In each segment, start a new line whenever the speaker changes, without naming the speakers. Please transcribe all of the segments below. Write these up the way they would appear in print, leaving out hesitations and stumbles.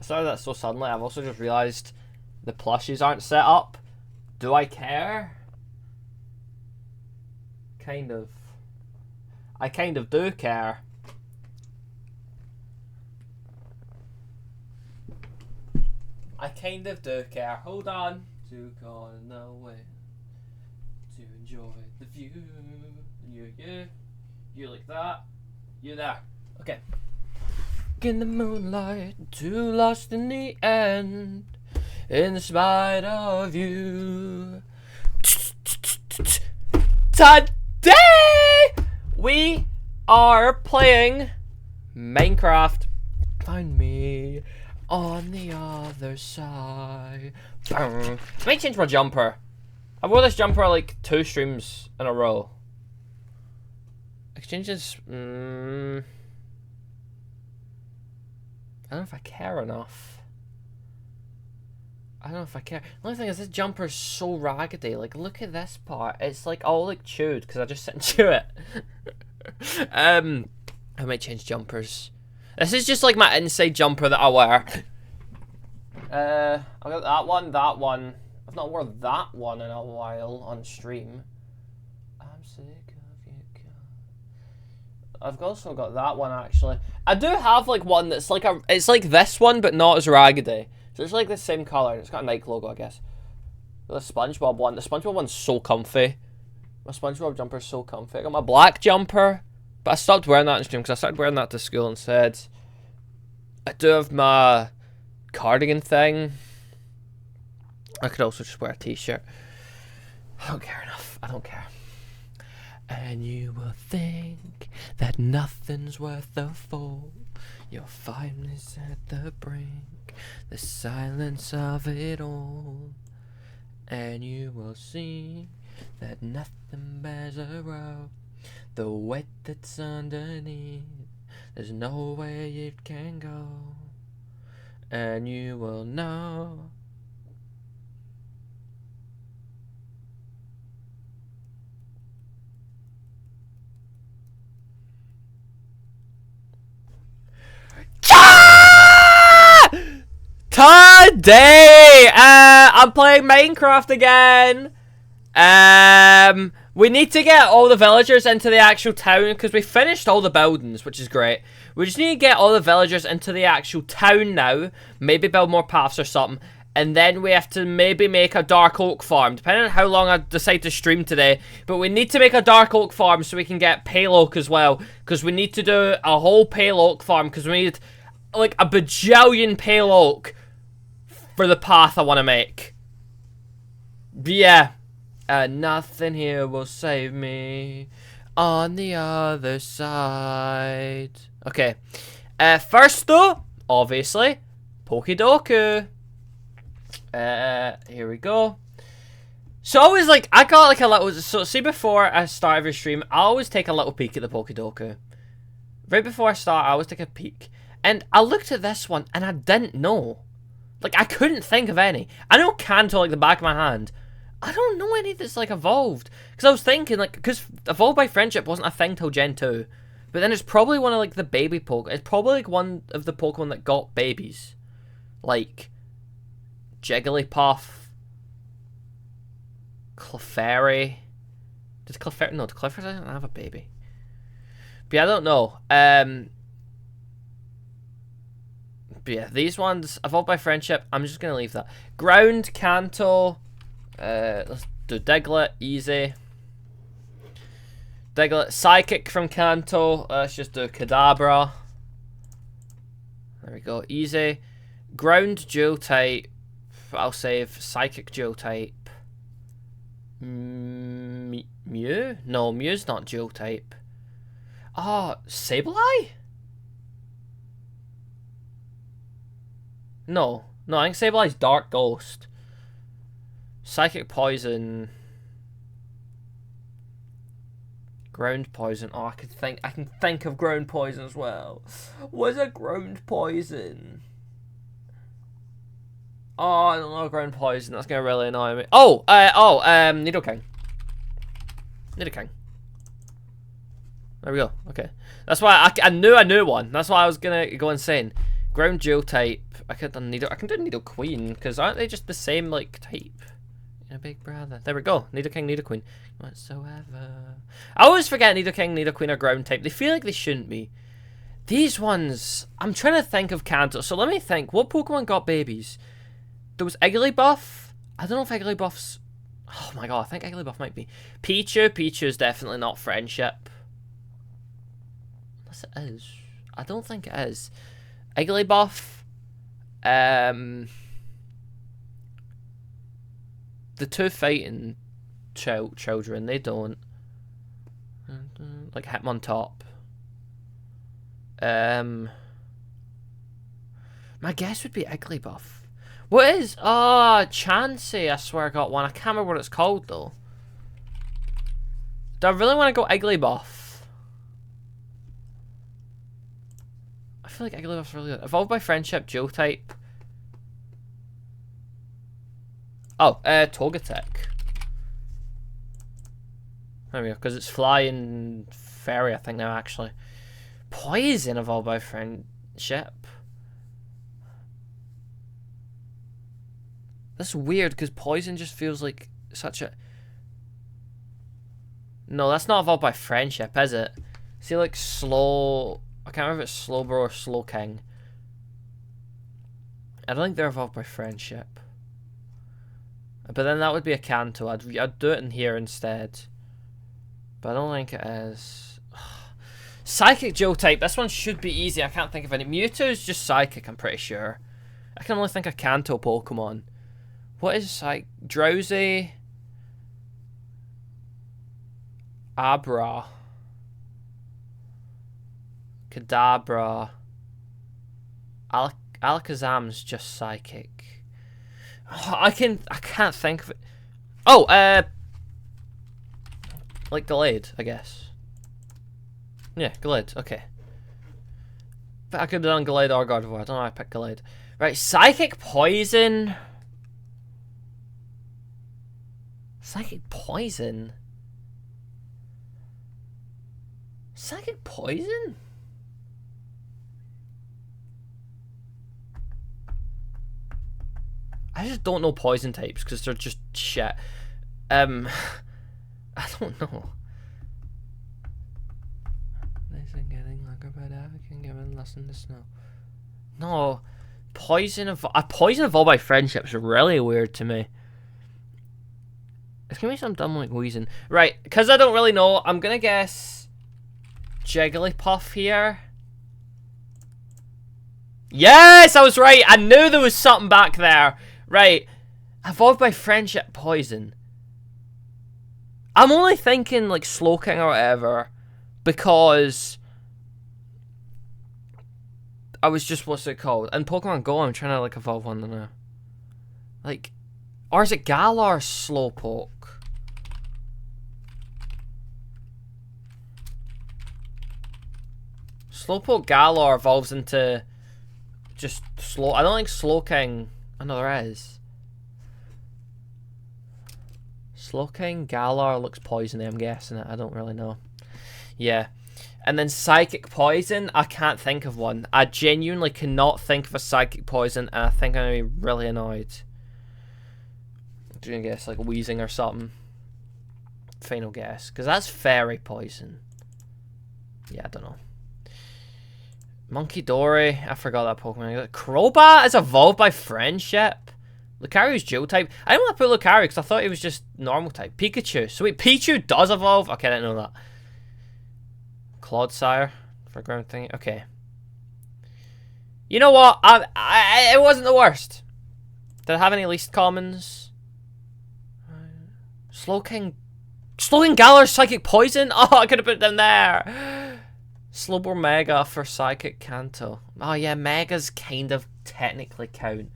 started that so suddenly. I've also just realised the plushies aren't set up. Do I care? Kind of. I kind of do care. I kind of do care. Hold on. Took on the way to enjoy the view. You like that. You there. Okay. In the moonlight, too lost in the end, in spite of you. Today we are playing Minecraft. Find me on the other side. I might change my jumper. I wore this jumper like 2 streams in a row. Exchanges. I don't know if I care enough. I don't know if I care. The only thing is, this jumper is so raggedy. Like, look at this part. It's like all like chewed because I just sit and chew it. I might change jumpers. This is just like my inside jumper that I wear. I got that one, that one. I've not worn that one in a while on stream. I'm sick of you. I've also got that one actually. I do have like one that's like it's like this one but not as raggedy. So it's like the same colour. It's got a Nike logo, I guess. The SpongeBob one. The SpongeBob one's so comfy. My SpongeBob jumper's so comfy. I got my black jumper, but I stopped wearing that in stream because I started wearing that to school instead. I do have my cardigan thing. I could also just wear a t-shirt. I don't care enough. I don't care. And you will think that nothing's worth a fall. You'll find this at the brink, the silence of it all. And you will see that nothing bears a row. The weight that's underneath, there's no way it can go. And you will know. Today, I'm playing Minecraft again. We need to get all the villagers into the actual town because we finished all the buildings, which is great. We just need to get all the villagers into the actual town now. Maybe build more paths or something. And then we have to maybe make a dark oak farm, depending on how long I decide to stream today. But we need to make a dark oak farm so we can get pale oak as well. Because we need to do a whole pale oak farm because we need like a bajillion pale oak for the path I want to make. But yeah. Nothing here will save me on the other side. Okay. First though, obviously, Pokedoku. Here we go. So I always like, I got like a little, so see before I start every stream, I always take a little peek at the Pokedoku. Right before I start, I always take a peek. And I looked at this one and I didn't know. Like, I couldn't think of any. I know Kanto like the back of my hand. I don't know any that's like evolved. Because I was thinking like, because Evolved by Friendship wasn't a thing till Gen 2. But then it's probably one of like the baby Pokemon. It's probably like one of the Pokemon that got babies. Like, Jigglypuff. Clefairy. Does Clefairy, no, Clefairy doesn't have a baby. But yeah, I don't know. But yeah, these ones, Evolved by Friendship, I'm just going to leave that. Ground, Kanto. Let's do Diglett, easy. Diglett, Psychic from Kanto. Let's just do Kadabra. There we go, easy. Ground, Dual type. I'll save Psychic, Dual type. Mew? No, Mew's not Dual type. Oh, Sableye? No, I think Sableye's Dark Ghost. Psychic Poison. Ground Poison. Oh, I can think of Ground Poison as well. What's a Ground Poison? Oh, I don't know Ground Poison. That's gonna really annoy me. Nidoking. Nidoking. There we go. Okay. That's why I knew one. That's why I was gonna go insane. Ground Dual type. I could do Nidoqueen, because aren't they just the same, like, type? A big brother. There we go. Nidoking, Nidoqueen. Whatsoever. I always forget Nidoking, Nidoqueen are ground type. They feel like they shouldn't be. These ones, I'm trying to think of Kanto. So let me think. What Pokemon got babies? There was Igglybuff. I don't know if Igglybuff's... Oh my god, I think Igglybuff might be. Pichu. Pichu is definitely not friendship. Unless it is. I don't think it is. Igglybuff. The two fighting children, they don't. Like Hitmontop. My guess would be Igglybuff. What is? Oh, Chansey, I swear I got one. I can't remember what it's called, though. Do I really want to go Igglybuff? I feel like Igglybuff's really good. Evolved by Friendship, Dual type. Oh, Togetic. There we go, because it's Flying Fairy, I think, now, actually. Poison, evolved by Friendship. That's weird, because Poison just feels like such a... No, that's not evolved by Friendship, is it? See, like, Slow... I can't remember if it's Slowbro or Slowking. I don't think they're evolved by Friendship. But then that would be a Kanto. I'd do it in here instead. But I don't think it is. Psychic Dual type. This one should be easy. I can't think of any. Mewtwo is just Psychic, I'm pretty sure. I can only think of Kanto Pokemon. What is Psychic? Drowsy. Abra. Kadabra. Alakazam's just Psychic. Oh, I can't think of it. Oh, like Gallade, I guess. Yeah, Gallade, okay. But I could have done Gallade or Gardevoir. I don't know why I picked Gallade. Right, Psychic Poison. Psychic Poison? Psychic Poison? I just don't know poison types because they're just shit. I don't know. Listen, getting like a bad can give a lesson to snow. No, poison evolved by friendship is really weird to me. It's gonna be some dumb like wheezing. Right, because I don't really know, I'm gonna guess Jigglypuff here. Yes, I was right. I knew there was something back there. Right, evolved by friendship, poison. I'm only thinking like Slowking or whatever because I was just, what's it called? In Pokemon Go, I'm trying to like evolve one now. Like, or is it Galar Slowpoke? Slowpoke Galar evolves into just Slow. I don't think Slowking. I know there is. Slowking, Galar looks poisony, I'm guessing it. I don't really know. Yeah. And then Psychic Poison, I can't think of one. I genuinely cannot think of a Psychic Poison, and I think I'm going to be really annoyed. I'm going to guess like Wheezing or something. Final guess. Because that's Fairy Poison. Yeah, I don't know. Monkey Dory, I forgot that Pokemon. Crobat is evolved by friendship. Lucario's Dual type. I didn't want to put Lucario because I thought he was just normal type. Pikachu. So wait, Pichu does evolve? Okay, I didn't know that. Clodsire for ground thing. Okay. You know what? It wasn't the worst. Did I have any least commons? Slowking Galar Psychic Poison? Oh, I could have put them there. Slowbro Mega for Psychic Kanto. Oh yeah, Megas kind of technically count.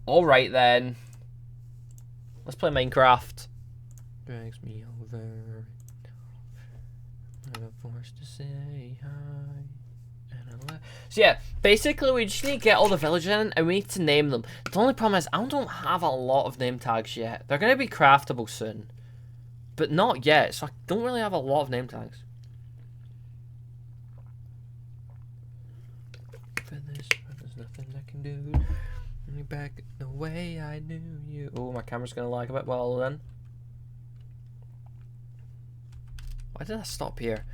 Alright then. Let's play Minecraft. Drags me over. I'm forced to say hi. So yeah, basically we just need to get all the villagers in and we need to name them. The only problem is I don't have a lot of name tags yet. They're going to be craftable soon. But not yet, so I don't really have a lot of name tags. dude. Back the way I knew you. Oh, my camera's gonna lag a bit. Well then. Why did I stop here?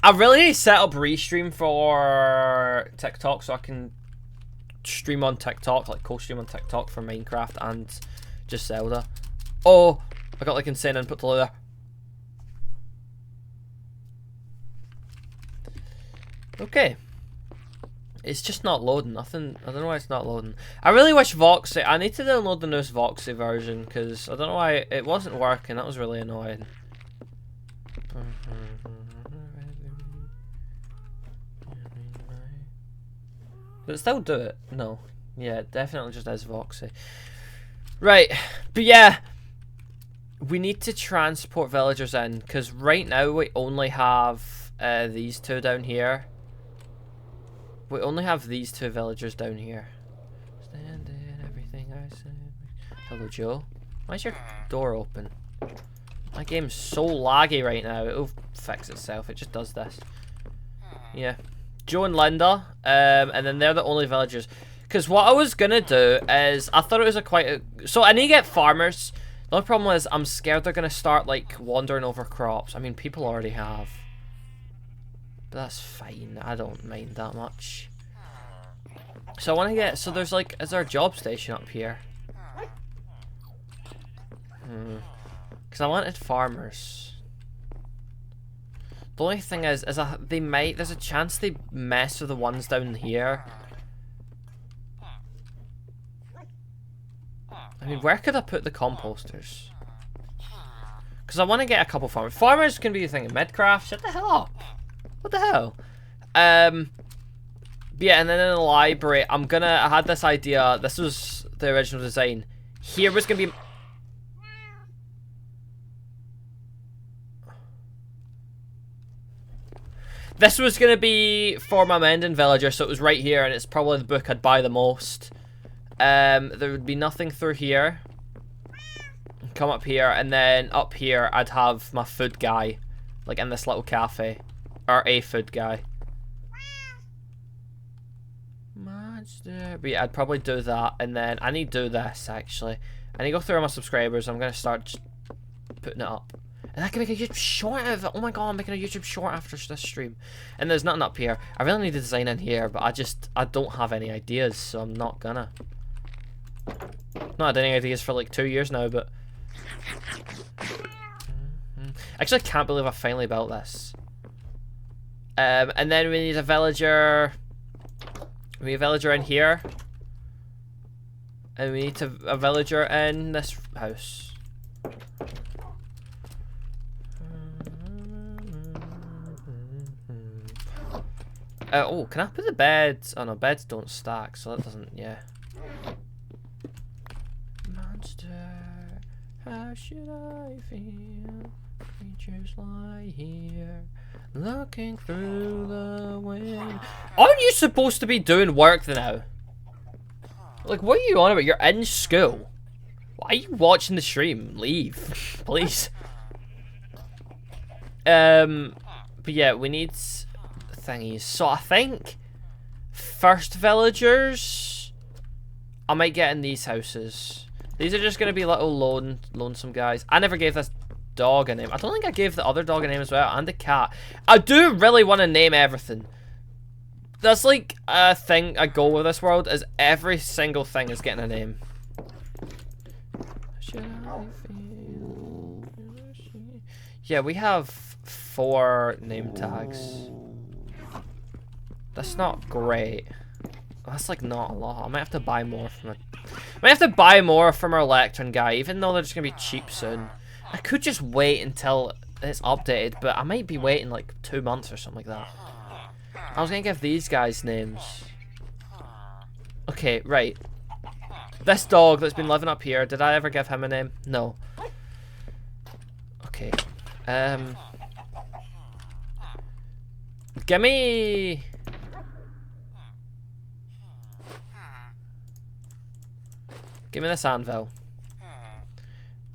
I really need to set up Restream for TikTok so I can stream on TikTok, like co-stream on TikTok for Minecraft and just Zelda. Oh, I got like insane input delay there. Okay. It's just not loading, nothing. I don't know why it's not loading. I really wish Voxy, I need to download the newest Voxy version because I don't know why it wasn't working. That was really annoying. But it still do it? No. Yeah, it definitely just is Voxy. Right, but yeah. We need to transport villagers in because right now we only have these two down here. We only have these two villagers down here. Stand in everything I said. Hello, Joe. Why is your door open? My game's so laggy right now. It'll fix itself. It just does this. Yeah. Joe and Linda. And then they're the only villagers. Because what I was going to do is... I thought it was so I need to get farmers. The only problem is I'm scared they're going to start, like, wandering over crops. I mean, people already have. But that's fine. I don't mind that much. So I want to get... So there's like... Is there a job station up here? Because I wanted farmers. The only thing is they might... There's a chance they mess with the ones down here. I mean, where could I put the composters? Because I want to get a couple farmers. Farmers can be a thing in Midcraft. Shut the hell up. What the hell? Yeah, and then in the library, I had this idea. This was the original design. Here was gonna be... This was gonna be for my Mendon villager, so it was right here, and it's probably the book I'd buy the most. There would be nothing through here. Come up here, and then up here, I'd have my food guy, like in this little cafe. Or a food guy. Monster. But yeah, I'd probably do that. And then I need to do this, actually. I need to go through all my subscribers. I'm going to start just putting it up. And I can make a YouTube short out of it. Oh my god, I'm making a YouTube short after this stream. And there's nothing up here. I really need to design in here, but I don't have any ideas, so I'm not gonna. Not had any ideas for like 2 years now, but... Actually, I can't believe I finally built this. And then we need a villager. We need a villager in here. And we need a villager in this house. Oh, can I put the beds? Oh no, beds don't stack, so that doesn't, yeah. Monster, how should I feel? Creatures lie here. Looking through the wind. Aren't you supposed to be doing work now? Like, what are you on about? You're in school. Why are you watching the stream? Leave, please. But yeah, we need thingies. So I think first villagers, I might get in these houses. These are just gonna be little lonesome guys. I never gave this dog a name. I don't think I gave the other dog a name as well, and the cat. I do really want to name everything. That's like a thing I go with this world, is every single thing is getting a name. Yeah, we have 4 name tags. That's not great. That's like not a lot. I might have to buy more from our Electron guy, even though they're just gonna be cheap soon. I could just wait until it's updated, but I might be waiting like 2 months or something like that. I was gonna give these guys names. Okay, right. This dog that's been living up here, did I ever give him a name? No. Okay. Give me this anvil.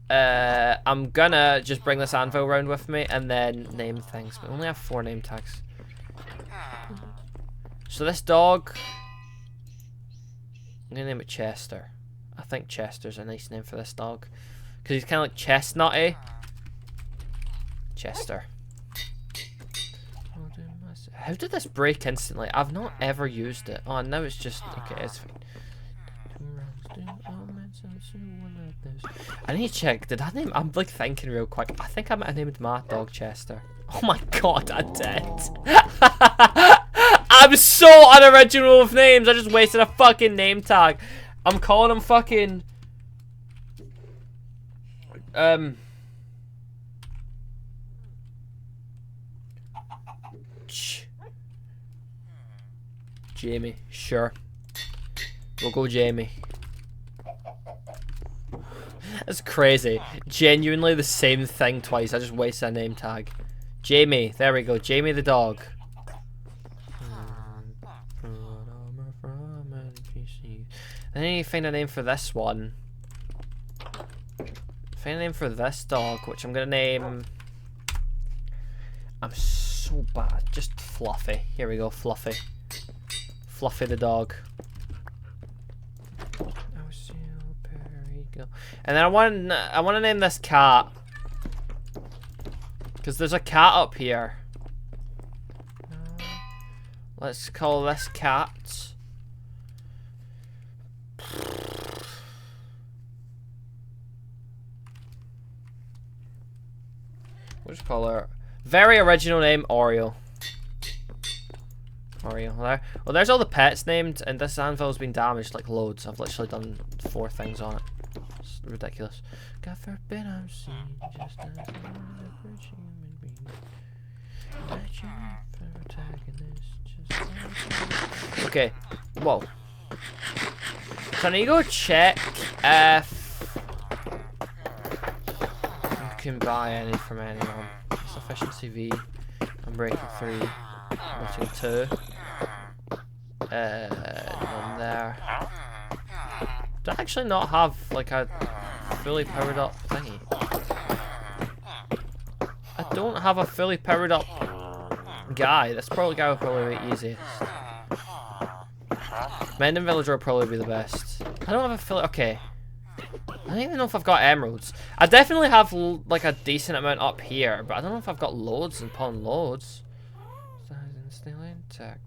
I'm gonna just bring this anvil around with me and then name things. But we only have 4 name tags. So this dog, I'm gonna name it Chester. I think Chester's a nice name for this dog. Because he's kind of like chestnutty. Chester. How did this break instantly? I've not ever used it. Oh, now it's just... Okay, it's fine. I need to check. Did I name... I'm like thinking real quick. I think I might have named my dog Chester. Oh my god, I did. I'm so unoriginal with names. I just wasted a fucking name tag. I'm calling him fucking... Jamie, sure. We'll go Jamie. That's crazy. Genuinely the same thing twice. I just wasted a name tag. Jamie, there we go. Jamie the dog. I need to find a name for this one. Find a name for this dog, which I'm gonna name... I'm so bad. Just Fluffy. Here we go, Fluffy. Fluffy the dog. And then I want to name this cat. Because there's a cat up here. Let's call this cat... We'll just call her... Very original name, Oreo. Oreo. There. Well, there's all the pets named, and this anvil's been damaged like loads. I've literally done 4 things on it. It's ridiculous. God forbid I'm seen just as an average human being. Okay. Whoa. So I need to go check if you can buy any from anyone. Efficiency V. I'm breaking 3. Breaking 2. One there. Do I actually not have like a fully powered up thingy? I don't have a fully powered up guy. This guy will probably be easiest. Mending Villager will probably be the best. I don't have a fully... Okay. I don't even know if I've got emeralds. I definitely have like a decent amount up here, but I don't know if I've got loads and upon loads. Still intact.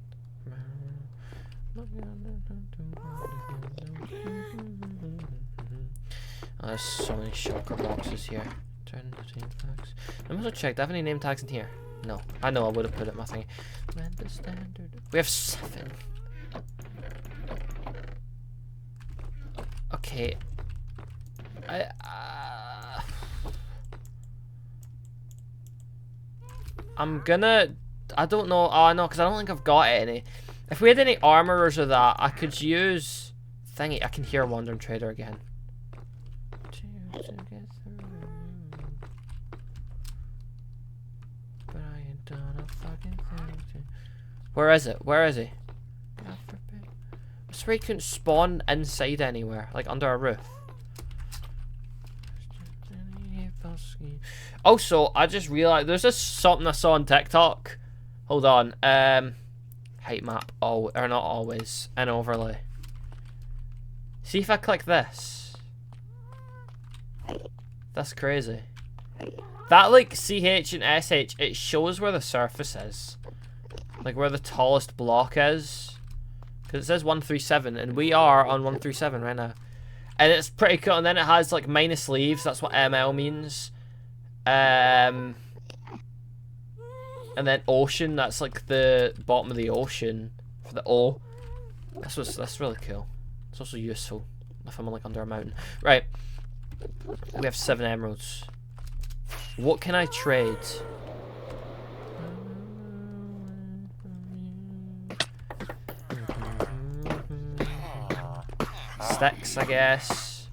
Oh, there's so many shulker boxes here. Turn the name tags. I'm also check. Do I have any name tags in here? No. I know I would have put it in my thing. We have 7. Okay. I'm gonna... I don't know. Oh, no, because I don't think I've got any. If we had any armorers or that, I could use... Thingy. I can hear Wandering Trader again. But I ain't done a fucking thing. Where is it? Where is he? I swear he couldn't spawn inside anywhere. Like under a roof. Also, I just realized there's just something I saw on TikTok. Hold on. Height map. Oh, or not always. An overlay. See if I click this. That's crazy. That like CH and SH, it shows where the surface is. Like where the tallest block is. Because it says 137 and we are on 137 right now. And it's pretty cool. And then it has like minus leaves. That's what ML means. And then ocean. That's like the bottom of the ocean for the O. That's really cool. It's also useful if I'm like under a mountain. Right. We have 7 emeralds. What can I trade? Sticks, I guess.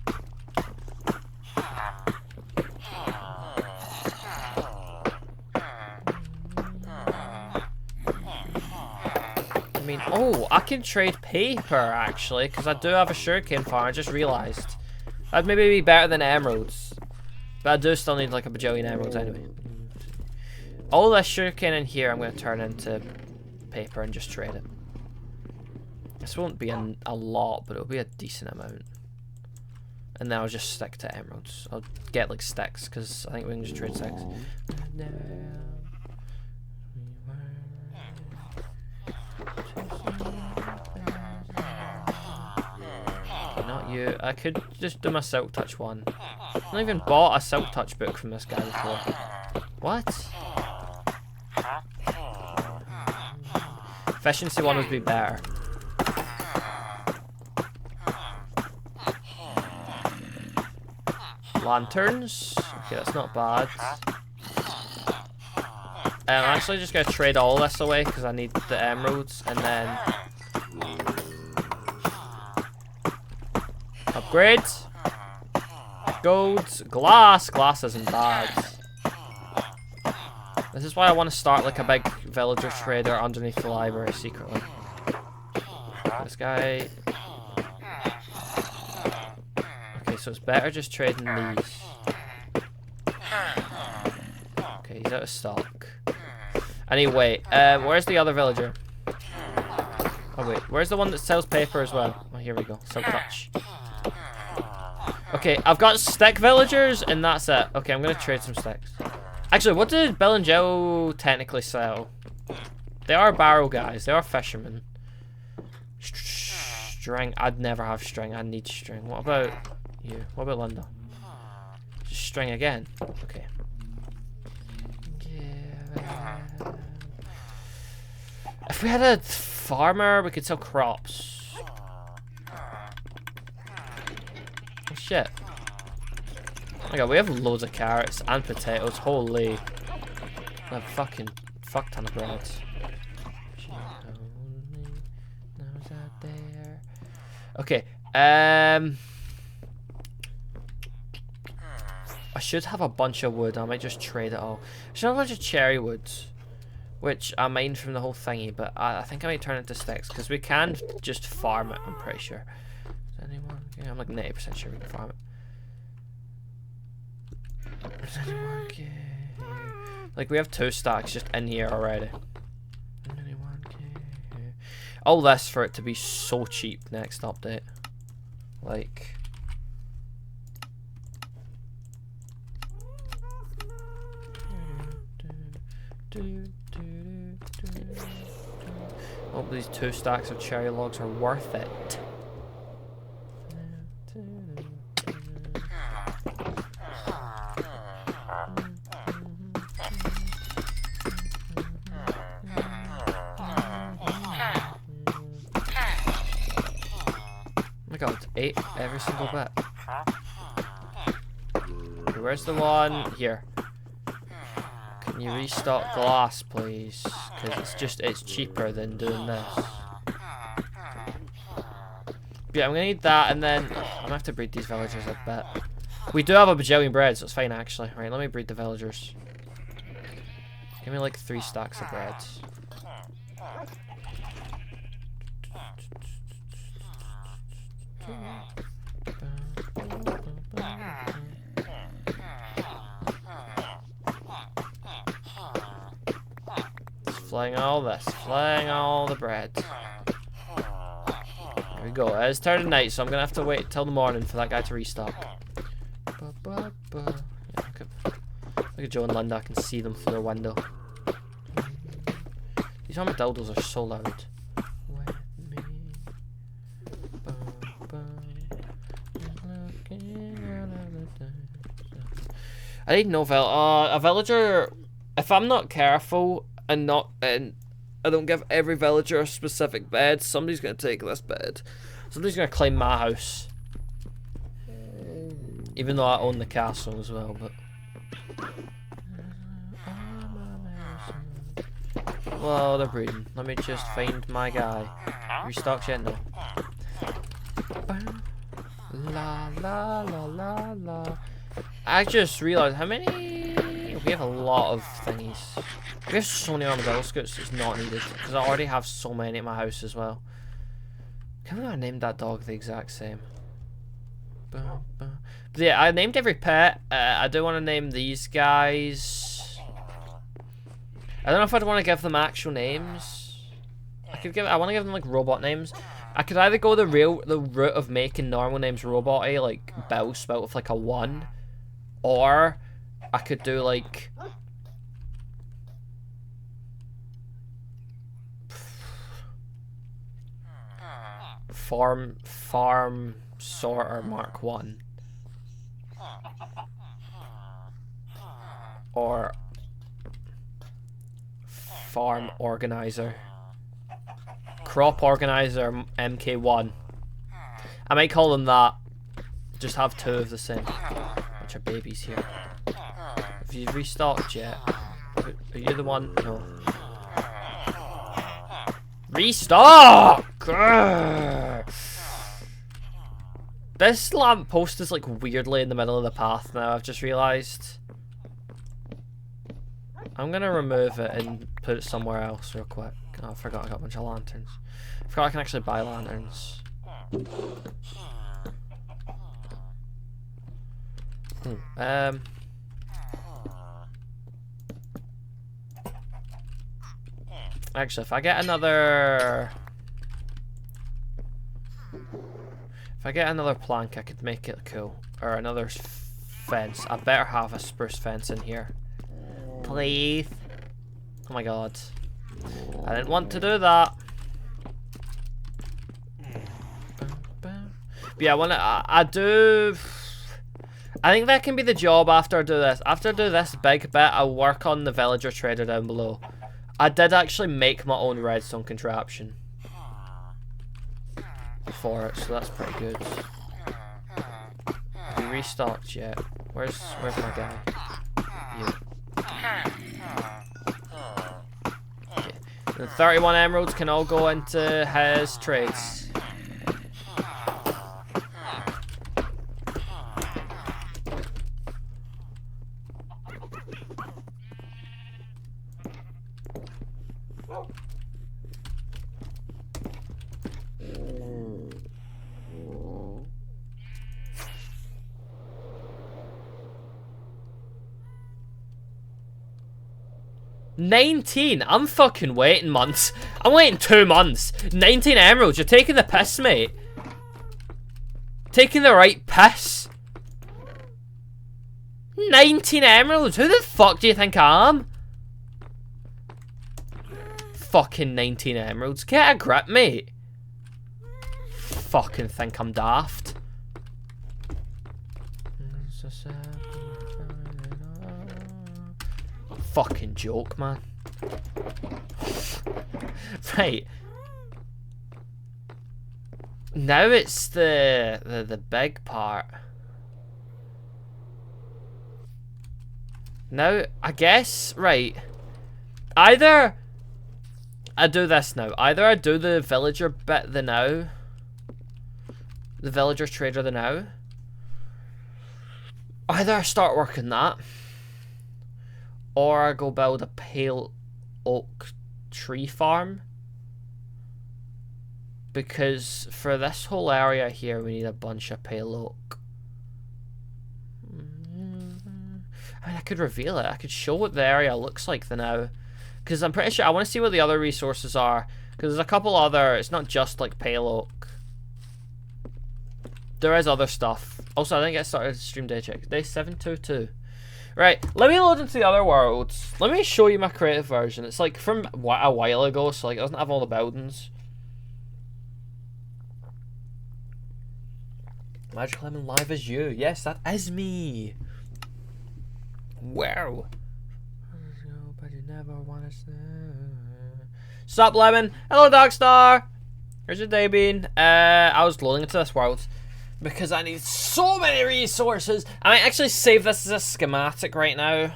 I mean, oh, I can trade paper actually, because I do have a sugarcane farm. I just realised that'd maybe be better than emeralds, but I do still need like a bajillion emeralds anyway. All this sugarcane in here, I'm going to turn into paper and just trade it. This won't be a lot, but it'll be a decent amount. And then I'll just stick to emeralds. I'll get like sticks because I think we can just trade sticks. Not you. I could just do my silk touch one. I've not even bought a silk touch book from this guy before. What? Efficiency one would be better. Lanterns. Okay, that's not bad. I'm actually just gonna trade all this away because I need the emeralds, and then upgrade. Gold, glass. Glass isn't bad. This is why I want to start like a big villager trader underneath the library secretly. This guy. Okay, so it's better just trading these. Okay, he's out of stock. Anyway, where's the other villager? Oh wait, where's the one that sells paper as well? Oh, here we go. Silk touch. Okay, I've got stick villagers, and that's it. Okay, I'm gonna trade some sticks. Actually, what did Bill and Joe technically sell? They are barrel guys. They are fishermen. String. I'd never have string. I need string. What about you? What about Linda? Just string again. Okay. Yeah. If we had a farmer, we could sell crops. Oh shit. Oh my god, we have loads of carrots and potatoes. Holy. A fucking fuck ton of bread. Okay. I should have a bunch of wood. I might just trade it all. I should have a bunch of cherry woods, which I mined from the whole thingy, but I think I might turn it into sticks because we can just farm it. I'm pretty sure. Is anyone? Yeah, I'm like 90% sure we can farm it. Is anyone? Okay. Like we have 2 stacks just in here already. Anyone? Okay. All this for it to be so cheap next update. Like. Hope these 2 stacks of cherry logs are worth it. Oh my god, 8 every single bit. Okay, where's the one? Here. Can you restock glass, please? Because it's cheaper than doing this. Yeah, I'm gonna need that, and then I'm gonna have to breed these villagers, I bet. We do have a bajillion bread, so it's fine actually. Right, let me breed the villagers. Give me like 3 stacks of bread. Flying all this, flying all the bread. There we go. It's turning night, so I'm gonna have to wait till the morning for that guy to restock. Yeah, look at Joe and Linda. I can see them through their window. These armadillos are so loud. I need no a villager. If I'm not careful and I don't give every villager a specific bed, somebody's gonna take this bed. Somebody's gonna claim my house. Even though I own the castle as well, but. Well, they're breeding. Let me just find my guy. Restocked yet? No. La la la la la. I just realised how many. We have a lot of thingies. We have so many armadillo scouts, it's not needed. Because I already have so many at my house as well. Can't believe I named that dog the exact same. But yeah, I named every pet. I do want to name these guys. I don't know if I'd want to give them actual names. I want to give them like robot names. I could either go the route of making normal names robot-y, like Bill spelled with like a 1, or I could do like farm sorter Mark 1, or farm organizer, crop organizer MK1. I might call them that. Just have 2 of the same. Which are babies here. Have you restocked yet? Are you the one? No. Restock! Grr. This lamppost is like weirdly in the middle of the path now, I've just realised. I'm gonna remove it and put it somewhere else real quick. Oh, I forgot I got a bunch of lanterns. I forgot I can actually buy lanterns. Actually, if I get another plank, I could make it cool. Or another fence. I better have a spruce fence in here. Please. Oh my god. I didn't want to do that. But yeah, I think that can be the job after I do this. After I do this big bit, I'll work on the villager trader down below. I did actually make my own redstone contraption for it, so that's pretty good. Have you restocked yet? Where's my guy? You. Okay. The 31 emeralds can all go into his trades. $19? I'm fucking waiting months. I'm waiting 2 months. 19 emeralds. You're taking the piss, mate. Taking the right piss. 19 emeralds? Who the fuck do you think I am? Fucking 19 emeralds. Get a grip, mate. Fucking think I'm daft. Fucking joke, man. Right. Now it's the big part. Now, I guess, right. Either I do this now. Either I do the villager bit the now. The villager trader the now. Either I start working that. Or I go build a pale oak tree farm. Because for this whole area here, we need a bunch of pale oak. I mean, I could reveal it. I could show what the area looks like the now. Because I'm pretty sure I want to see what the other resources are. Because there's a couple other, it's not just like pale oak. There is other stuff. Also, I didn't get started stream day check. Day 722. Right, let me load into the other worlds. Let me show you my creative version. It's like from a while ago, so like it doesn't have all the buildings. Magicallemon live as you. Yes, that is me. Wow. But you never want to say. Sup, Lemon? Hello, Darkstar. How's your day been? I was loading into this world because I need so many resources. I might actually save this as a schematic right now.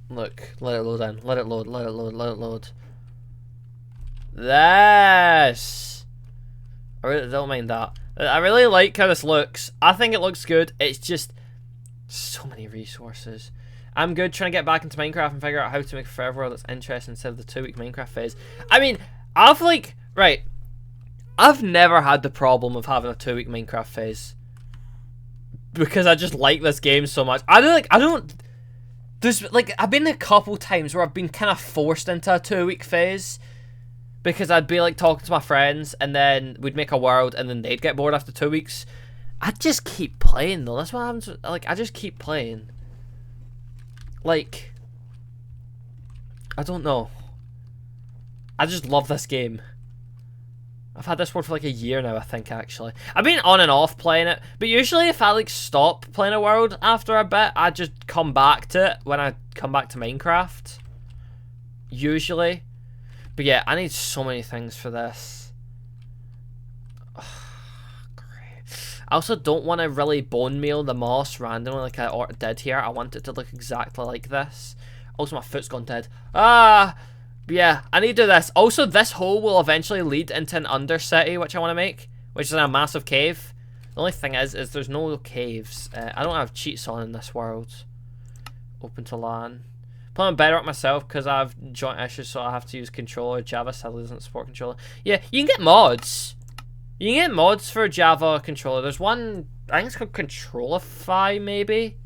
Look, let it load in. Let it load, let it load, let it load. This. I really don't mind that. I really like how this looks. I think it looks good. It's just so many resources. I'm good trying to get back into Minecraft and figure out how to make a forever world that's interesting instead of the 2-week Minecraft phase. I mean, I've never had the problem of having a 2-week Minecraft phase because I just like this game so much. There's like, I've been a couple times where I've been kind of forced into a 2-week phase because I'd be like talking to my friends, and then we'd make a world, and then they'd get bored after 2 weeks. I'd just keep playing though. That's what happens. Like, I just keep playing. Like, I don't know. I just love this game. I've had this world for like a year now, I think, actually. I've been on and off playing it, but usually if I like stop playing a world after a bit, I just come back to it when I come back to Minecraft. Usually. But yeah, I need so many things for this. I also don't want to really bone meal the moss randomly like I did here. I want it to look exactly like this. Also, my foot's gone dead. Ah! But yeah, I need to do this. Also, this hole will eventually lead into an undercity, which I want to make, which is in a massive cave. The only thing is there's no caves. I don't have cheats on in this world. Open to LAN. Playing Bedrock myself because I have joint issues, so I have to use controller. Java sadly doesn't support controller. Yeah, you can get mods. You can get mods for Java controller. There's one, I think it's called Controlify, maybe?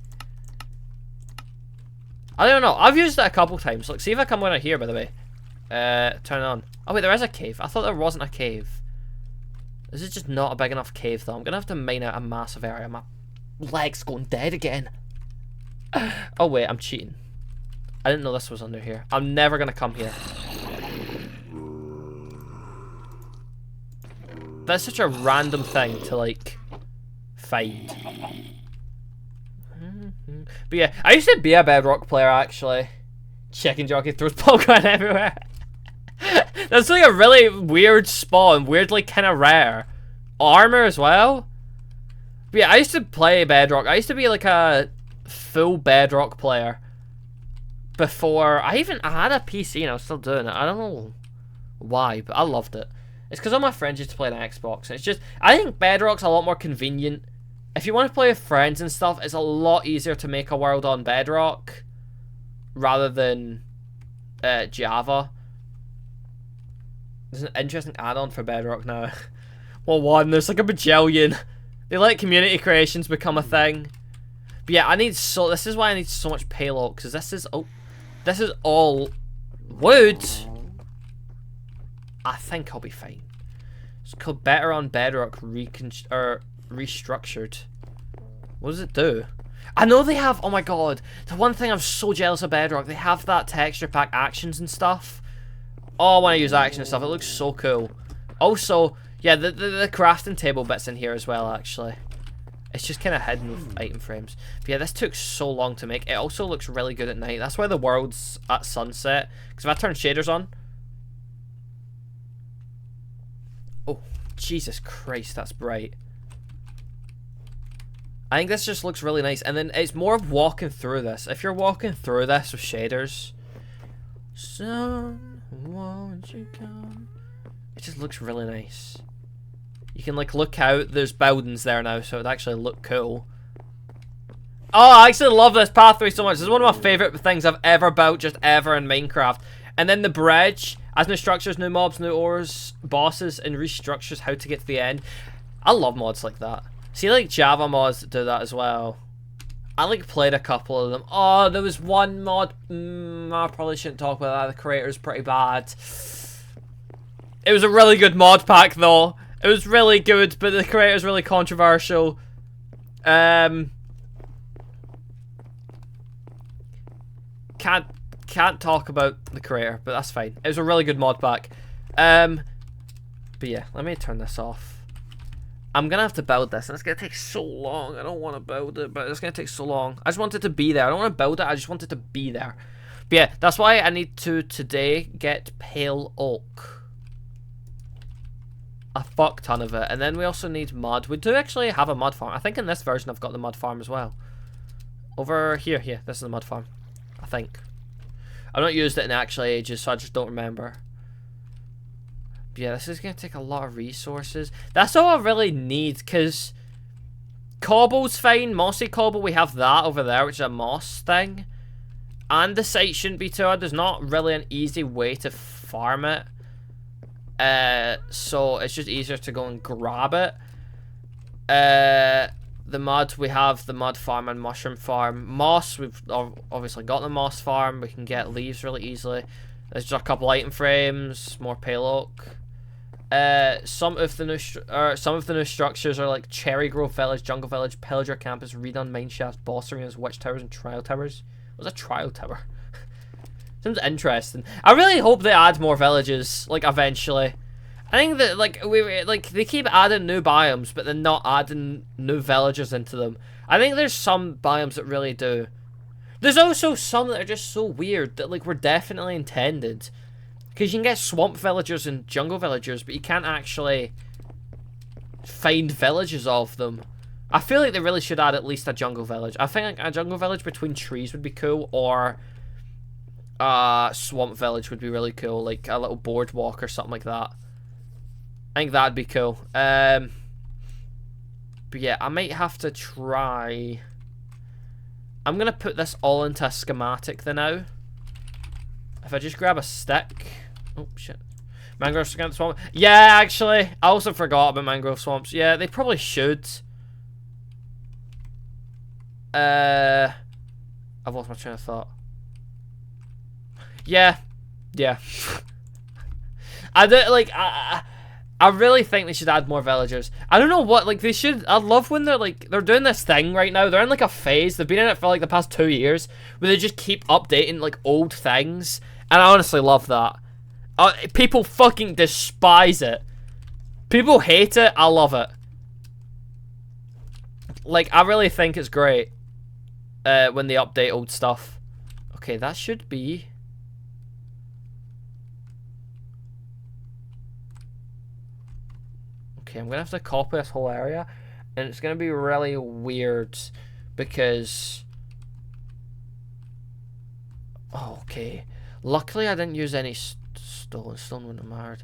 I don't know. I've used it a couple times. Look, see if I come out here, by the way. Turn it on. Oh, wait, there is a cave. I thought there wasn't a cave. This is just not a big enough cave, though. I'm going to have to mine out a massive area. My leg's going dead again. Oh, wait, I'm cheating. I didn't know this was under here. I'm never going to come here. That's such a random thing to, like, find. But yeah, I used to be a Bedrock player, actually. Chicken jockey throws Pokemon everywhere. That's like a really weird spawn, weirdly kind of rare. Armor as well. But yeah, I used to play Bedrock. I used to be like a full Bedrock player before I had a PC and I was still doing it. I don't know why, but I loved it. It's because all my friends used to play on Xbox. And it's just, I think Bedrock's a lot more convenient. If you want to play with friends and stuff, it's a lot easier to make a world on Bedrock rather than Java. There's an interesting add-on for Bedrock now. Well, one, there's like a bajillion. They let community creations become a thing. But yeah, this is why I need so much payload, because this is all wood. I think I'll be fine. It's called Better on Bedrock Restructured. What does it do? I know they have, oh my god, the one thing I'm so jealous of Bedrock, they have that texture pack actions and stuff. Oh, I want to use action and stuff, it looks so cool. Also, yeah, the crafting table bit's in here as well, actually. It's just kind of hidden with item frames. But yeah, this took so long to make. It also looks really good at night. That's why the world's at sunset. Because if I turn shaders on... Oh, Jesus Christ, that's bright. I think this just looks really nice. And then it's more of walking through this. If you're walking through this with shaders... Son, won't you come? It just looks really nice. You can like look out, there's buildings there now, so it'd actually look cool. Oh, I actually love this pathway so much. This is one of my favourite things I've ever built, just ever in Minecraft. And then the bridge, as new structures, new mobs, new ores, bosses, and restructures how to get to the end. I love mods like that. See, like Java mods that do that as well. I like played a couple of them. Oh, there was one mod. I probably shouldn't talk about that. The creator's pretty bad. It was a really good mod pack though. It was really good, but the creator's really controversial. Can't talk about the creator, but that's fine. It was a really good mod pack. But yeah, let me turn this off. I'm gonna have to build this, and it's gonna take so long. I don't want to build it, but it's gonna take so long. I just want it to be there. I don't want to build it. I just want it to be there. But yeah, that's why I need to today get pale oak. A fuck ton of it, and then we also need mud. We do actually have a mud farm. I think in this version I've got the mud farm as well. Over here, this is the mud farm. I think. I've not used it in actually ages, so I just don't remember. But yeah, this is going to take a lot of resources. That's all I really need, because cobble's fine. Mossy cobble, we have that over there, which is a moss thing. And the site shouldn't be too hard. There's not really an easy way to farm it. So it's just easier to go and grab it. The mud, we have the mud farm and mushroom farm. Moss, we've obviously got the moss farm. We can get leaves really easily. There's just a couple item frames, more payload. Some of the new structures are like Cherry Grove Village, Jungle Village, Pillager Campus, Redone Mineshaft, Boss Arenas, Witch Towers, and Trial Towers. What's a Trial Tower? Seems interesting. I really hope they add more villages, like eventually. I think that like they keep adding new biomes, but they're not adding new villagers into them. I think there's some biomes that really do. There's also some that are just so weird that like were definitely intended. Because you can get swamp villagers and jungle villagers, but you can't actually find villages of them. I feel like they really should add at least a jungle village. I think like, a jungle village between trees would be cool, or a swamp village would be really cool, like a little boardwalk or something like that. I think that'd be cool. But yeah, I might have to try. I'm gonna put this all into a schematic then now. If I just grab a stick. Oh shit. Mangrove swamp. Yeah, actually, I also forgot about mangrove swamps. Yeah, they probably should. I've lost my train of thought. Yeah. I do like. I really think they should add more villagers. I don't know what, like, they should. I love when they're doing this thing right now. They're in, like, a phase. They've been in it for, like, the past 2 years, where they just keep updating, like, old things. And I honestly love that. People fucking despise it. People hate it. I love it. Like, I really think it's great when they update old stuff. Okay, that should be... Okay, I'm going to have to copy this whole area, and it's going to be really weird, because... Oh, okay. Luckily, I didn't use any stone. Stone wouldn't have mattered.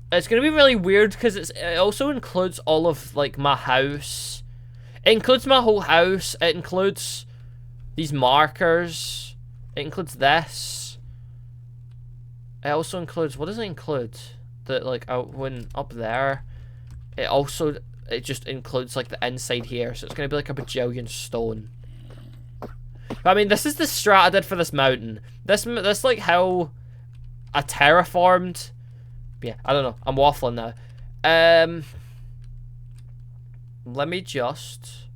It's going to be really weird, because it also includes all of, like, my house. It includes my whole house. It includes these markers. It includes this. It also includes... What does it include? That like when up there, it just includes like the inside here, so it's gonna be like a bajillion stone. But I mean, this is the strat I did for this mountain. This like how I terraformed. Yeah, I don't know. I'm waffling now. Let me just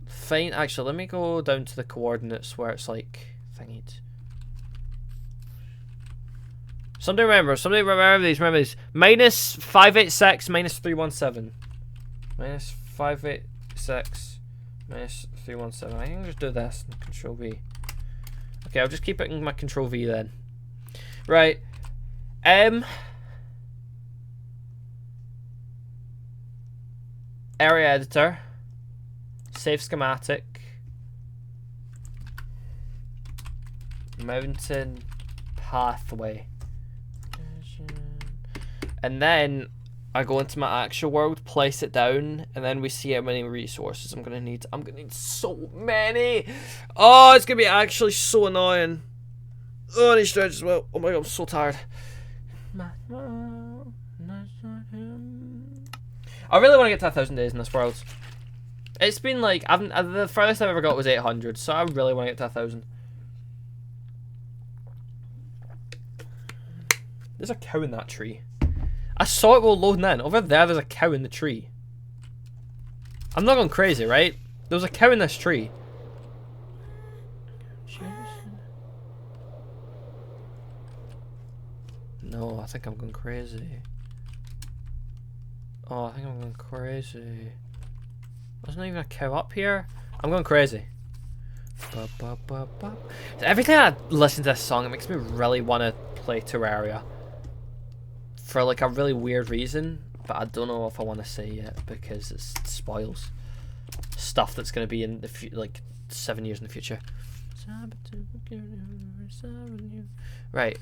find. Actually, let me go down to the coordinates where it's like thingied. Somebody remember these, Minus 586, minus 317. Minus 586, minus 317. I can just do this and Control V. Okay, I'll just keep it in my Control V then. Right. Area editor. Save schematic. Mountain pathway. And then I go into my actual world, place it down, and then we see how many resources I'm gonna need. I'm gonna need so many. Oh, it's gonna be actually so annoying. Oh, I need stretch as well. Oh my god, I'm so tired. I really want to get to 1,000 days in this world. It's been like the furthest I've ever got was 800, so I really want to get to 1,000. There's a cow in that tree. I saw it while loading in. Over there's a cow in the tree. I'm not going crazy, right? There was a cow in this tree. No, I think I'm going crazy. Oh, I think I'm going crazy. Wasn't there even a cow up here? I'm going crazy. Every time I listen to this song, it makes me really want to play Terraria. For like a really weird reason, but I don't know if I want to say it because it spoils stuff that's going to be in the like 7 years in the future. Right.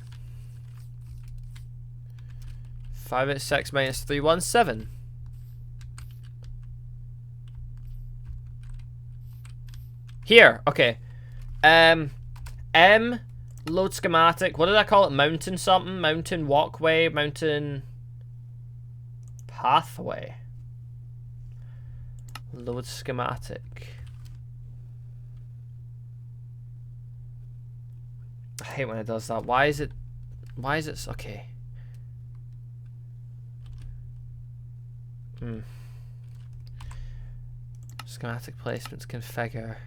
586 minus 317. Here, okay. M load schematic. What did I call it? Mountain something? Mountain walkway? Mountain pathway. Load schematic. hate when it does that. Why is it okay? Schematic placements, configure.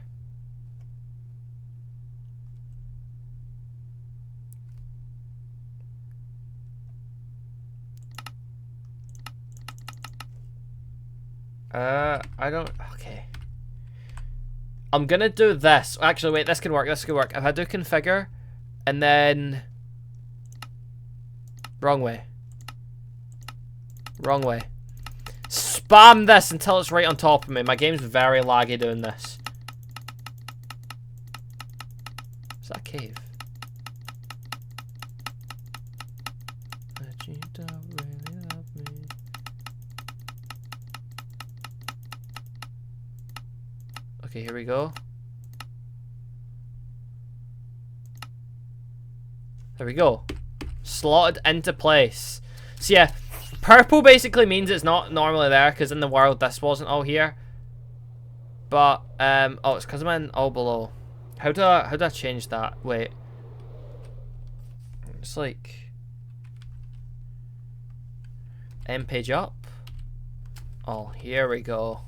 I don't. Okay. I'm gonna do this. Actually, wait. This can work. This could work. If I do configure, and then wrong way. Wrong way. Spam this until it's right on top of me. My game's very laggy doing this. Is that a cave? But you don't really love me. Okay, here we go. There we go. Slotted into place. So yeah, purple basically means it's not normally there because in the world this wasn't all here. But oh, it's because I'm in all below. How do I change that? Wait. It's like end page up. Oh, here we go.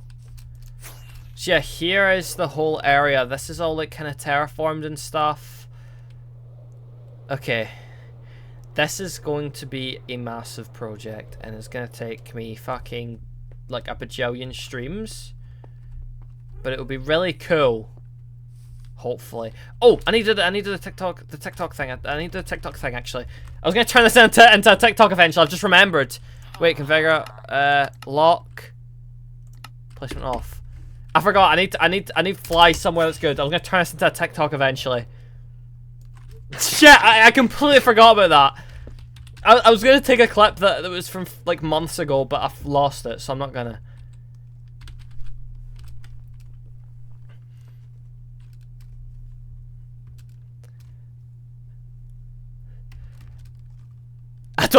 So yeah, here is the whole area. This is all like kind of terraformed and stuff. Okay. This is going to be a massive project, and it's going to take me fucking like a bajillion streams. But it will be really cool. Hopefully. Oh, I needed the TikTok thing. I needed the TikTok thing actually. I was going to turn this into a TikTok eventually. I've just remembered. Wait, configure lock placement off. I forgot. I need fly somewhere that's good. I'm going to turn this into a TikTok eventually. Shit, I completely forgot about that. I was going to take a clip that was from like months ago, but I've lost it, so I'm not going to.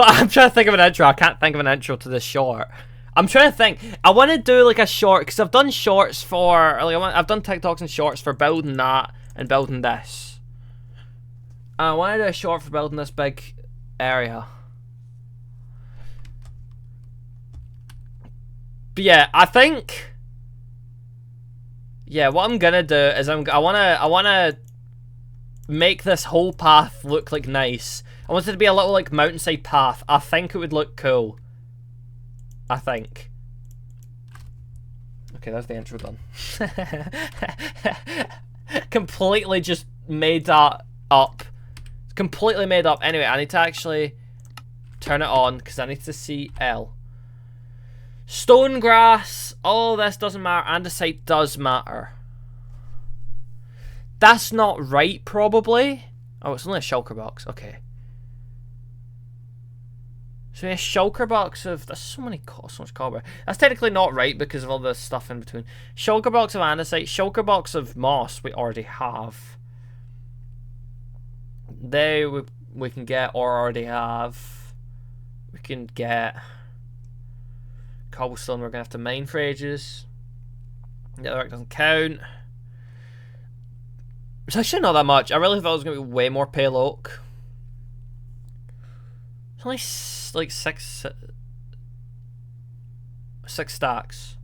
I'm trying to think of an intro. I can't think of an intro to this short. I'm trying to think. I want to do like a short, because I've done shorts for, like, I've done TikToks and shorts for building that and building this. I want to do a short for building this big area. But yeah, I think. Yeah, what I'm gonna do is I wanna make this whole path look like nice. I want it to be a little like mountainside path. I think it would look cool. I think. Okay, that's the intro done. Completely just made that up. Completely made up. Anyway, I need to actually turn it on because I need to see L. Stone grass. All this doesn't matter. Andesite does matter. That's not right, probably. Oh, it's only a shulker box. Okay. So a shulker box of... There's so much copper. That's technically not right because of all the stuff in between. Shulker box of andesite. Shulker box of moss we already have. We can get or already have. We can get... Cobblestone we're going to have to mine for ages. The other doesn't count. It's actually not that much. I really thought it was going to be way more pale oak. It's only like six stacks.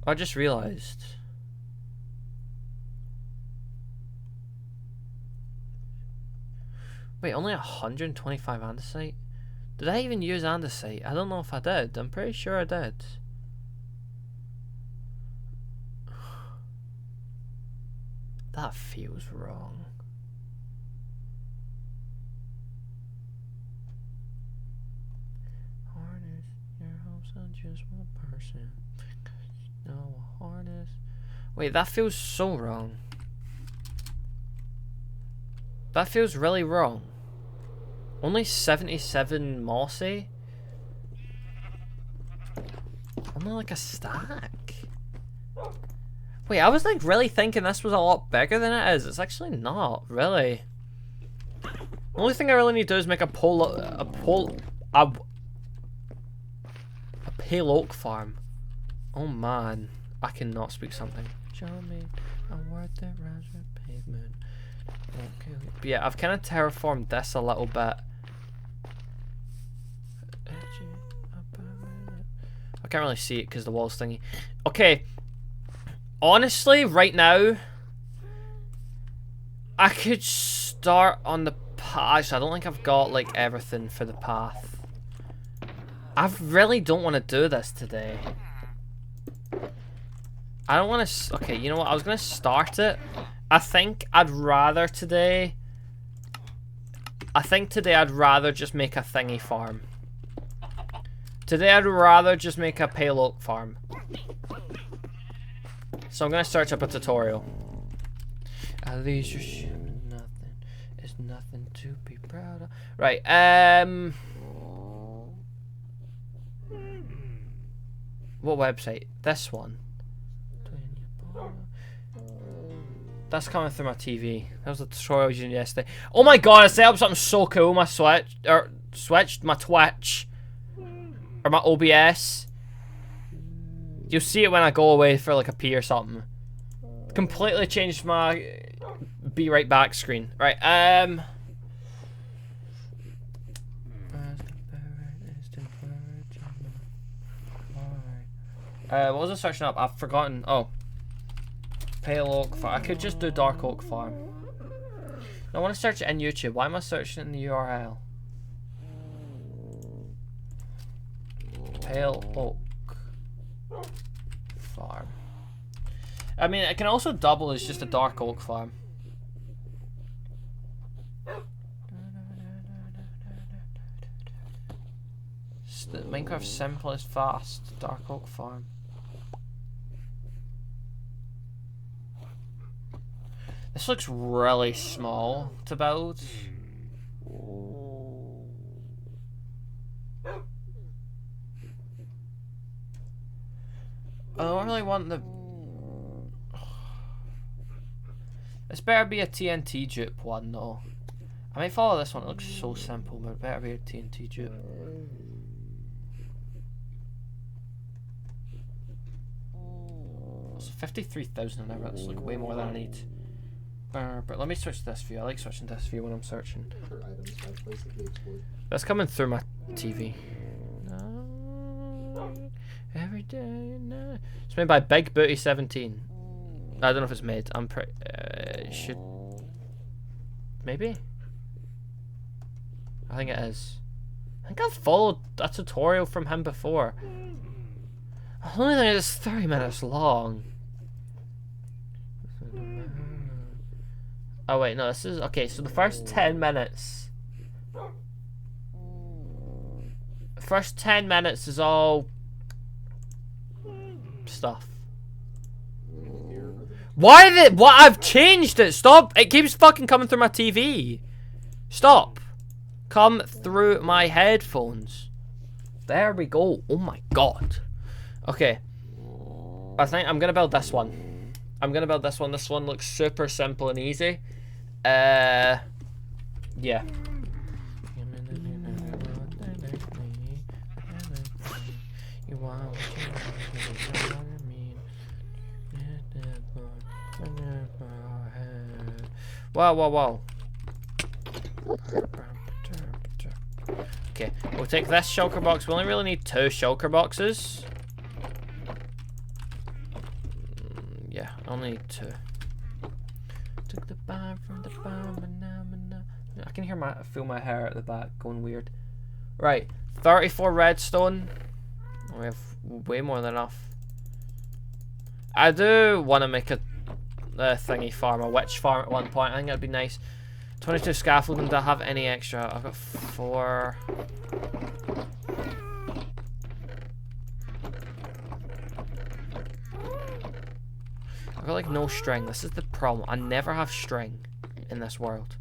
I just realized. Wait, only 125 andesite? Did I even use andesite? I don't know if I did. I'm pretty sure I did. That feels wrong. Harness your hopes on just one person. No harness. Wait, that feels so wrong. That feels really wrong. Only 77 mossy? Only like a stack? Wait, I was like really thinking this was a lot bigger than it is. It's actually not, really. The only thing I really need to do is make a pale oak farm. Oh man. I cannot speak something. Show me a word that rhymes with pavement. Okay. But yeah, I've kind of terraformed this a little bit. I can't really see it because the wall's thingy. Okay. Honestly, right now, I could start on the path. I don't think I've got like everything for the path. I really don't want to do this today. I don't want to. Okay, you know what? I was gonna start it. I think I'd rather today. I think today I'd rather just make a thingy farm. Today I'd rather just make a pale oak farm. So I'm gonna search up a tutorial. At least you're shooting nothing. It's nothing to be proud of. Right, what website? This one. That's coming through my TV. That was the tutorial I was using yesterday. Oh my god, I set up something so cool. My switched my Twitch. Or my OBS. You'll see it when I go away for like a pee or something. Completely changed my be right back screen. Right, what was I searching up? I've forgotten. Oh. Pale oak farm. I could just do dark oak farm. I want to search it in YouTube. Why am I searching it in the URL? Pale oak farm. I mean, it can also double as just a dark oak farm. Minecraft's simplest, fast dark oak farm. This looks really small to build. I don't really want the... This better be a TNT dupe one though. I might follow this one, it looks so simple, but it better be a TNT dupe. It's 53,000 an hour, that's like way more than I need. But let me switch this view. I like switching this view when I'm searching. That's coming through my TV. No, every day. No. It's made by Big Booty 17. I don't know if it's made. I'm pretty. Should maybe. I think it is. I think I've followed a tutorial from him before. I only think it's 30 minutes long. Oh wait, no, this is okay. So the first 10 minutes. First 10 minutes is all stuff. Why did what? I've changed it. Stop! It keeps fucking coming through my TV. Stop! Come through my headphones. There we go. Oh my god. Okay. I think I'm gonna build this one. I'm gonna build this one. This one looks super simple and easy. Yeah. Wow, wow, wow. Okay, we'll take this shulker box. We only really need 2 shulker boxes. Yeah, only need 2. Took the bar from the bar, I can hear feel my hair at the back going weird. Right, 34 redstone. We have way more than enough. I do want to make a thingy farm, a witch farm at one point. I think that'd be nice. 22 scaffolding. Do I have any extra? I've got 4. I've got like no string. This is the problem. I never have string in this world.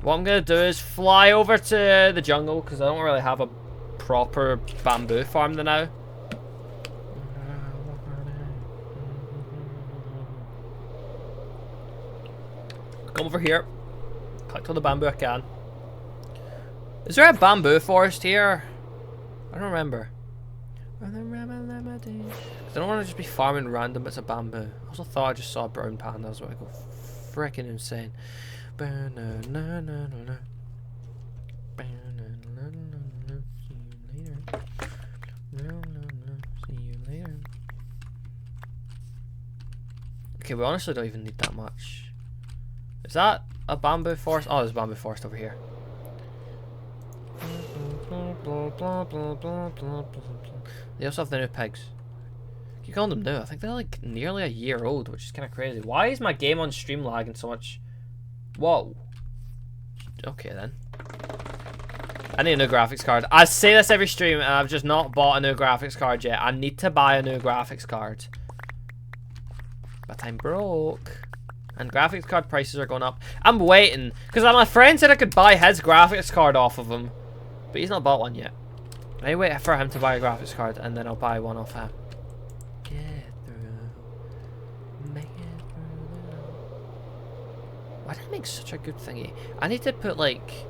What I'm gonna do is fly over to the jungle because I don't really have a proper bamboo farm now. Come over here. Collect all the bamboo I can. Is there a bamboo forest here? I don't remember. I don't want to just be farming random bits of bamboo. I also thought I just saw a brown panda. I was about to go freaking insane. See you later. Okay, we honestly don't even need that much. Is that a bamboo forest? Oh, there's a bamboo forest over here. They also have the new pigs. You call them new? I think they're like nearly a year old, which is kind of crazy. Why is my game on stream lagging so much? Whoa. Okay then. I need a new graphics card. I say this every stream, and I've just not bought a new graphics card yet. I need to buy a new graphics card. But I'm broke. And graphics card prices are going up. I'm waiting. Because my friend said I could buy his graphics card off of him. But he's not bought one yet. I wait for him to buy a graphics card, and then I'll buy one off him. Get through. Make it through. Why did I make such a good thingy? I need to put, like,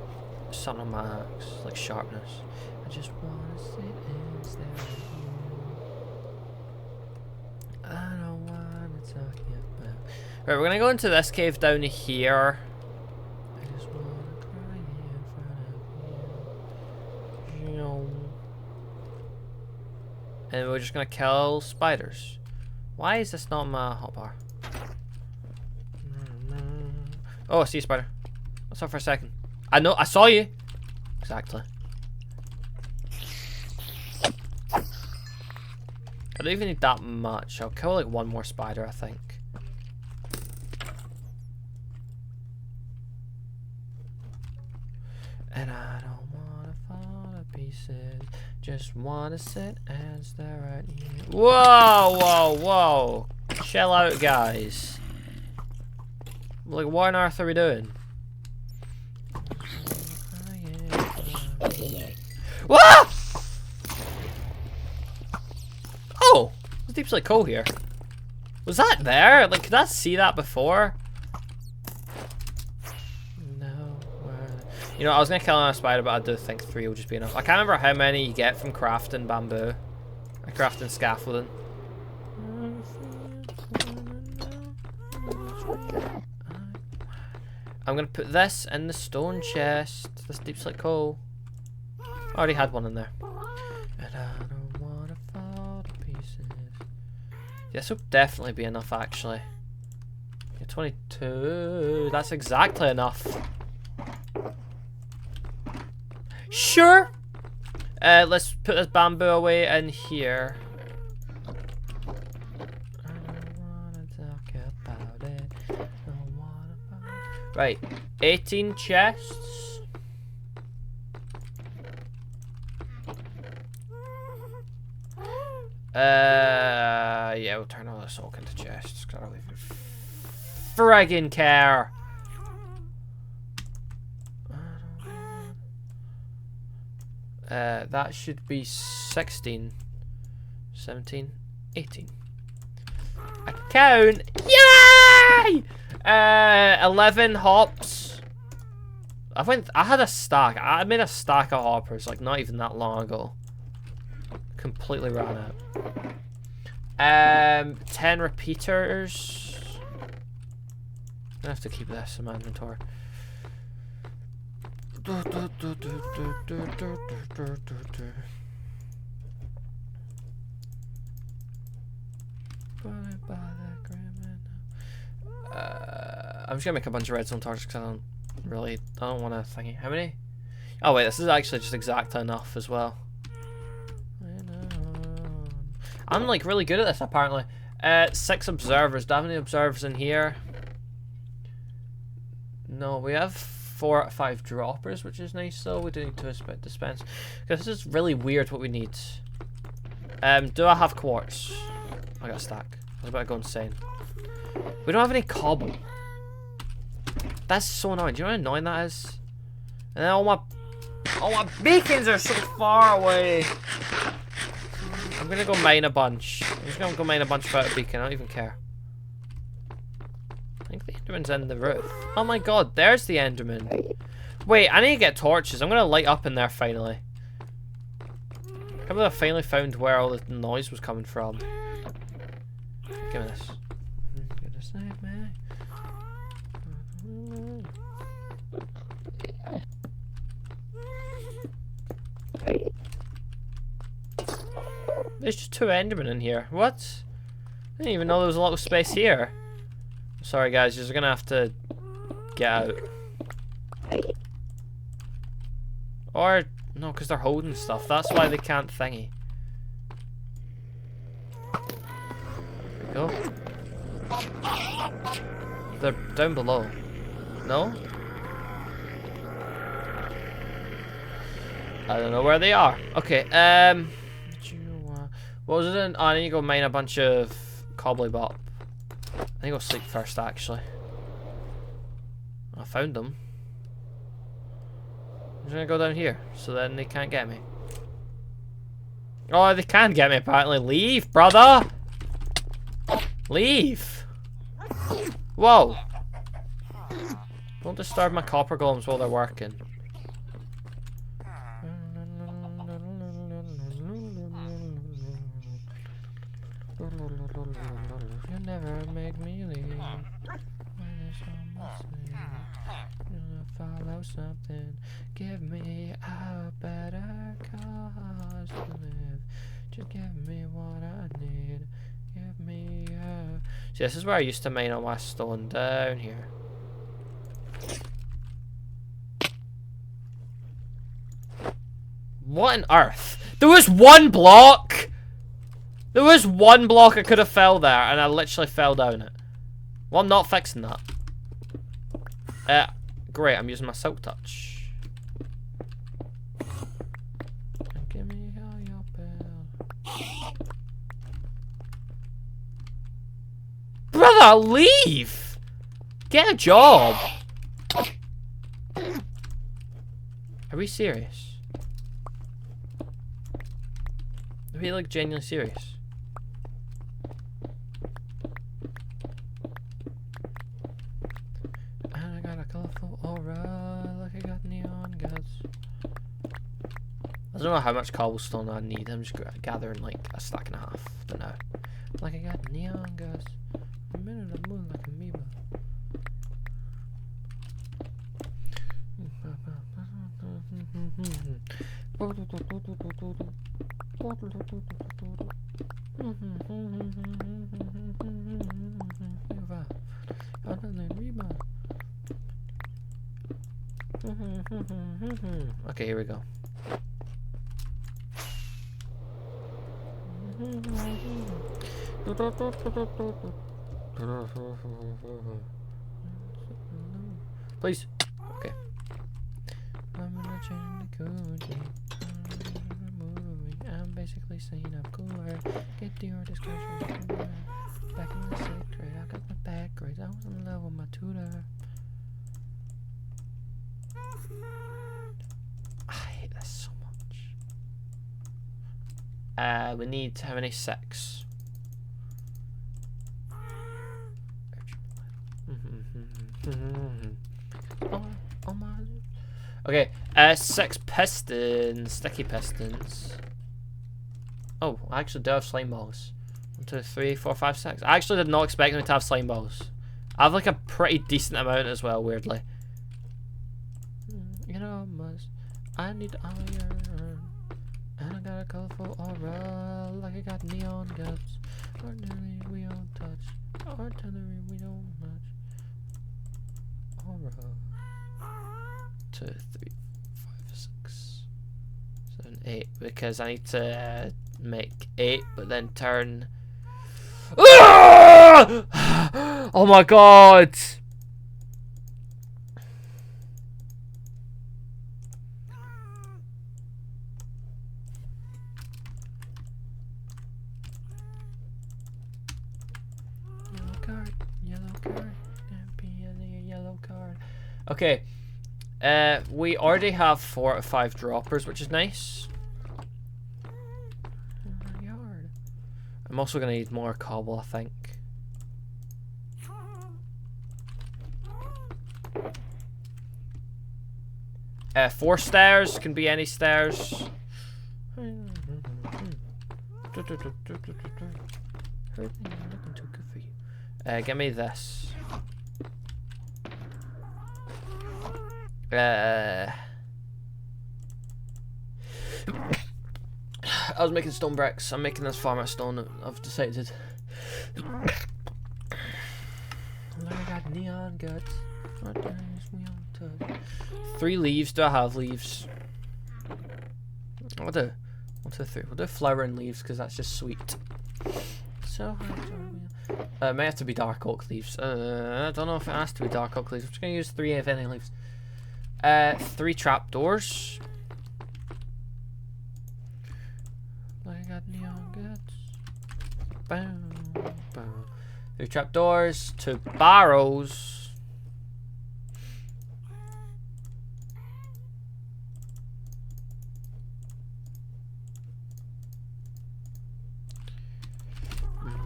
sun on max. Like, sharpness. I just want to sit and stare at you. I don't want to talk about. Right, we're going to go into this cave down here. I just want to cry in front of you. And we're just gonna kill spiders. Why is this not my hotbar? Oh, I see a spider. What's up for a second? I know, I saw you. Exactly. I don't even need that much. I'll kill like one more spider, I think. And I don't wanna fall to pieces. Just wanna sit and stare at you. Whoa, whoa, whoa. Chill out, guys. Like, what on earth are we doing? What? Oh! There's deep slate coal here. Was that there? Like, could I see that before? You know, I was gonna kill another spider, but I do think 3 will just be enough. I can't remember how many you get from crafting bamboo. Or crafting scaffolding. I'm gonna put this in the stone chest. This deep slate coal. I already had one in there. And I don't wanna fall to pieces. This will definitely be enough, actually. Yeah, 22. That's exactly enough. Sure. Let's put this bamboo away in here. I don't wanna talk about it. Don't wanna right, 18 chests. Yeah, we'll turn all this oak into chests. Cause I don't even friggin' care. That should be 16, 17, 18. I count. Yay! 11 hops. I had a stack. I made a stack of hoppers like not even that long ago. Completely ran out. 10 repeaters. I'm gonna have to keep this in my inventory. I'm just gonna make a bunch of redstone torches because I don't want to thingy. How many? Oh wait, this is actually just exactly enough as well. I'm like really good at this apparently. 6 observers. Do I have any observers in here? No, we have 4 out of 5 droppers, which is nice though. We do need to dispense. Because this is really weird what we need. Do I have quartz? I got a stack. I was about to go insane. We don't have any cobble. That's so annoying. Do you know how annoying that is? And then all my beacons are so far away. I'm gonna go mine a bunch. I'm just gonna go mine a bunch without a beacon. I don't even care. I think the Enderman's in the roof. Oh my god, there's the Enderman. Wait, I need to get torches. I'm gonna light up in there finally. I can't believe I finally found where all the noise was coming from. Give me this. Gonna save me. There's just 2 Endermen in here. What? I didn't even know there was a lot of space here. Sorry guys, you're gonna have to get out. Or, no, because they're holding stuff. That's why they can't thingy. There we go. They're down below. No? I don't know where they are. Okay, what was it in? Oh, I need to go mine a bunch of cobbly bop. I need to go sleep first, actually. I found them. I'm just gonna go down here, so then they can't get me. Oh, they can get me, apparently. Leave, brother! Leave! Whoa! Don't disturb my copper golems while they're working. You never make me leave. Follow something. Give me a better cause to live. Just give me what I need. Give me a... See, this is where I used to mine all my stone down here. What on earth? There was 1 block! There was 1 block I could have fell there, and I literally fell down it. Well, I'm not fixing that. Great, I'm using my silk touch. Give me all your bell. Brother, leave! Get a job! Are we serious? Are we like genuinely serious? And I got a colorful aura, like I got neon guts. I don't know how much cobblestone I need. I'm just gathering like a stack and a half. Don't know. Like I got neon guts. A minute of moon like amoeba. Okay, here we go. Please. Okay. I'm gonna change the code. I'm basically saying I'm cooler. Get the artist discussion. Back in the 6th grade, I got my back grades. I was in love with my tutor. I hate this so much. We need how many 6? Oh my. Okay, 6 pistons, sticky pistons. Oh, I actually do have slime balls. 1, 2, 3, 4, 5, 6. I actually did not expect me to have slime balls. I have like a pretty decent amount as well, weirdly. You know, I need iron. And I got a colorful aura, like I got neon guts. Ordinary we don't touch. Artillery we don't match. Aura. 2, 3, 5, 6, 7, 8. Because I need to make 8, but then turn. Oh my god! Yellow card. Yellow card. Okay. We already have 4 out of 5 droppers, which is nice. I'm also gonna need more cobble, I think. Four stairs, can be any stairs. Looking too good for you. Give me this. I was making stone bricks. I'm making this farm out of stone. I've decided. I got neon guts. 3 leaves. Do I have leaves? I'll do 1, 2, 3. We'll do flowering leaves because that's just sweet. So it may have to be dark oak leaves. I don't know if it has to be dark oak leaves. I'm just gonna use 3 if any leaves. 3 trapdoors. I got neon guts. Boom, boom. 3 trapdoors. 2 barrows.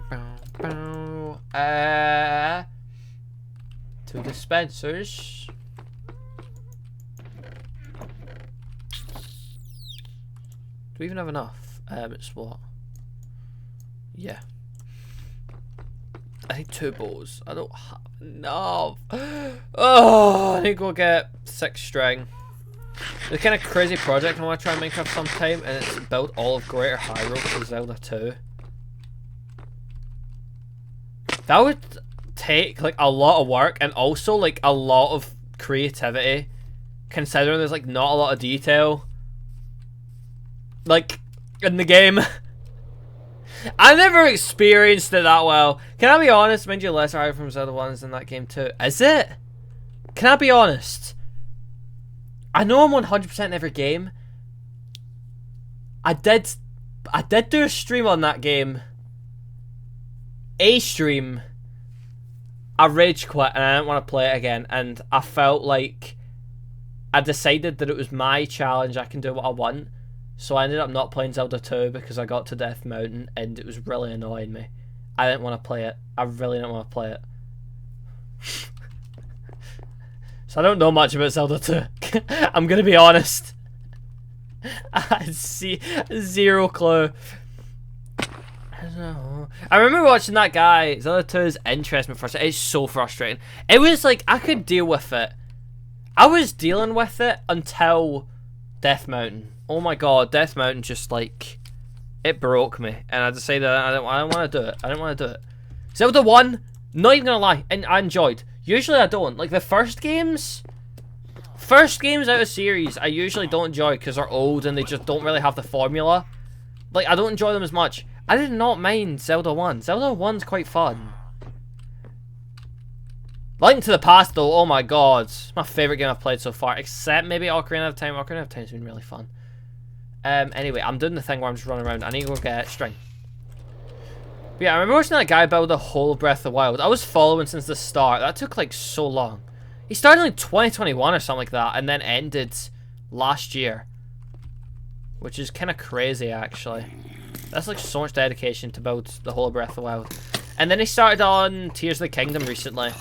Bow, bow. 2 dispensers. Do we even have enough? It's what? Yeah. I think 2 bows. I don't have enough. Oh, I need to go get 6 string. It's a kind of crazy project I want to try and make up sometime, and it's build all of Greater Hyrule for Zelda 2. That would take like a lot of work and also like a lot of creativity, considering there's like not a lot of detail like in the game. I never experienced it that well. Can I be honest? Mind you, lesser higher from Zelda 1 in that game too. Is it? Can I be honest? I know I'm 100% in every game. I did do a stream on that game. A stream. I rage quit and I didn't want to play it again, and I felt like I decided that it was my challenge, I can do what I want, so I ended up not playing Zelda 2 because I got to Death Mountain and it was really annoying me. I didn't want to play it. I really didn't want to play it. So I don't know much about Zelda 2. I'm gonna be honest. I see 0 clue. I don't know. I remember watching that guy. Zelda 2 is interesting first. It's so frustrating. It was like I could deal with it. I was dealing with it until Death Mountain. Oh my god, Death Mountain just like it broke me, and I decided I don't want to do it. I didn't want to do it. Zelda 1, not even gonna lie, and I enjoyed. Usually I don't. Like the first games out of series, I usually don't enjoy because they're old and they just don't really have the formula. Like I don't enjoy them as much. I did not mind Zelda 1. Zelda 1's quite fun. Link to the Past though, oh my god. It's my favourite game I've played so far. Except maybe Ocarina of Time. Ocarina of Time's been really fun. Anyway, I'm doing the thing where I'm just running around. I need to go get string. But yeah, I remember watching that guy build the whole of Breath of the Wild. I was following since the start. That took like so long. He started in like 2021 or something like that, and then ended last year. Which is kind of crazy actually. That's like so much dedication to build the whole of Breath of the Wild. And then he started on Tears of the Kingdom recently.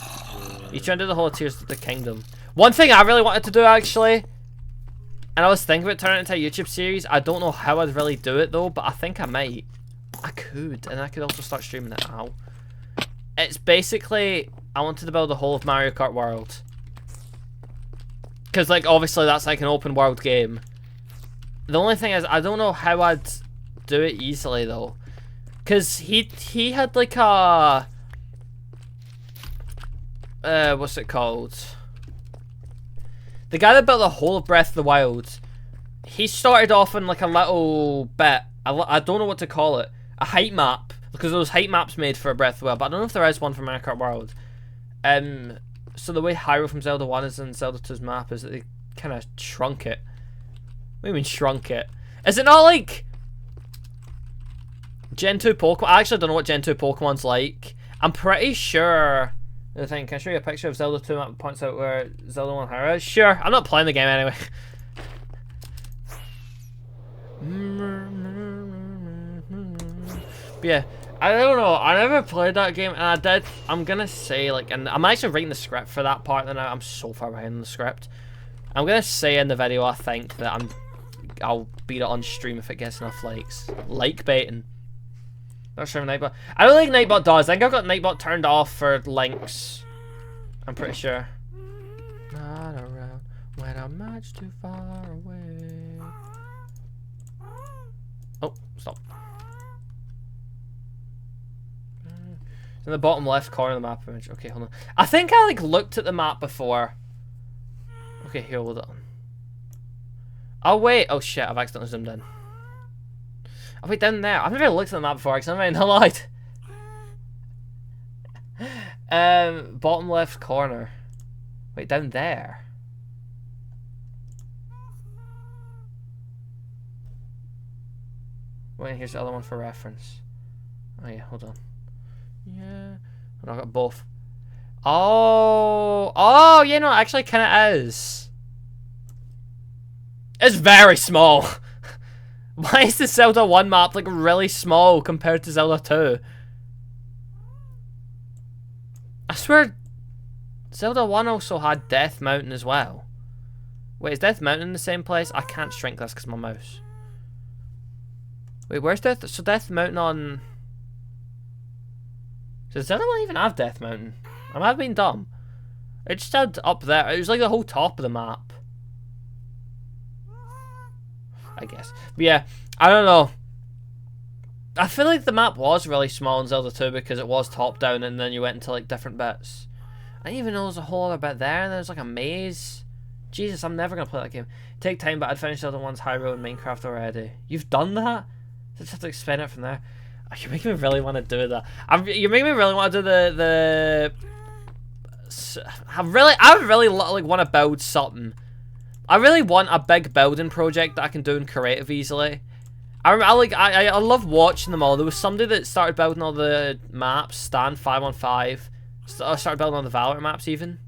He tried to do the whole Tears of the Kingdom. One thing I really wanted to do actually, and I was thinking about turning it into a YouTube series. I don't know how I'd really do it though, but I think I might. I could, and I could also start streaming it now. It's basically, I wanted to build the whole of Mario Kart World. Because like obviously that's like an open world game. The only thing is I don't know how I'd do it easily though, because he had like a what's it called, the guy that built the whole of Breath of the Wild, he started off in like a little bit, I don't know what to call it, a height map, because there was height maps made for Breath of the Wild, but I don't know if there is one for Mario Kart World. So the way Hyrule from Zelda 1 is in Zelda 2's map is that they kind of shrunk it. What do you mean shrunk it? Is it not like Gen 2 Pokemon? I actually don't know what Gen 2 Pokemon's like. I'm pretty sure. The thing, can I show you a picture of Zelda 2 map that points out where Zelda 1 Hyrule is? Sure, I'm not playing the game anyway. But yeah, I don't know. I never played that game, and I did. I'm gonna say like, and I'm actually writing the script for that part now. I'm so far behind in the script. I'm gonna say in the video I think that I'll beat it on stream if it gets enough likes. Like baiting. Not sure if Nightbot. I don't think Nightbot does. I think I've got Nightbot turned off for links. I'm pretty sure. Not around when I'm much too far away. Oh, stop. It's in the bottom left corner of the map image. Okay, hold on. I think I like looked at the map before. Okay, here, hold on. Oh wait, oh shit, I've accidentally zoomed in. Oh wait, down there. I've never looked at the map before because I'm in the light. Bottom left corner. Wait, down there. Wait, here's the other one for reference. Oh yeah, hold on. Yeah, I got both. Oh, you know, actually kind of is. It's very small. Why is the Zelda 1 map like really small compared to Zelda 2? I swear Zelda 1 also had Death Mountain as well. Wait, is Death Mountain in the same place? I can't shrink this because of my mouse. Wait, where's Death? So Death Mountain on... Does Zelda 1 even have Death Mountain? I might have been dumb. It just had up there. It was like the whole top of the map. I guess. But yeah, I don't know. I feel like the map was really small in Zelda 2 because it was top down and then you went into like different bits. I didn't even know there was a whole other bit there and there's like a maze. Jesus, I'm never going to play that game. Take time, but I'd finished Zelda 1's Hyrule in Minecraft already. You've done that? Just have to expand it from there. Oh, you're making me really want to do that. You're making me really want to do I really like want to build something. I really want a big building project that I can do in creative easily. I love watching them all. There was somebody that started building all the maps, Stan515. Started building all the Valorant maps even.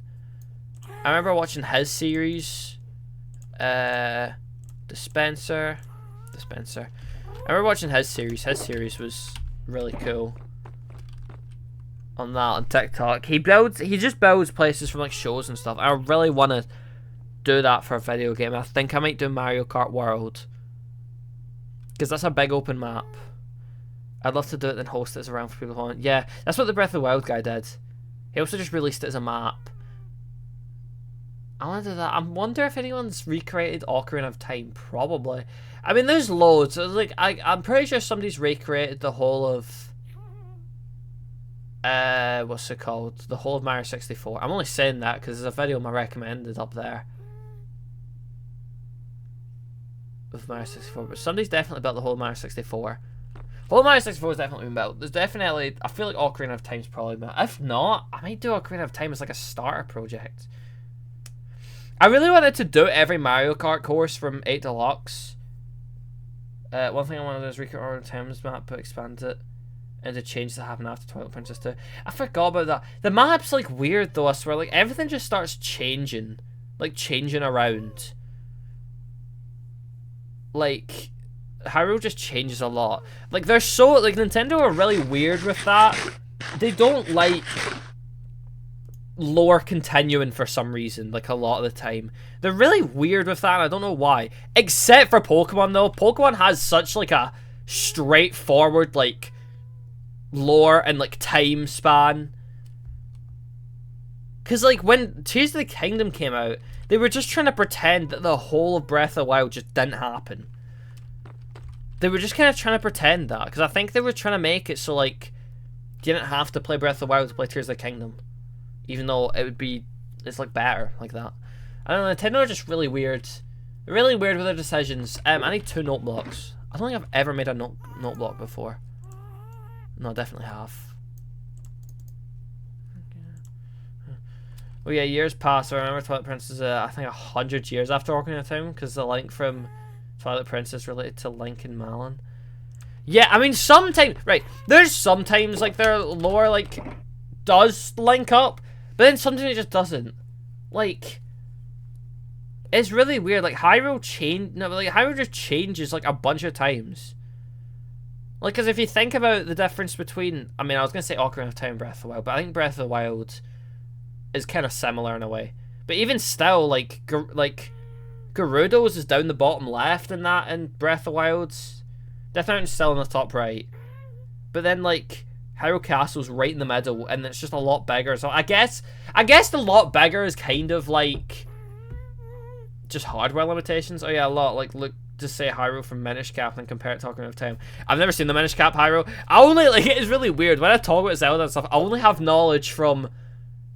I remember watching his series. Dispenser. I remember watching his series. His series was really cool. On that, on TikTok. He just builds places from like shows and stuff. I really want to do that for a video game. I think I might do Mario Kart World. Because that's a big open map. I'd love to do it and host it as around for people who want. Yeah, that's what the Breath of the Wild guy did. He also just released it as a map. I want to do that. I wonder if anyone's recreated Ocarina of Time. Probably. I mean, there's loads. Like, I'm pretty sure somebody's recreated the whole of... what's it called? The whole of Mario 64. I'm only saying that because there's a video of my recommended up there. Of Mario 64. But somebody's definitely built the whole of Mario 64. Whole of Mario 64 has definitely been built. There's definitely... I feel like Ocarina of Time's probably built. If not, I might do Ocarina of Time as like a starter project. I really wanted to do every Mario Kart course from 8 Deluxe. One thing I wanted to do is recreate Ocarina of Time's map, but expand it. And to change that happened after Twilight Princess 2. I forgot about that. The map's like weird though, I swear. Like everything just starts changing. Like changing around. Like Hyrule just changes a lot. Like they're so like Nintendo are really weird with that. They don't like lore continuing for some reason, like a lot of the time. They're really weird with that, and I don't know why. Except for Pokemon though. Pokemon has such like a straightforward like lore and like time span. Cause like when Tears of the Kingdom came out, they were just trying to pretend that the whole of Breath of the Wild just didn't happen. They were just kind of trying to pretend that, because I think they were trying to make it so like you didn't have to play Breath of the Wild to play Tears of the Kingdom, even though it would be it's like better like that. I don't know. Nintendo are just really weird. They're really weird with their decisions. I need 2 note blocks. I don't think I've ever made a note block before. No, I definitely have. Oh yeah, years passed. I remember Twilight Princess, I think 100 years after Ocarina of Time, because the link from Twilight Princess related to Link and Malon. Yeah, I mean, sometimes, right, there's sometimes, like, their lore, like, does link up, but then sometimes it just doesn't. Like, it's really weird. Like, Hyrule just changes, like, a bunch of times. Like, because if you think about the difference between, I mean, I was going to say Ocarina of Time and Breath of the Wild, but I think Breath of the Wild is kind of similar in a way. But even still, like Gerudo's is down the bottom left in that in Breath of the Wild's. Death Mountain's still in the top right. but then like Hyrule Castle's right in the middle, and it's just a lot bigger. So I guess the lot bigger is kind of like just hardware limitations. Oh yeah, a lot. Like look, just say Hyrule from Minish Cap and compare it to Ocarina of Time. I've never seen the Minish Cap Hyrule. I only like it is really weird when I talk about Zelda and stuff. I only have knowledge from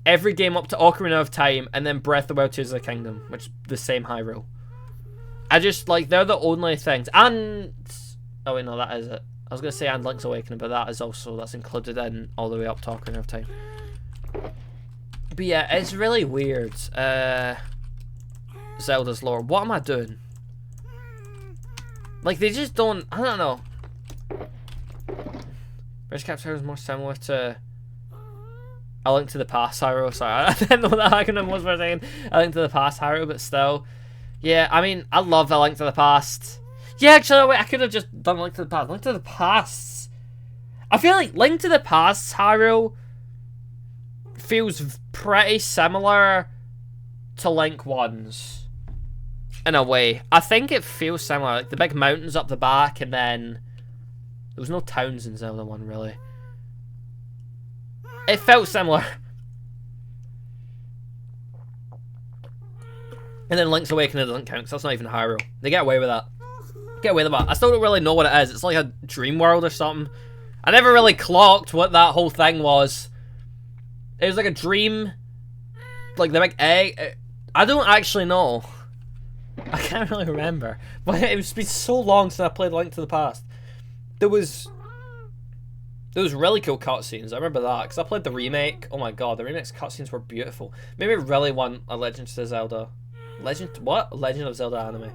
every game up to Ocarina of Time and then Breath of the Wild, Tears of the Kingdom, which is the same Hyrule. I just like they're the only things. And oh wait, no, that is it. I was gonna say and Link's Awakening, but that is also that's included in all the way up to Ocarina of Time. But yeah, it's really weird. Zelda's lore. What am I doing? Like they just don't. I don't know. Minish Cap Hyrule is more similar to A Link to the Past Hyrule. Sorry, I didn't know what that acronym was for a second. A Link to the Past Hyrule, but still. Yeah, I mean, I love A Link to the Past. Yeah, actually, wait, I could have just done Link to the Past. Link to the Past. I feel like Link to the Past Hyrule feels pretty similar to Link 1's. In a way. I think it feels similar. Like the big mountains up the back, and then there was no towns in Zelda 1, really. It felt similar. And then Link's Awakening doesn't count, because that's not even Hyrule. They get away with that. Get away with that. I still don't really know what it is. It's like a dream world or something. I never really clocked what that whole thing was. It was like a dream. Like the big egg. I don't actually know. I can't really remember. But it's been so long since I played Link to the Past. There was really cool cutscenes. I remember that because I played the remake. Oh my god, the remake's cutscenes were beautiful. Maybe I really want a Legend of Zelda. Legend of Zelda anime.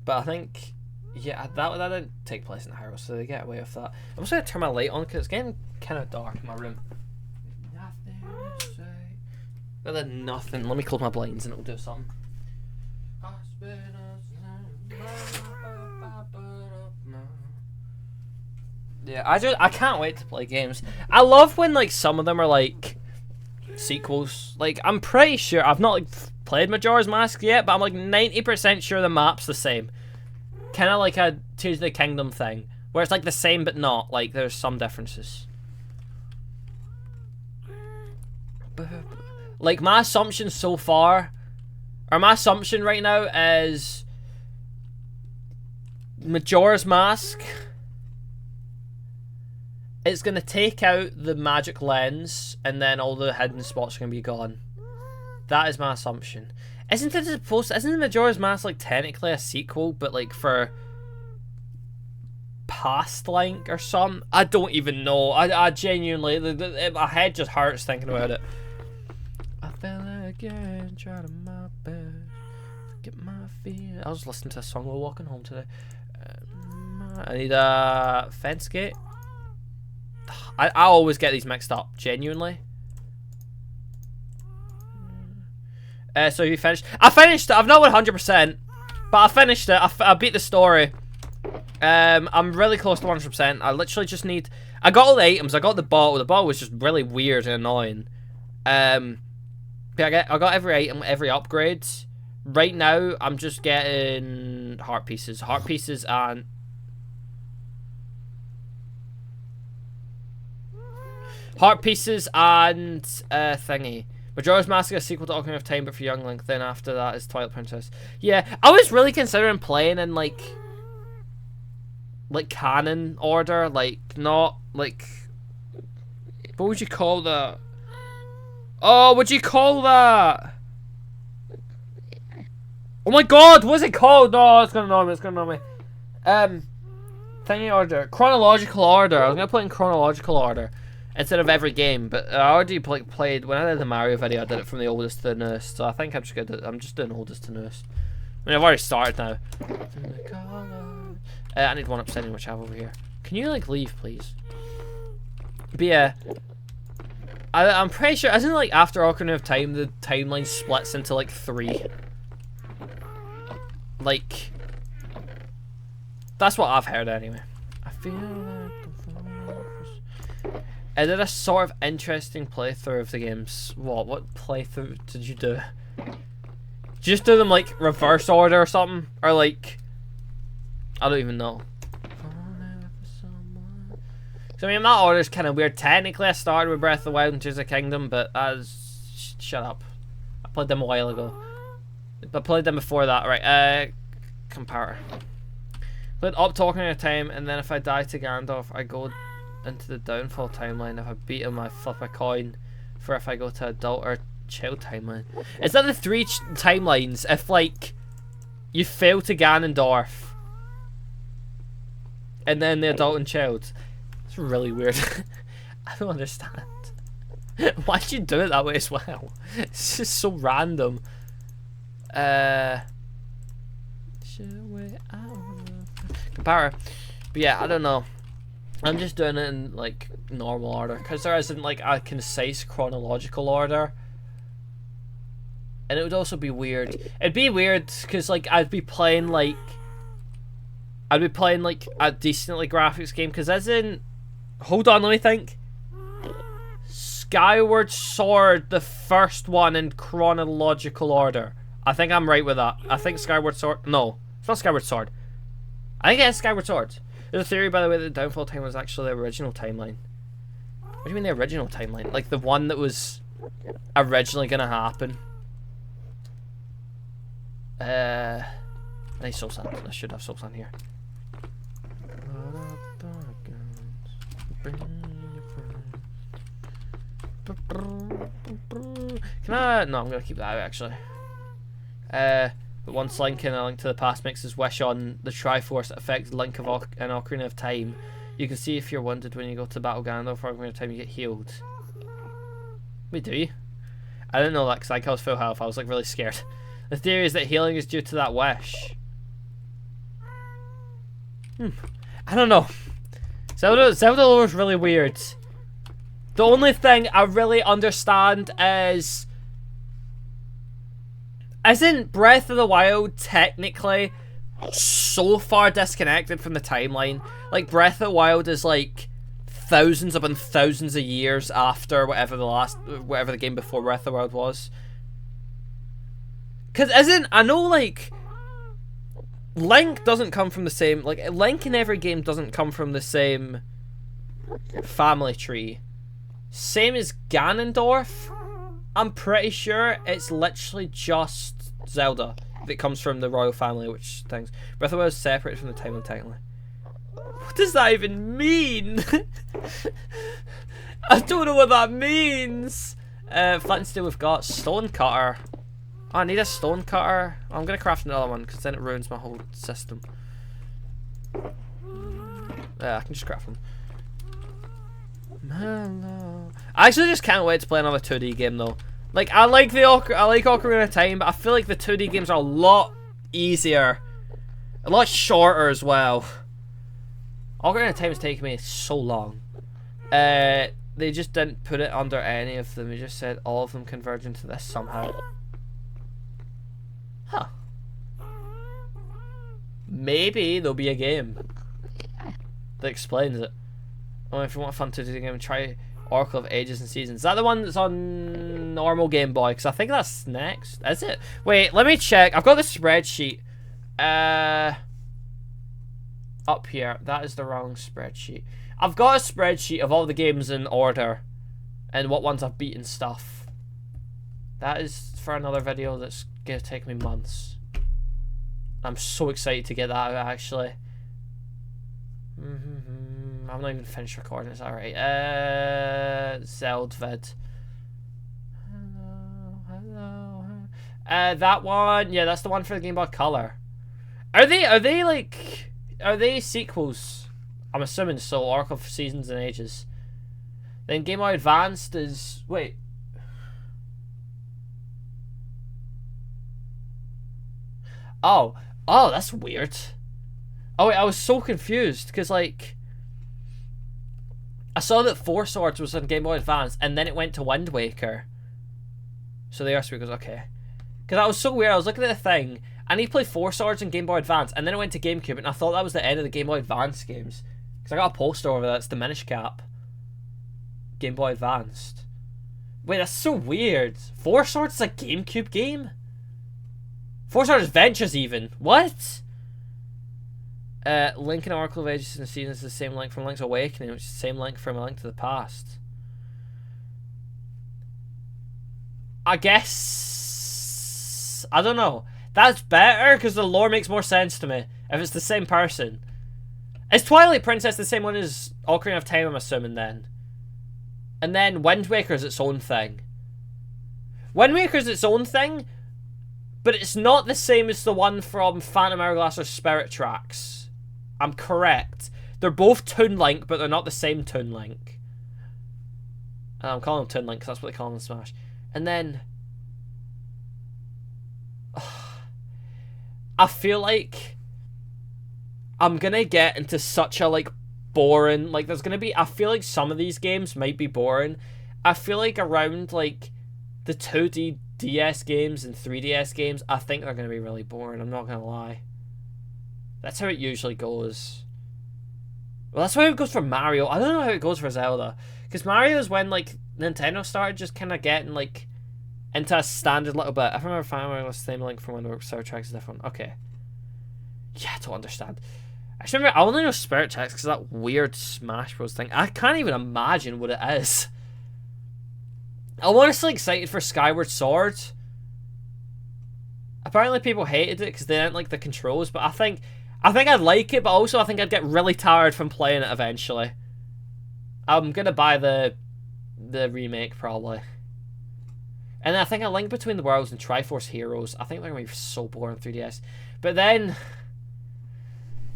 But I think, yeah, that didn't take place in Hyrule, so they get away with that. I'm just gonna turn my light on because it's getting kind of dark in my room. Nothing to say. Nothing. Let me close my blinds and it'll do something. Yeah, I can't wait to play games. I love when like some of them are like sequels. Like I'm pretty sure I've not like played Majora's Mask yet, but I'm like 90% sure the map's the same. Kind of like a Tears of the Kingdom thing, where it's like the same but not. Like there's some differences. Like my assumption so far, or my assumption right now is Majora's Mask. It's going to take out the magic lens, and then all the hidden spots are going to be gone. That is my assumption. Isn't Majora's Mask like technically a sequel, but like for past Link or something? I don't even know. I genuinely, my head just hurts thinking about it. I fell again, try to my best, get my feet. I was listening to a song while walking home today. I need a fence gate. I always get these mixed up, genuinely. So you finished? I finished it. I've not 100%, but I finished it. I beat the story. I'm really close to 100%. I literally just need. I got all the items. I got the bottle. The bottle was just really weird and annoying. But I got every item, every upgrade. Right now, I'm just getting heart pieces, and. Heart pieces and thingy. Majora's Mask is a sequel to Ocarina of Time, but for Young Link. Then after that is Twilight Princess. Yeah, I was really considering playing in like canon order, like not like. What would you call that? Oh, what'd you call that? Oh my god, what's it called? No, it's gonna annoy me. It's gonna annoy me. Thingy order, chronological order. I was gonna play in chronological order. Instead of every game, but I already played when I did the Mario video. I did it from the oldest to the newest, so I think I'm just doing oldest to newest. I mean, I've already started now. I need one upsetting which I have over here. Can you like leave, please? But yeah, I'm pretty sure. Isn't it like after Ocarina of Time, the timeline splits into like 3? Like, that's what I've heard anyway. I feel like. I did a sort of interesting playthrough of the games. What playthrough did you do? Did you just do them like reverse order or something? Or like, I don't even know. So I mean, that order is kind of weird. Technically, I started with Breath of the Wild and Tears of the Kingdom, but shut up. I played them a while ago. I played them before that, right? Comparator. Played up to Ocarina of Time, and then if I die to Gandalf, I go into the Downfall timeline. If I beat him, I flip a coin for if I go to adult or child timeline. Is that the 3 timelines? If like you fail to Ganondorf, and then the adult and child. It's really weird. I don't understand. Why'd you do it that way as well? It's just so random. Compare. But yeah, I don't know. I'm just doing it in like normal order because there isn't like a concise chronological order. And it would also be weird. It'd be weird because like I'd be playing like a decently graphics game because as in, hold on, let me think. Skyward Sword, the first one in chronological order. I think I'm right with that. I think Skyward Sword. No, it's not Skyward Sword. I think it's Skyward Sword. There's a theory, by the way, that the Downfall time was actually the original timeline. What do you mean the original timeline? Like the one that was originally gonna happen. Nice soul sand. I should have soul sand here. Can I? No, I'm gonna keep that out actually. But once Link in A Link to the Past makes his wish on the Triforce that affects Link of an Ocarina of Time, you can see if you're wounded when you go to Battle Gandalf or Ocarina of Time you get healed. Wait, do you? I didn't know that because I was full health. I was like really scared. The theory is that healing is due to that wish. I don't know. Zelda lore is really weird. The only thing I really understand is, isn't Breath of the Wild technically so far disconnected from the timeline? Like Breath of the Wild is like thousands upon thousands of years after whatever the game before Breath of the Wild was. Cause I know like Link doesn't come from the same, like Link in every game doesn't come from the same family tree. Same as Ganondorf. I'm pretty sure it's literally just Zelda that comes from the royal family, which things. Breath of the Wild is separated from the timeline technically. What does that even mean? I don't know what that means. Flint and steel we've got. Stone cutter. Oh, I need a stone cutter. Oh, I'm gonna craft another one because then it ruins my whole system. Yeah, I can just craft them. I actually just can't wait to play another 2D game though. Like I like Ocarina of Time, but I feel like the 2D games are a lot easier, a lot shorter as well. Ocarina of Time is taking me so long. They just didn't put it under any of them. They just said all of them converge into this somehow. Huh. Maybe there'll be a game that explains it. Oh, if you want a fun 2D game, try Oracle of Ages and Seasons. Is that the one that's on normal Game Boy? Because I think that's next. Is it? Wait, let me check. I've got the spreadsheet. Up here. That is the wrong spreadsheet. I've got a spreadsheet of all the games in order and what ones I've beaten stuff. That is for another video that's going to take me months. I'm so excited to get that out, actually. I'm not even finished recording, is that right? Zeldvid. Hello. That one, yeah, that's the one for the Game Boy Color. Are they sequels? I'm assuming so. Oracle of Seasons and Ages. Then Game Boy Advanced is, wait. Oh, that's weird. Oh wait, I was so confused because like I saw that Four Swords was on Game Boy Advance and then it went to Wind Waker. So the RC goes okay. Because that was so weird. I was looking at the thing and he played Four Swords in Game Boy Advance and then it went to GameCube and I thought that was the end of the Game Boy Advance games. Because I got a poster over there. It's the Minish Cap. Game Boy Advanced. Wait, that's so weird. Four Swords is a GameCube game? Four Swords Adventures even. What? Link in Oracle of Ages and Seasons is the same Link from Link's Awakening, which is the same Link from A Link to the Past. I guess... I don't know. That's better, because the lore makes more sense to me, if it's the same person. Is Twilight Princess the same one as Ocarina of Time, I'm assuming, then? And then Wind Waker is its own thing. Wind Waker is its own thing, but it's not the same as the one from Phantom Hourglass or Spirit Tracks. I'm correct. They're both Toon Link, but they're not the same Toon Link. I'm calling them Toon Link because that's what they call them in Smash. And then... I feel like I'm gonna get into such a, like, boring... Like, there's gonna be... I feel like some of these games might be boring. I feel like around, like, the 2D DS games and 3DS games, I think they're gonna be really boring, I'm not gonna lie. That's how it usually goes. Well, that's how it goes for Mario. I don't know how it goes for Zelda. Because Mario is when, like, Nintendo started just kind of getting, like, into a standard little bit. I remember finding the same Link from when Spirit Tracks is different. Okay. Yeah, I don't understand. I just remember, I only know Spirit Tracks because of that weird Smash Bros. Thing. I can't even imagine what it is. I'm honestly excited for Skyward Sword. Apparently people hated it because they didn't like the controls, but I think I'd like it, but also I think I'd get really tired from playing it eventually. I'm gonna buy the remake probably. And then I think A Link Between the Worlds and Triforce Heroes, I think they're gonna be so boring 3DS. But then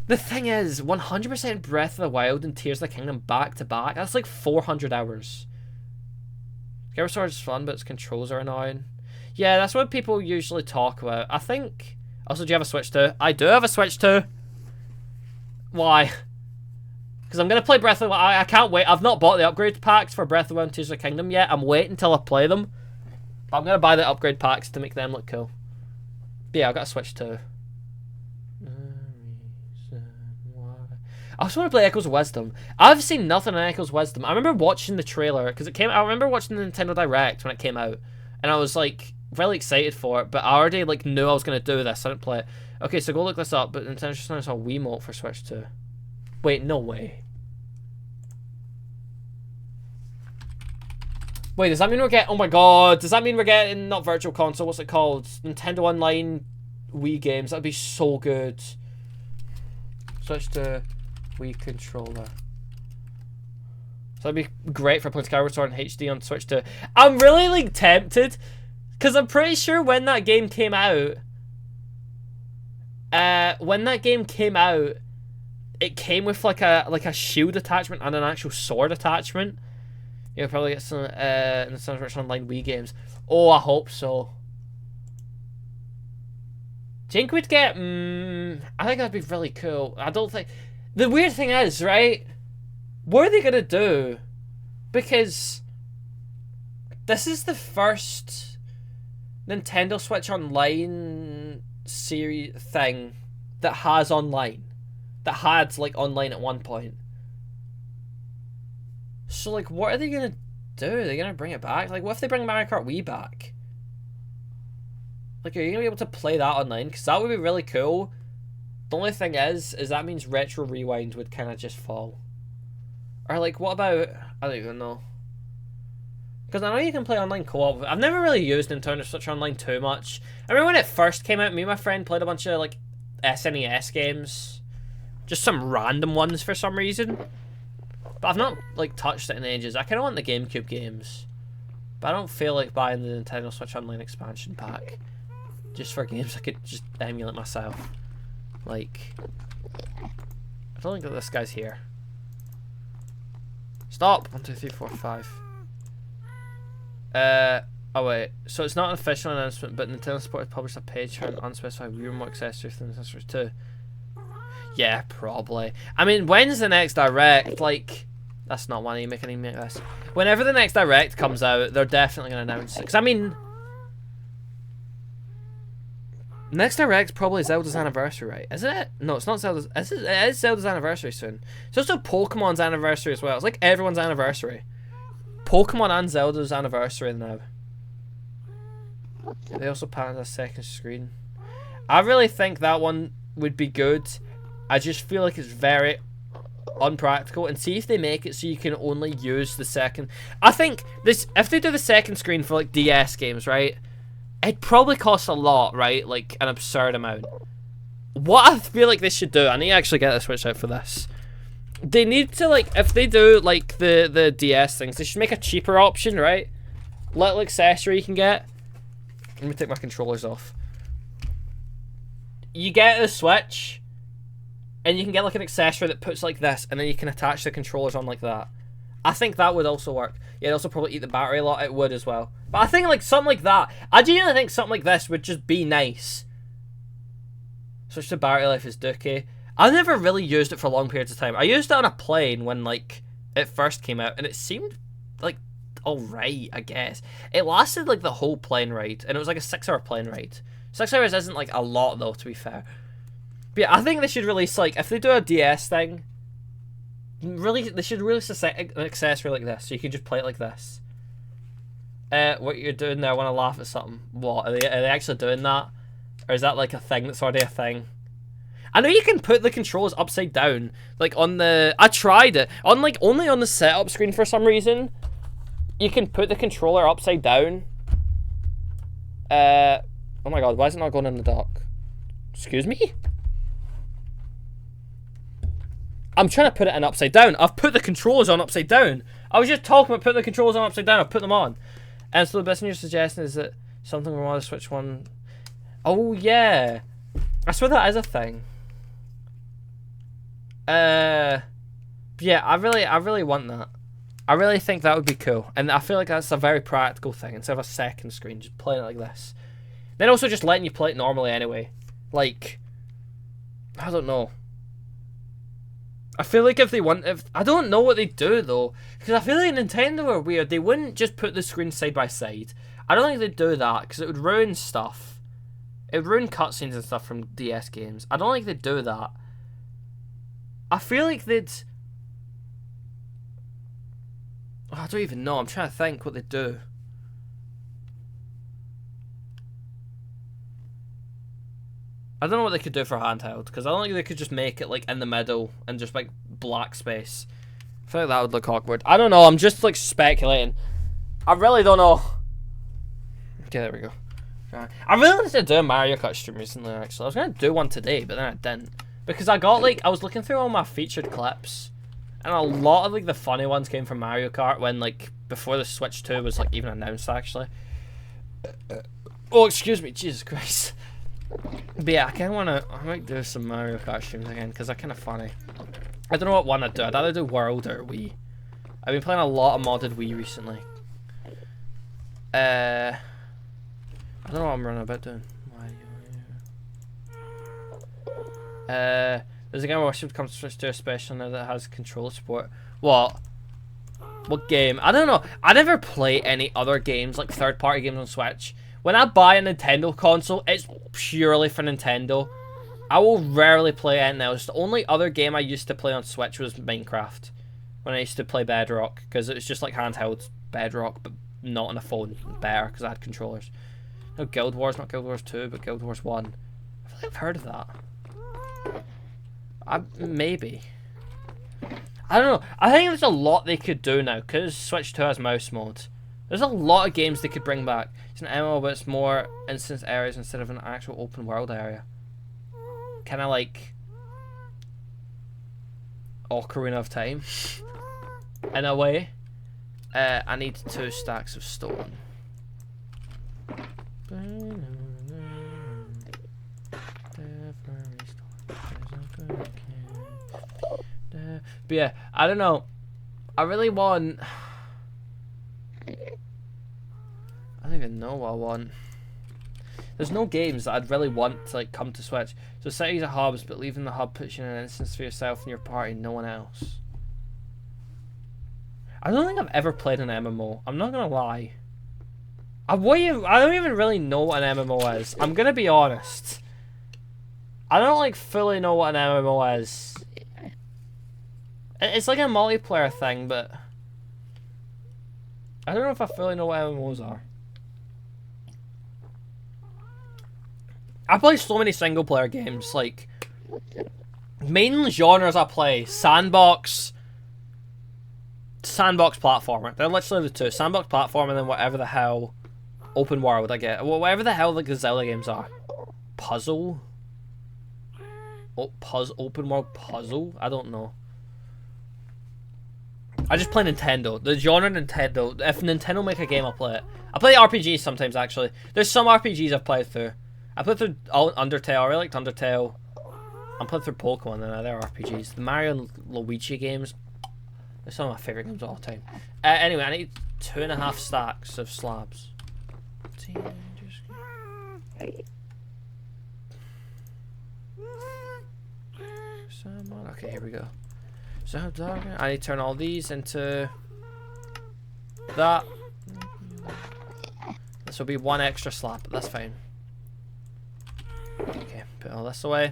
the thing is, 100% Breath of the Wild and Tears of the Kingdom back to back, that's like 400 hours. Skyward Sword is fun, but its controls are annoying. Yeah, that's what people usually talk about. I think... Also, do you have a Switch 2? I do have a Switch 2. Why? Because I'm going to play Breath of the Wild. I can't wait. I've not bought the upgrade packs for Breath of the Wild and Tears of the Kingdom yet. I'm waiting until I play them. But I'm going to buy the upgrade packs to make them look cool. But yeah, I've got a Switch 2. I also want to play Echoes of Wisdom. I've seen nothing on Echoes of Wisdom. I remember watching the trailer, because it came... I remember watching the Nintendo Direct when it came out. And I was, like, really excited for it. But I already, like, knew I was going to do this. I didn't play it. Okay, so go look this up. But Nintendo just announced a Wiimote for Switch 2. Wait, no way. Wait, does that mean we're getting... Oh my god. Does that mean we're getting... Not Virtual Console. What's it called? Nintendo Online Wii games. That'd be so good. Switch 2... Wii controller. So that'd be great for playing Skyward Sword in HD on Switch 2. I'm really, like, tempted. Because I'm pretty sure when that game came out... it came with, like a shield attachment and an actual sword attachment. You'll probably get some Nintendo Switch Online Wii games. Oh, I hope so. Do you think we'd get... I think that'd be really cool. I don't think... The weird thing is, right? What are they going to do? Because this is the first Nintendo Switch Online series thing that has online. That had, like, online at one point. So, like, what are they going to do? Are they going to bring it back? Like, what if they bring Mario Kart Wii back? Like, are you going to be able to play that online? Because that would be really cool. The only thing is that means Retro Rewind would kind of just fall. Or, like, what about... I don't even know. Because I know you can play online co-op. I've never really used Nintendo Switch Online too much. I remember when it first came out, me and my friend played a bunch of, like, SNES games. Just some random ones for some reason. But I've not, like, touched it in ages. I kind of want the GameCube games. But I don't feel like buying the Nintendo Switch Online expansion pack. Just for games I could just emulate myself. Like, I don't think that this guy's here. Stop! 1, 2, 3, 4, 5. Oh wait. So it's not an official announcement, but Nintendo Sport has published a page for an unspecified Wii Remote accessory for Nintendo Switch 2. Yeah, probably. I mean, when's the next Direct? Like, that's not one you make any make this. Whenever the next Direct comes out, they're definitely going to announce it. Because, I mean... Next Direct's probably Zelda's anniversary, right? Isn't it? No, it's not Zelda's. It is Zelda's anniversary soon. It's also Pokemon's anniversary as well. It's like everyone's anniversary. Pokemon and Zelda's anniversary now. They also patented a second screen. I really think that one would be good. I just feel like it's very unpractical. And see if they make it so you can only use the second. I think this, if they do the second screen for like DS games, right, it probably costs a lot, right, like an absurd amount. What I feel like they should do, I need to actually get the Switch out for this. They need to, like, if they do like the DS things, they should make a cheaper option, right? Little accessory you can get. Let me take my controllers off. You get the Switch, and you can get like an accessory that puts like this, and then you can attach the controllers on like that. I think that would also work. Yeah, it'd also probably eat the battery a lot. It would as well. But I think like something like that. I genuinely think something like this would just be nice. Switch to battery life is dookie. I never really used it for long periods of time. I used it on a plane when like it first came out, and it seemed like alright, I guess. It lasted like the whole plane ride, and it was like a 6-hour plane ride. 6 hours isn't like a lot though, to be fair. But yeah, I think they should release, like, if they do a DS thing, they should release an accessory like this, so you can just play it like this. What you're doing there, I want to laugh at something. What, are they actually doing that? Or is that like a thing that's already a thing? I know you can put the controls upside down, like on the, I tried it, on like, only on the setup screen for some reason, you can put the controller upside down. Oh my god, why is it not going in the dock? Excuse me? I'm trying to put it in upside down. I've put the controllers on upside down. I was just talking about putting the controllers on upside down. I've put them on. And so the best thing you're suggesting is that something from the Switch 1... Oh, yeah. I swear that is a thing. Yeah, I really want that. I really think that would be cool. And I feel like that's a very practical thing. Instead of a second screen, just playing it like this. Then also just letting you play it normally anyway. Like, I don't know. I feel like if I don't know what they do though. Because I feel like Nintendo are weird. They wouldn't just put the screens side by side. I don't think they'd do that because it would ruin stuff. It would ruin cutscenes and stuff from DS games. I don't think they'd do that. I feel like they'd... I don't even know. I'm trying to think what they'd do. I don't know what they could do for handheld, because I don't think they could just make it like in the middle and just like black space. I feel like that would look awkward. I don't know, I'm just like speculating. I really don't know. Okay, there we go. I really wanted to do a Mario Kart stream recently, actually. I was going to do one today, but then I didn't. Because I got like, I was looking through all my featured clips, and a lot of like the funny ones came from Mario Kart when like, before the Switch 2 was like even announced actually. Oh, excuse me, Jesus Christ. But yeah, I kind of want to, I might do some Mario Kart streams again, because they're kind of funny. I don't know what one I'd do. I'd either do World or Wii. I've been playing a lot of modded Wii recently. I don't know what I'm running about doing. There's a game I wish would come to Switch 2 especially now that it has controller support. What? What game? I don't know. I never play any other games, like third-party games on Switch. When I buy a Nintendo console, it's purely for Nintendo. I will rarely play anything else. The only other game I used to play on Switch was Minecraft. When I used to play Bedrock, because it was just like handheld Bedrock, but not on a phone. Better, because I had controllers. No, Guild Wars, not Guild Wars 2, but Guild Wars 1. I feel like I've heard of that. Maybe. I don't know. I think there's a lot they could do now, because Switch 2 has mouse mode. There's a lot of games they could bring back. It's an MMO, but it's more instance areas instead of an actual open world area. Kind of like Ocarina of Time, in a way. I need 2 stacks of stone. But yeah, I don't know. I really want... I don't even know what I want. There's no games that I'd really want to like come to Switch. So cities are hubs, but leaving the hub puts you in an instance for yourself and your party, no one else. I don't think I've ever played an MMO. I'm not gonna lie. I don't even really know what an MMO is. I'm gonna be honest. I don't like fully know what an MMO is. It's like a multiplayer thing, but I don't know if I fully know what MMOs are. I play so many single player games, like Main genres I play: sandbox platformer. They're literally the two: sandbox platform, and then whatever the hell open world I get. Well, whatever the hell like the Zelda games are. Puzzle. Open world puzzle. I don't know. I just play Nintendo. The genre Nintendo. If Nintendo make a game, I'll play it. I play RPGs sometimes, actually. There's some RPGs I've played through. I played through Undertale. I really liked Undertale. I'm playing through Pokemon and other RPGs. The Mario and Luigi games. They're some of my favourite games of all time. Anyway, I need 2.5 stacks of slabs. Okay, here we go. So I need to turn all these into that. This will be 1 extra slab, but that's fine. Okay, put all this away.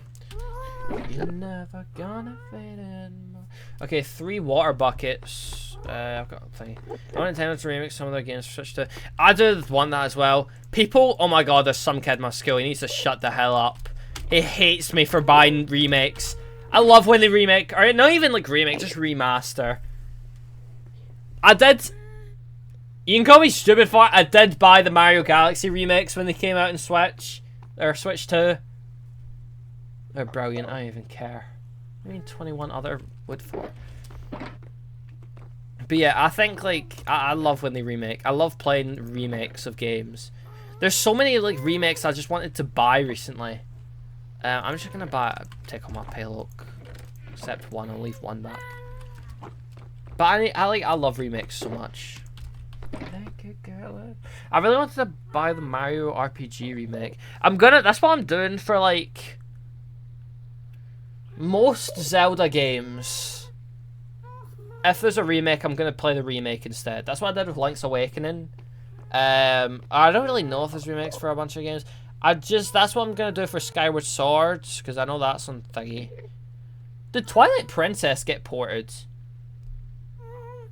You're never gonna fade in. Okay, 3 water buckets. I've got plenty. I want Nintendo to remix some of their games for Switch to. I do want that as well. People, oh my god, there's some kid in my school. He needs to shut the hell up. He hates me for buying remakes. I love when they remake, or not even like remake, just remaster. I did. You can call me stupid for it. I did buy the Mario Galaxy remakes when they came out in Switch, or Switch 2. They're brilliant. I don't even care. I mean, 21 other wood for. But yeah, I think like I love when they remake. I love playing remakes of games. There's so many like remakes I just wanted to buy recently. I'm just gonna take on my payload, except one. I'll leave one back. But I love remakes so much. I really wanted to buy the Mario RPG remake. That's what I'm doing for like most Zelda games. If there's a remake, I'm gonna play the remake instead. That's what I did with Link's Awakening. I don't really know if there's remakes for a bunch of games. That's what I'm gonna do for Skyward Swords, because I know that's on thingy. Did Twilight Princess get ported?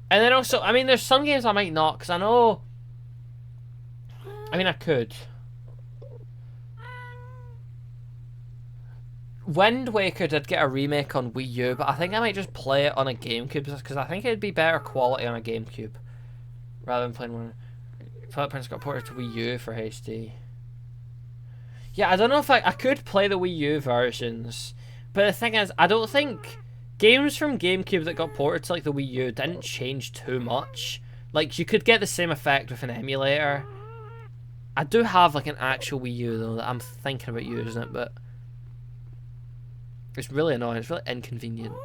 And then also, I mean, there's some games I might not, because I know. I mean, I could. Wind Waker did get a remake on Wii U, but I think I might just play it on a GameCube, because I think it'd be better quality on a GameCube rather than playing one. Twilight Princess got ported to Wii U for HD. Yeah, I don't know if I could play the Wii U versions, but the thing is, I don't think games from GameCube that got ported to like the Wii U didn't change too much. Like, you could get the same effect with an emulator. I do have like an actual Wii U though that I'm thinking about using it, but it's really annoying. It's really inconvenient.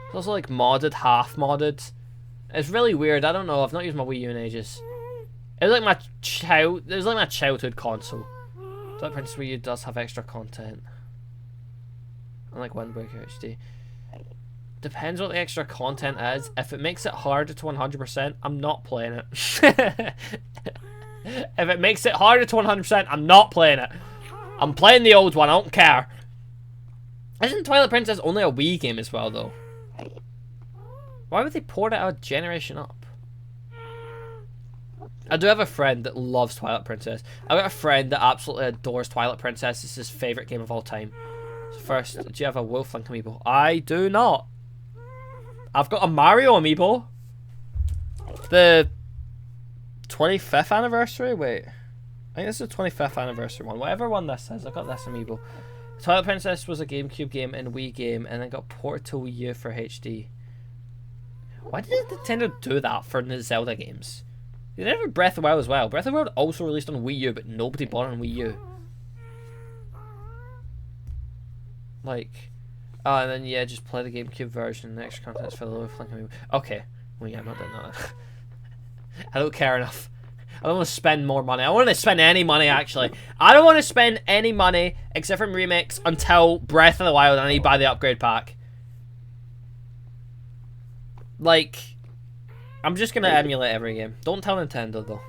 It's also like modded, half modded. It's really weird. I don't know. I've not used my Wii U in ages. It was like my childhood console. Twilight Princess Wii U does have extra content. Unlike Wind Waker HD. Depends what the extra content is. If it makes it harder to 100%, I'm not playing it. If it makes it harder to 100%, I'm not playing it. I'm playing the old one. I don't care. Isn't Twilight Princess only a Wii game as well, though? Why would they port it out a generation up? I do have a friend that loves Twilight Princess. I've got a friend that absolutely adores Twilight Princess. It's his favourite game of all time. So first, do you have a Wolf Link amiibo? I do not. I've got a Mario amiibo. The 25th anniversary? Wait. I think this is the 25th anniversary one. Whatever one this is, I've got this amiibo. Twilight Princess was a GameCube game and Wii game, and then got ported to Wii U for HD. Why did Nintendo do that for the Zelda games? They did it with Breath of the Wild as well. Breath of the Wild also released on Wii U, but nobody bought it on Wii U. Like, and then yeah, just play the GameCube version. The extra content's for the lower flank. Okay, well yeah, I'm not doing that. I don't care enough. I don't want to spend more money. I don't want to spend any money, actually. I don't want to spend any money, except from remakes, until Breath of the Wild, and I need to buy the upgrade pack. Like, I'm just going to emulate every game. Don't tell Nintendo, though.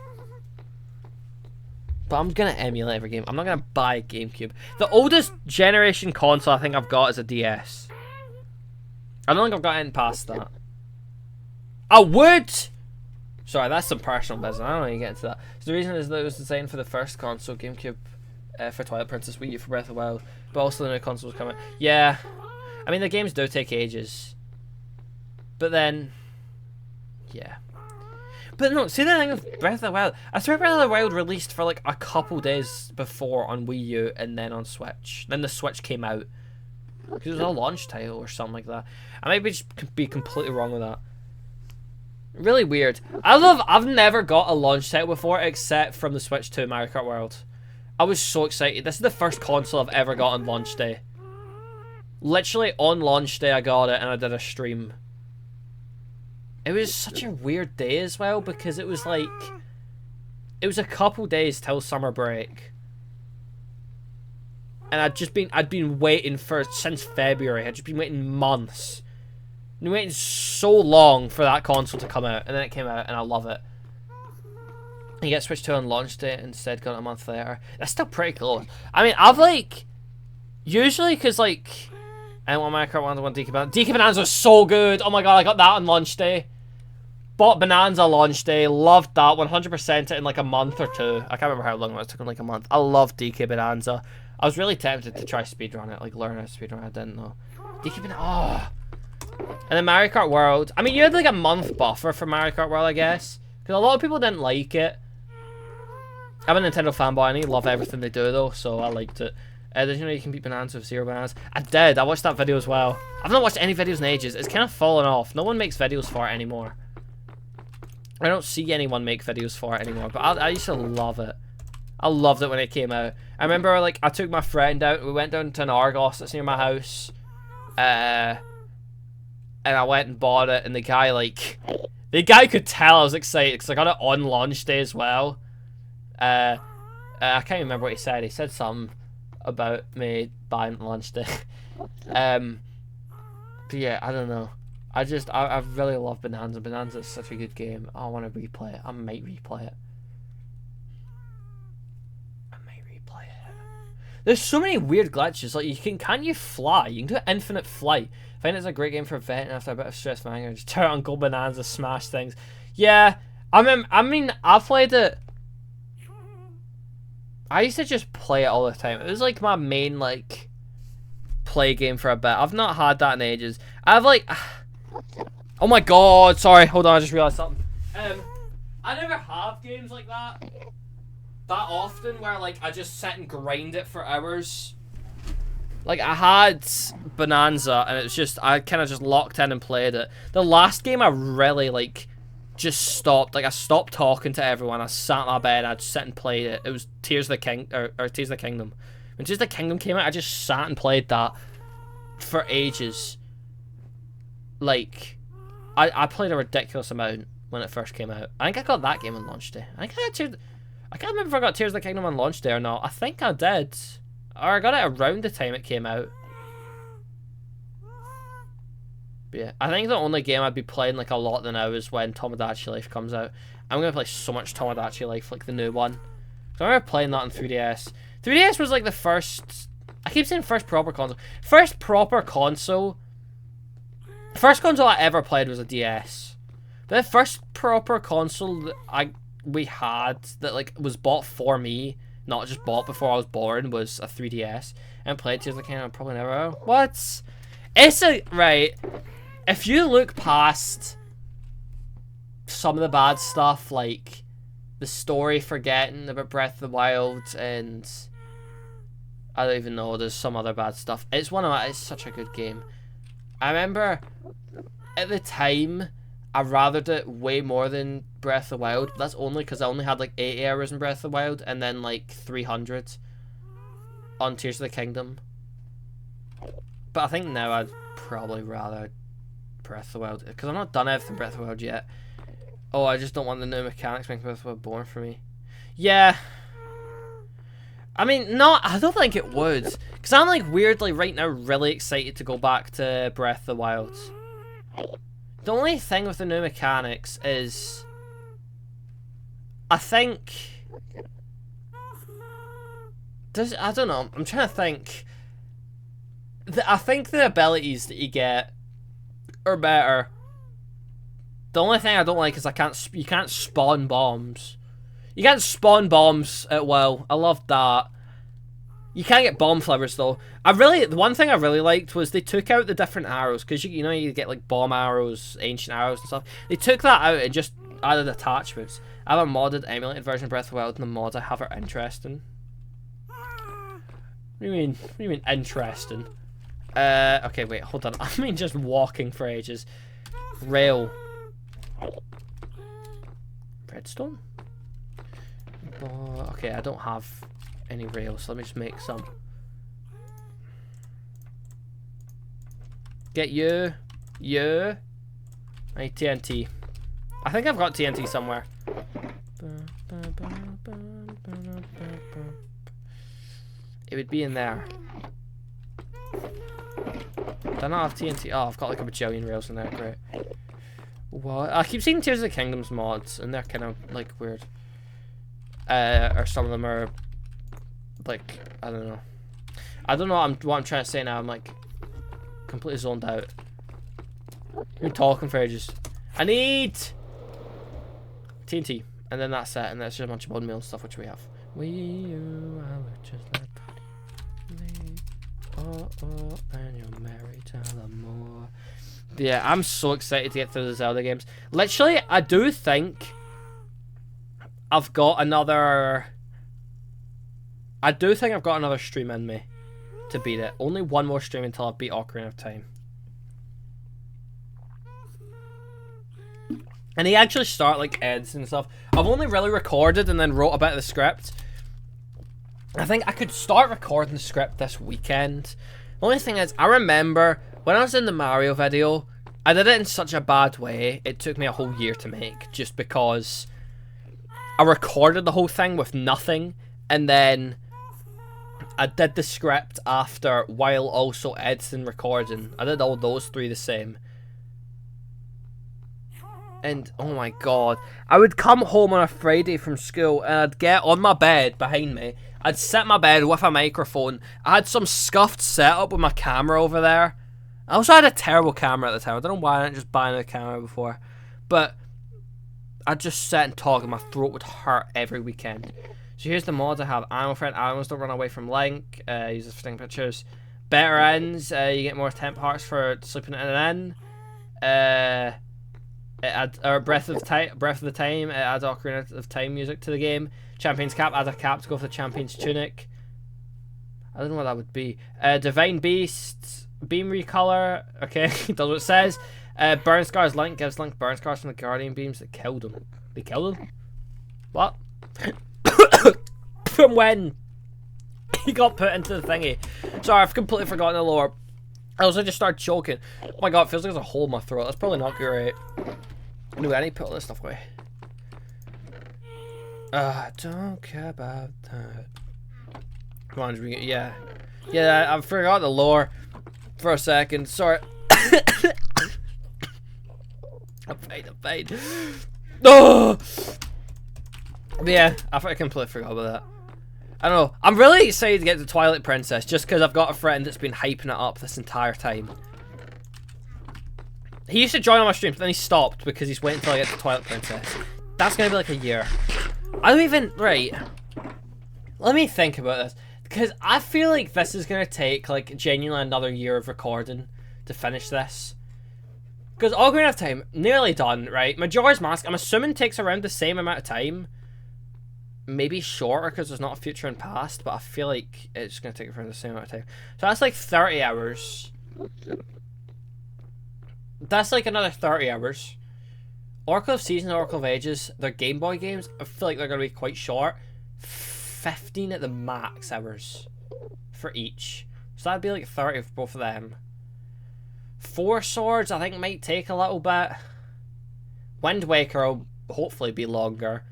But I'm going to emulate every game. I'm not going to buy a GameCube. The oldest generation console I think I've got is a DS. I don't think I've got anything past that. I would! Sorry, that's some personal business. I don't know how you get into that. So the reason is that it was designed for the first console, GameCube, for Twilight Princess Wii U for Breath of the Wild. But also the new consoles coming. Yeah. I mean, the games do take ages. But then... Yeah. But no, see the thing with Breath of the Wild. I swear Breath of the Wild released for like a couple days before on Wii U and then on Switch. Then the Switch came out. Because it was a launch title or something like that. I might be completely wrong with that. Really weird. I've never got a launch title before except from the Switch 2 Mario Kart World. I was so excited. This is the first console I've ever got on launch day. Literally on launch day I got it and I did a stream. It was such a weird day as well because it was like... It was a couple days till summer break. And I'd been waiting since February. I'd just been waiting months. I'd been waiting so long for that console to come out. And then it came out and I love it. You get Switch 2 on launch day instead, got it a month later. That's still pretty close. I mean, I've like... Usually, because like... I want Mario Kart 1, I want DK Bonanza. DK Bonanza was so good. Oh my god, I got that on launch day. Bought Bonanza launch day. Loved that. 100% it in like a month or two. I can't remember how long it was. It took him like a month. I loved DK Bonanza. I was really tempted to try speedrun it. Like learn how to speedrun it. I didn't know. DK Bonanza. Oh. And then Mario Kart World. I mean, you had like a month buffer for Mario Kart World, I guess. Because a lot of people didn't like it. I'm a Nintendo fanboy and I love everything they do though. So I liked it. Did you know you can beat Bonanza with 0 bananas? I did. I watched that video as well. I've not watched any videos in ages. It's kind of fallen off. No one makes videos for it anymore. I don't see anyone make videos for it anymore. But I used to love it. I loved it when it came out. I remember, like, I took my friend out. We went down to an Argos that's near my house. And I went and bought it. And the guy, like... The guy could tell I was excited because I got it on launch day as well. I can't remember what he said. He said something about me buying launch day. But yeah, I don't know. I really love Bonanza. Bonanza is such a good game. I want to replay it. I might replay it. There's so many weird glitches. Like can you fly? You can do infinite flight. I find it's a great game for venting after a bit of stress and anger. Just turn on Go Bonanza, smash things. Yeah, I mean, I played it. I used to just play it all the time. It was like my main like play game for a bit. I've not had that in ages. I've like, oh my god, sorry, hold on, I just realized something. I never have games like that often where like I just sit and grind it for hours. Like I had Bonanza and it's just I kind of just locked in and played it. The last game I really like just stopped. Like I stopped talking to everyone. I sat in my bed. I just sat and played it. It was Tears of the Kingdom. When Tears of the Kingdom came out, I just sat and played that for ages. Like I played a ridiculous amount when it first came out. I think I got that game on launch day. I can't remember if I got Tears of the Kingdom on launch day or not. I think I did. Or I got it around the time it came out. But yeah, I think the only game I'd be playing like a lot now is when Tomodachi Life comes out. I'm going to play so much Tomodachi Life, like the new one. So I remember playing that on 3DS. 3DS was like the first... I keep saying first proper console. First proper console... The first console I ever played was a DS. But the first proper console that we had that like was bought for me, not just bought before I was born, was a 3DS. And played Tears of the Kingdom, probably never. What? It's a... Right. If you look past some of the bad stuff, like the story forgetting about Breath of the Wild, and I don't even know, there's some other bad stuff. It's such a good game. I remember at the time I rathered it way more than Breath of the Wild, but that's only because I only had like 80 hours in Breath of the Wild and then like 300 on Tears of the Kingdom. But I think now I'd probably rather Breath of the Wild, because I've not done everything Breath of the Wild yet. Oh, I just don't want the new mechanics making Breath of the Wild boring for me. Yeah. I mean, no, I don't think it would. Because I'm like weirdly right now really excited to go back to Breath of the Wild. The only thing with the new mechanics is... I think... I don't know, I'm trying to think. I think the abilities that you get are better. The only thing I don't like is you can't spawn bombs. You can't spawn bombs at will. I love that. You can't get bomb flippers though. The one thing I really liked was they took out the different arrows, because you know you get like bomb arrows, ancient arrows and stuff. They took that out and just added attachments. I have a modded, emulated version of Breath of the Wild, and the mods I have are interesting. What do you mean? What do you mean interesting? Okay, wait, hold on. I mean just walking for ages. Rail. Redstone? Okay, I don't have any rails, so let me just make some. Get you. You. I need TNT. I think I've got TNT somewhere. It would be in there. Do I not have TNT? Oh, I've got like a bajillion rails in there. Great. What? I keep seeing Tears of the Kingdoms mods, and they're kind of like weird. Or some of them are like, I don't know. I don't know what I'm trying to say now. I'm like completely zoned out. You're talking for ages. I need TNT, and then that's it, and that's just a bunch of bone meal and stuff, which we have. Just like and you're married to the more. Yeah, I'm so excited to get through the Zelda games. Literally, I do think I've got another stream in me to beat it. Only one more stream until I beat Ocarina of Time. And he actually start like eds and stuff. I've only really recorded and then wrote a bit of the script. I think I could start recording the script this weekend. The only thing is, I remember when I was in the Mario video, I did it in such a bad way. It took me a whole year to make, just because I recorded the whole thing with nothing, and then I did the script after while also editing, recording. I did all those three the same. And oh my god, I would come home on a Friday from school and I'd get on my bed behind me. I'd sit in my bed with a microphone. I had some scuffed setup with my camera over there. I also had a terrible camera at the time. I don't know why I didn't just buy another camera before. But I'd just sit and talk and my throat would hurt every weekend. So here's the mods I have. Animal Friend, Animals Don't Run Away from Link. Use this for taking pictures. Better Ends, you get more temp hearts for sleeping in an inn. It adds, or Breath of the Time, it adds Ocarina of Time music to the game. Champion's Cap, adds a cap to go for the Champion's Tunic. I don't know what that would be. Divine Beast, Beam Recolor, okay, does what it says. Burn Scars Link, gives Link burn scars from the Guardian Beams that killed him. They killed him? What? From when he got put into the thingy. Sorry, I've completely forgotten the lore. I also just started choking. Oh my god, it feels like there's a hole in my throat. That's probably not great. Anyway, I need to put all this stuff away. I don't care about that. Come on, yeah. Yeah, I forgot the lore for a second. Sorry. I'm fine. Oh! Yeah, I completely forgot about that. I don't know. I'm really excited to get to Twilight Princess just because I've got a friend that's been hyping it up this entire time. He used to join on my streams, but then he stopped because he's waiting until I get to Twilight Princess. That's going to be like a year. I don't even... Right. Let me think about this. Because I feel like this is going to take, like, genuinely another year of recording to finish this. Because Ocarina of Time, nearly done, right? Majora's Mask, I'm assuming takes around the same amount of time. Maybe shorter because there's not a future and past, but I feel like it's going to take around the same amount of time. So that's like 30 hours. That's like another 30 hours. Oracle of Seasons, Oracle of Ages, they're Game Boy games. I feel like they're going to be quite short. 15 at the max hours for each. So that'd be like 30 for both of them. Four Swords, I think, might take a little bit. Wind Waker will hopefully be longer.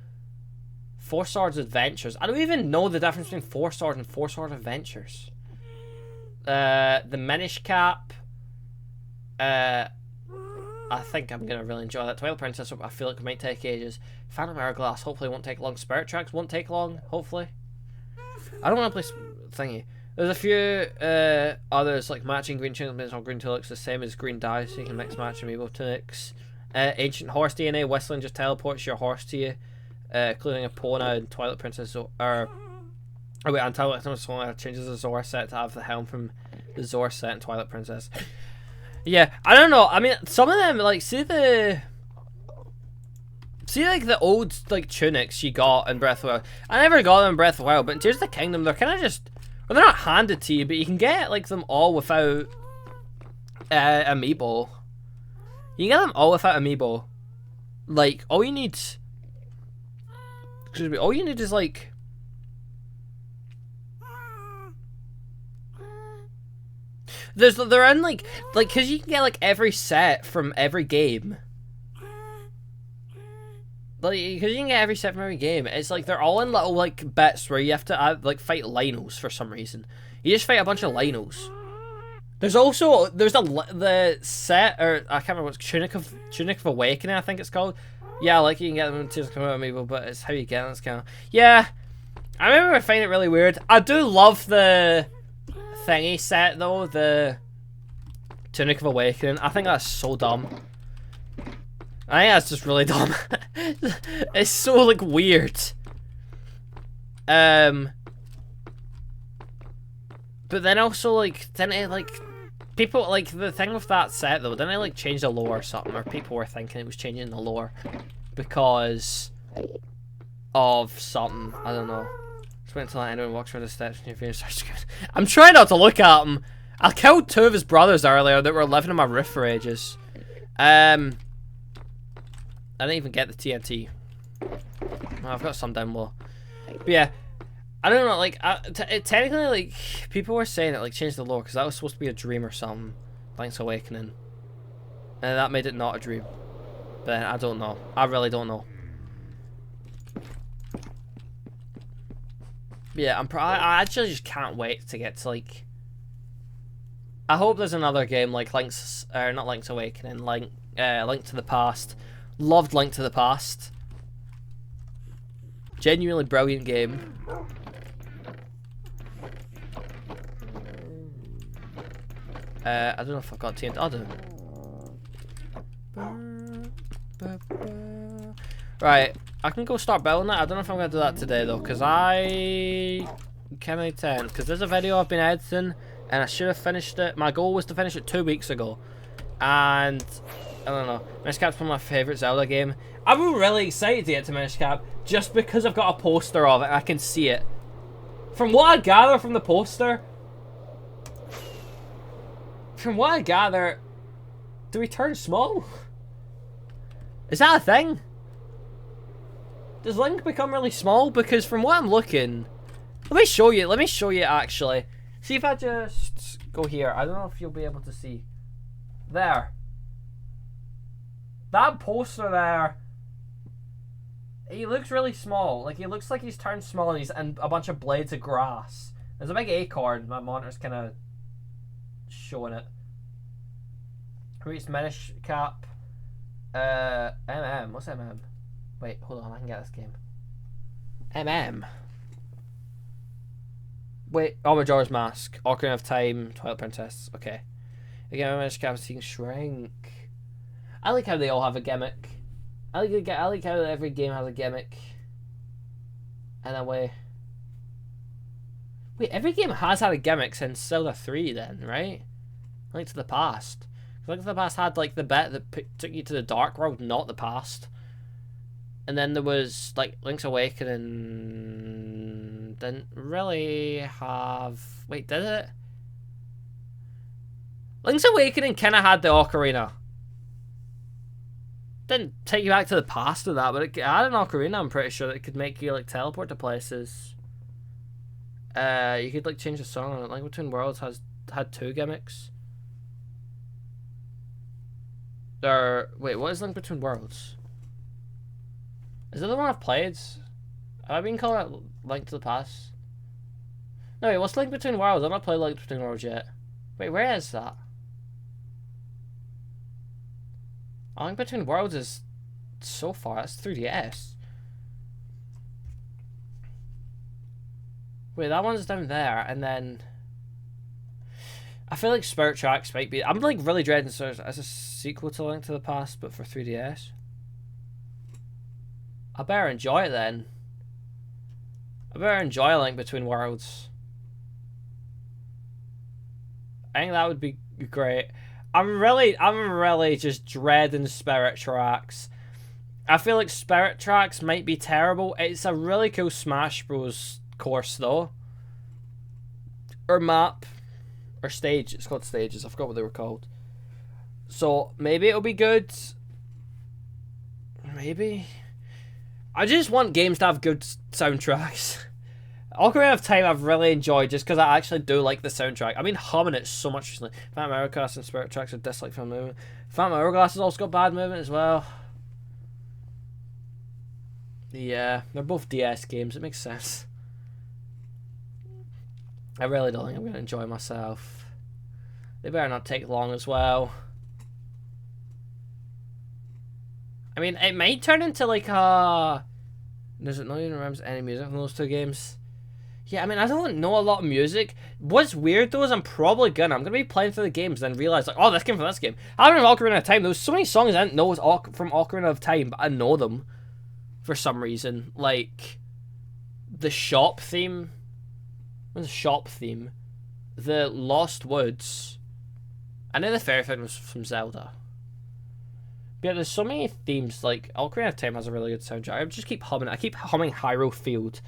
Four Swords Adventures. I don't even know the difference between Four Swords and Four Sword Adventures. The Minish Cap. I think I'm going to really enjoy that. Twilight Princess, I feel like it might take ages. Phantom Hourglass, hopefully won't take long. Spirit Tracks won't take long, hopefully. I don't want to play thingy. There's a few others, like matching green tunics on green tunics, the same as green dye, so you can mix match amiibo tunics. Ancient Horse DNA, whistling just teleports your horse to you. Including Epona and Twilight Princess, or Oh wait, until someone changes the Zora set to have the helm from the Zora set in Twilight Princess. Yeah, I don't know. I mean, some of them, like, see like the old like tunics you got in Breath of the Wild. I never got them in Breath of the Wild, but in Tears of the Kingdom, they're kind of just, well, they're not handed to you, but you can get like them all without amiibo. You can get them all without amiibo. Like, all you need, excuse me, all you need is like, they're in like, cause you can get like every set from every game. Like, because you can get every set from every game. It's like they're all in little like bits where you have to like fight Linos for some reason. You just fight a bunch of Linos. There's the set, or I can't remember what's Tunic of Awakening, I think it's called. Yeah, like you can get them in Tears of Amiibo, but it's how you get them. It's kind of, yeah. I remember I find it really weird. I do love the thingy set though, the Tunic of Awakening. I think that's so dumb. I think that's just really dumb. It's so like weird. But then also like, didn't it like, people like, the thing with that set though, didn't it like change the lore or something, or people were thinking it was changing the lore because of something, I don't know. Just wait until anyone walks around the steps and your video starts screaming. I'm trying not to look at him. I killed 2 of his brothers earlier that were living in my roof for ages. I didn't even get the TNT. Well, I've got some down low. But yeah, I don't know, like, technically, like, people were saying it, like, changed the lore, because that was supposed to be a dream or something. Link's Awakening. And that made it not a dream. But I don't know. I really don't know. But yeah, I actually just can't wait to get to, like, I hope there's another game like not Link's Awakening, Link to the Past. Loved Link to the Past. Genuinely brilliant game. I don't know if I've got TNT. I do. Right, I can go start building that. I don't know if I'm going to do that today though, because I can't attend. Because there's a video I've been editing, and I should have finished it. My goal was to finish it 2 weeks ago. And I don't know. Minish Cap's one of my favourite Zelda game. I'm really excited to get to Minish Cap just because I've got a poster of it and I can see it. From what I gather from the poster, do we turn small? Is that a thing? Does Link become really small? Because from what I'm looking, let me show you actually. See if I just go here. I don't know if you'll be able to see. There. That poster there, he looks really small. Like, he looks like he's turned small and he's in a bunch of blades of grass. There's a big acorn. My monitor's kind of showing it. Reached Minish Cap. MM. What's MM? Wait, hold on. I can get this game. MM. Wait. Oh, Majora's Mask. Ocarina of Time. Twilight Princess. Okay. Again, Minish Cap is seeing Shrink. I like how they all have a gimmick. I like how every game has a gimmick. In a way. Wait, every game has had a gimmick since Zelda 3 then, right? Link to the Past. Link to the Past had like the bit that took you to the Dark World, not the past. And then there was like Link's Awakening didn't really have... Wait, did it? Link's Awakening kind of had the ocarina. Didn't take you back to the past of that, but it had an ocarina, I'm pretty sure, that could make you like teleport to places. You could like change the song on it. Link Between Worlds had 2 gimmicks. Wait, what is Link Between Worlds? Is it the one I've played? Have I been calling it Link to the Past? No, wait, what's Link Between Worlds? I've not played Link Between Worlds yet. Wait, where is that? Oh, Link Between Worlds is so far. That's 3DS. Wait, that one's down there, and then I feel like Spirit Tracks might be. I'm like really dreading this as a sequel to Link to the Past, but for 3DS. I better enjoy it then. I better enjoy Link Between Worlds. I think that would be great. I'm really just dreading Spirit Tracks. I feel like Spirit Tracks might be terrible. It's a really cool Smash Bros. Course though. Or map. Or stage. It's called stages. I forgot what they were called. So maybe it'll be good. Maybe. I just want games to have good soundtracks. Ocarina of Time I've really enjoyed just because I actually do like the soundtrack. I've been humming it so much recently. Phantom Hourglass and Spirit Tracks are dislike for movement. Phantom Hourglass has also got bad movement as well. Yeah, they're both DS games. It makes sense. I really don't think I'm going to enjoy myself. They better not take long as well. I mean, it might turn into like a... Does it not even remember any music from those two games? Yeah, I mean, I don't know a lot of music. What's weird though is I'm gonna be playing through the games and then realize like, oh, this came from this game. I don't know Ocarina of Time. There was so many songs I didn't know was from Ocarina of Time, but I know them for some reason. Like the shop theme. What's the shop theme? The Lost Woods. I know the fairy thing was from Zelda. But yeah, there's so many themes. Like Ocarina of Time has a really good soundtrack. I just keep humming it. I keep humming Hyrule Field.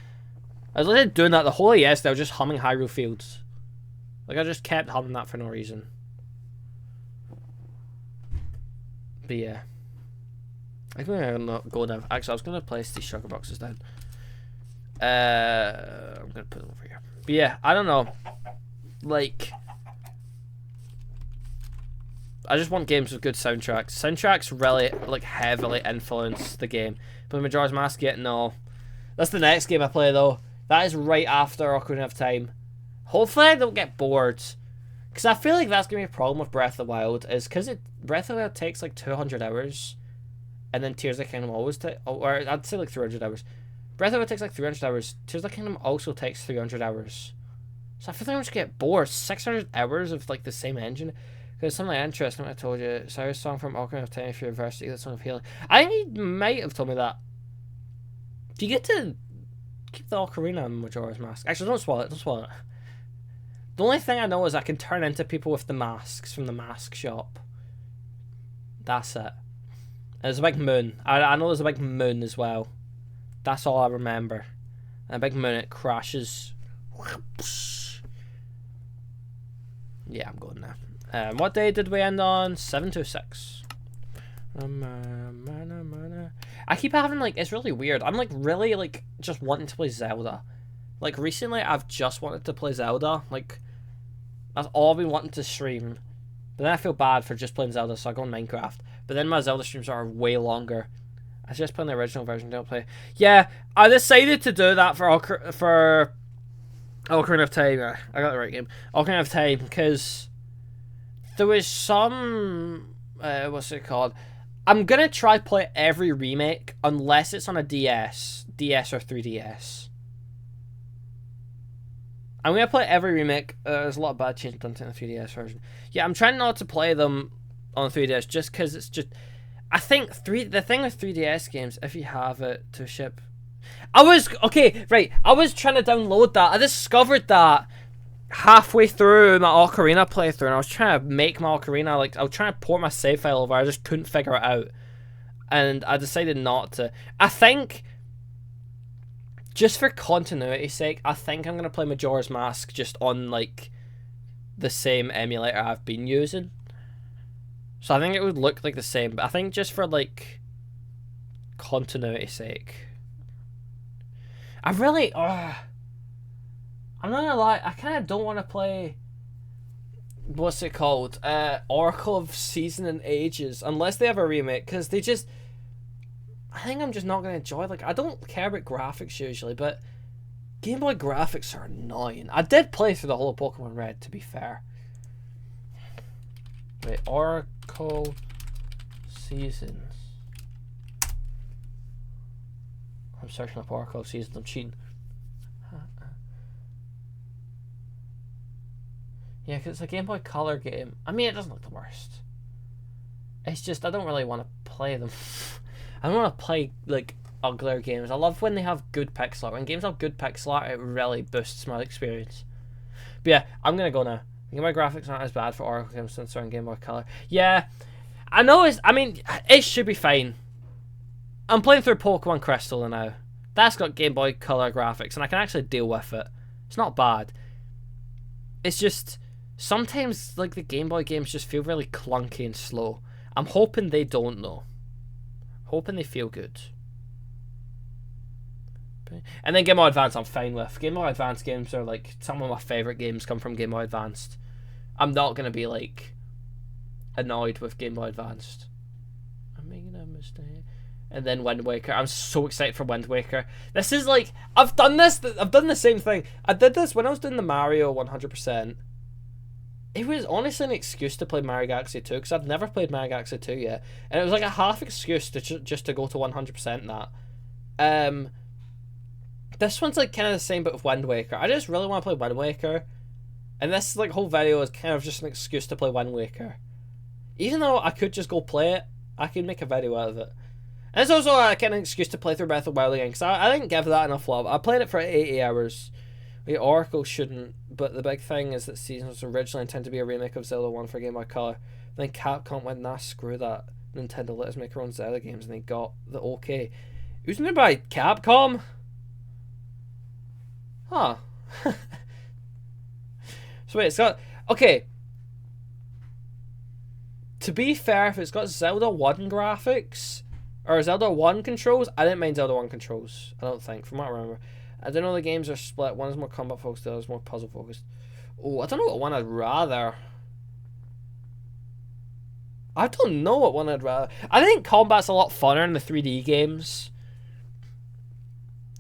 I was literally doing that the whole of yesterday. I was just humming Hyrule Fields. Like I just kept humming that for no reason. But yeah. I think I'm not going now. Actually, I was going to place these sugar boxes down. I'm going to put them over here. But yeah, I don't know. Like... I just want games with good soundtracks. Soundtracks really, like, heavily influence the game. But Majora's Mask yet? No. That's the next game I play, though. That is right after Ocarina of Time. Hopefully I don't get bored. Because I feel like that's going to be a problem with Breath of the Wild. Is because Breath of the Wild takes, like, 200 hours. And then Tears of the Kingdom always takes... Or I'd say, like, 300 hours. Breath of the Wild takes, like, 300 hours. Tears of the Kingdom also takes 300 hours. So I feel like I'm just going to get bored. 600 hours of, like, the same engine. There's something interesting I told you. Cyrus' song from Ocarina of Time if you're University, that song of healing. I think he might have told me that. Do you get to keep the Ocarina in Majora's Mask? Actually, don't swallow it. Don't swallow it. The only thing I know is I can turn into people with the masks from the mask shop. That's it. And there's a big moon. I know there's a big moon as well. That's all I remember. And a big moon, it crashes. Yeah, I'm going now. What day did we end on? 726. I keep having, like, it's really weird. I'm, like, really, like, just wanting to play Zelda. Like, recently, I've just wanted to play Zelda. Like, that's all I've been wanting to stream. But then I feel bad for just playing Zelda, so I go on Minecraft. But then my Zelda streams are way longer. I just play the original version, don't play. Yeah, I decided to do that for Ocarina of Time. I got the right game. Ocarina of Time, because... there was some... what's it called? I'm going to try play every remake unless it's on a DS. DS or 3DS. I'm going to play every remake. There's a lot of bad changes done to the 3DS version. Yeah, I'm trying not to play them on 3DS just because it's just... I think the thing with 3DS games, if you have it to ship... I was trying to download that. I discovered that halfway through my Ocarina playthrough, and I was trying to make my Ocarina, like, I was trying to port my save file over, I just couldn't figure it out. And I decided not to. I think, just for continuity's sake, I think I'm going to play Majora's Mask just on, like, the same emulator I've been using. So I think it would look like the same, but I think just for, like, continuity's sake. I really... I'm not gonna lie, I kind of don't want to play, what's it called, Oracle of Season and Ages, unless they have a remake, because they just, I think I'm just not going to enjoy, like, I don't care about graphics usually, but Game Boy graphics are annoying. I did play through the whole of Pokemon Red, to be fair. Wait, Oracle Seasons. I'm searching up Oracle of Seasons, I'm cheating. Yeah, because it's a Game Boy Color game. I mean, it doesn't look the worst. It's just, I don't really want to play them. I don't want to play, like, uglier games. I love when they have good pixel art. When games have good pixel art, it really boosts my experience. But yeah, I'm gonna go now. Game Boy graphics aren't as bad for Oracle games since they're in Game Boy Color. Yeah, I know it should be fine. I'm playing through Pokemon Crystal now. That's got Game Boy Color graphics, and I can actually deal with it. It's not bad. It's just sometimes like the Game Boy games just feel really clunky and slow. I'm hoping they don't though. Hoping they feel good. And then Game Boy Advance I'm fine with. Game Boy Advance games are like some of my favourite games come from Game Boy Advanced. I'm not going to be like annoyed with Game Boy Advanced. I'm making a mistake. And then Wind Waker. I'm so excited for Wind Waker. This is like, I've done the same thing. I did this when I was doing the Mario 100%. It was honestly an excuse to play Mario Galaxy 2 because I'd never played Mario Galaxy 2 yet. And it was like a half excuse to just to go to 100% that. This one's like kind of the same but with Wind Waker. I just really want to play Wind Waker. And this like whole video is kind of just an excuse to play Wind Waker. Even though I could just go play it, I could make a video out of it. And it's also a kind of excuse to play through Breath of the Wild again because I didn't give that enough love. I played it for 80 hours. The Oracle shouldn't, but the big thing is that Season was originally intended to be a remake of Zelda 1 for Game Boy Color. Then Capcom went, nah, screw that. Nintendo let us make our own Zelda games, and they got the okay. It was made by Capcom? Huh. So wait, it's got... Okay. To be fair, if it's got Zelda 1 graphics, or Zelda 1 controls, I didn't mind Zelda 1 controls, I don't think, from what I remember. I don't know, the games are split. One is more combat focused, the other is more puzzle focused. Oh, I don't know what one I'd rather. I don't know what one I'd rather. I think combat's a lot funner in the 3D games.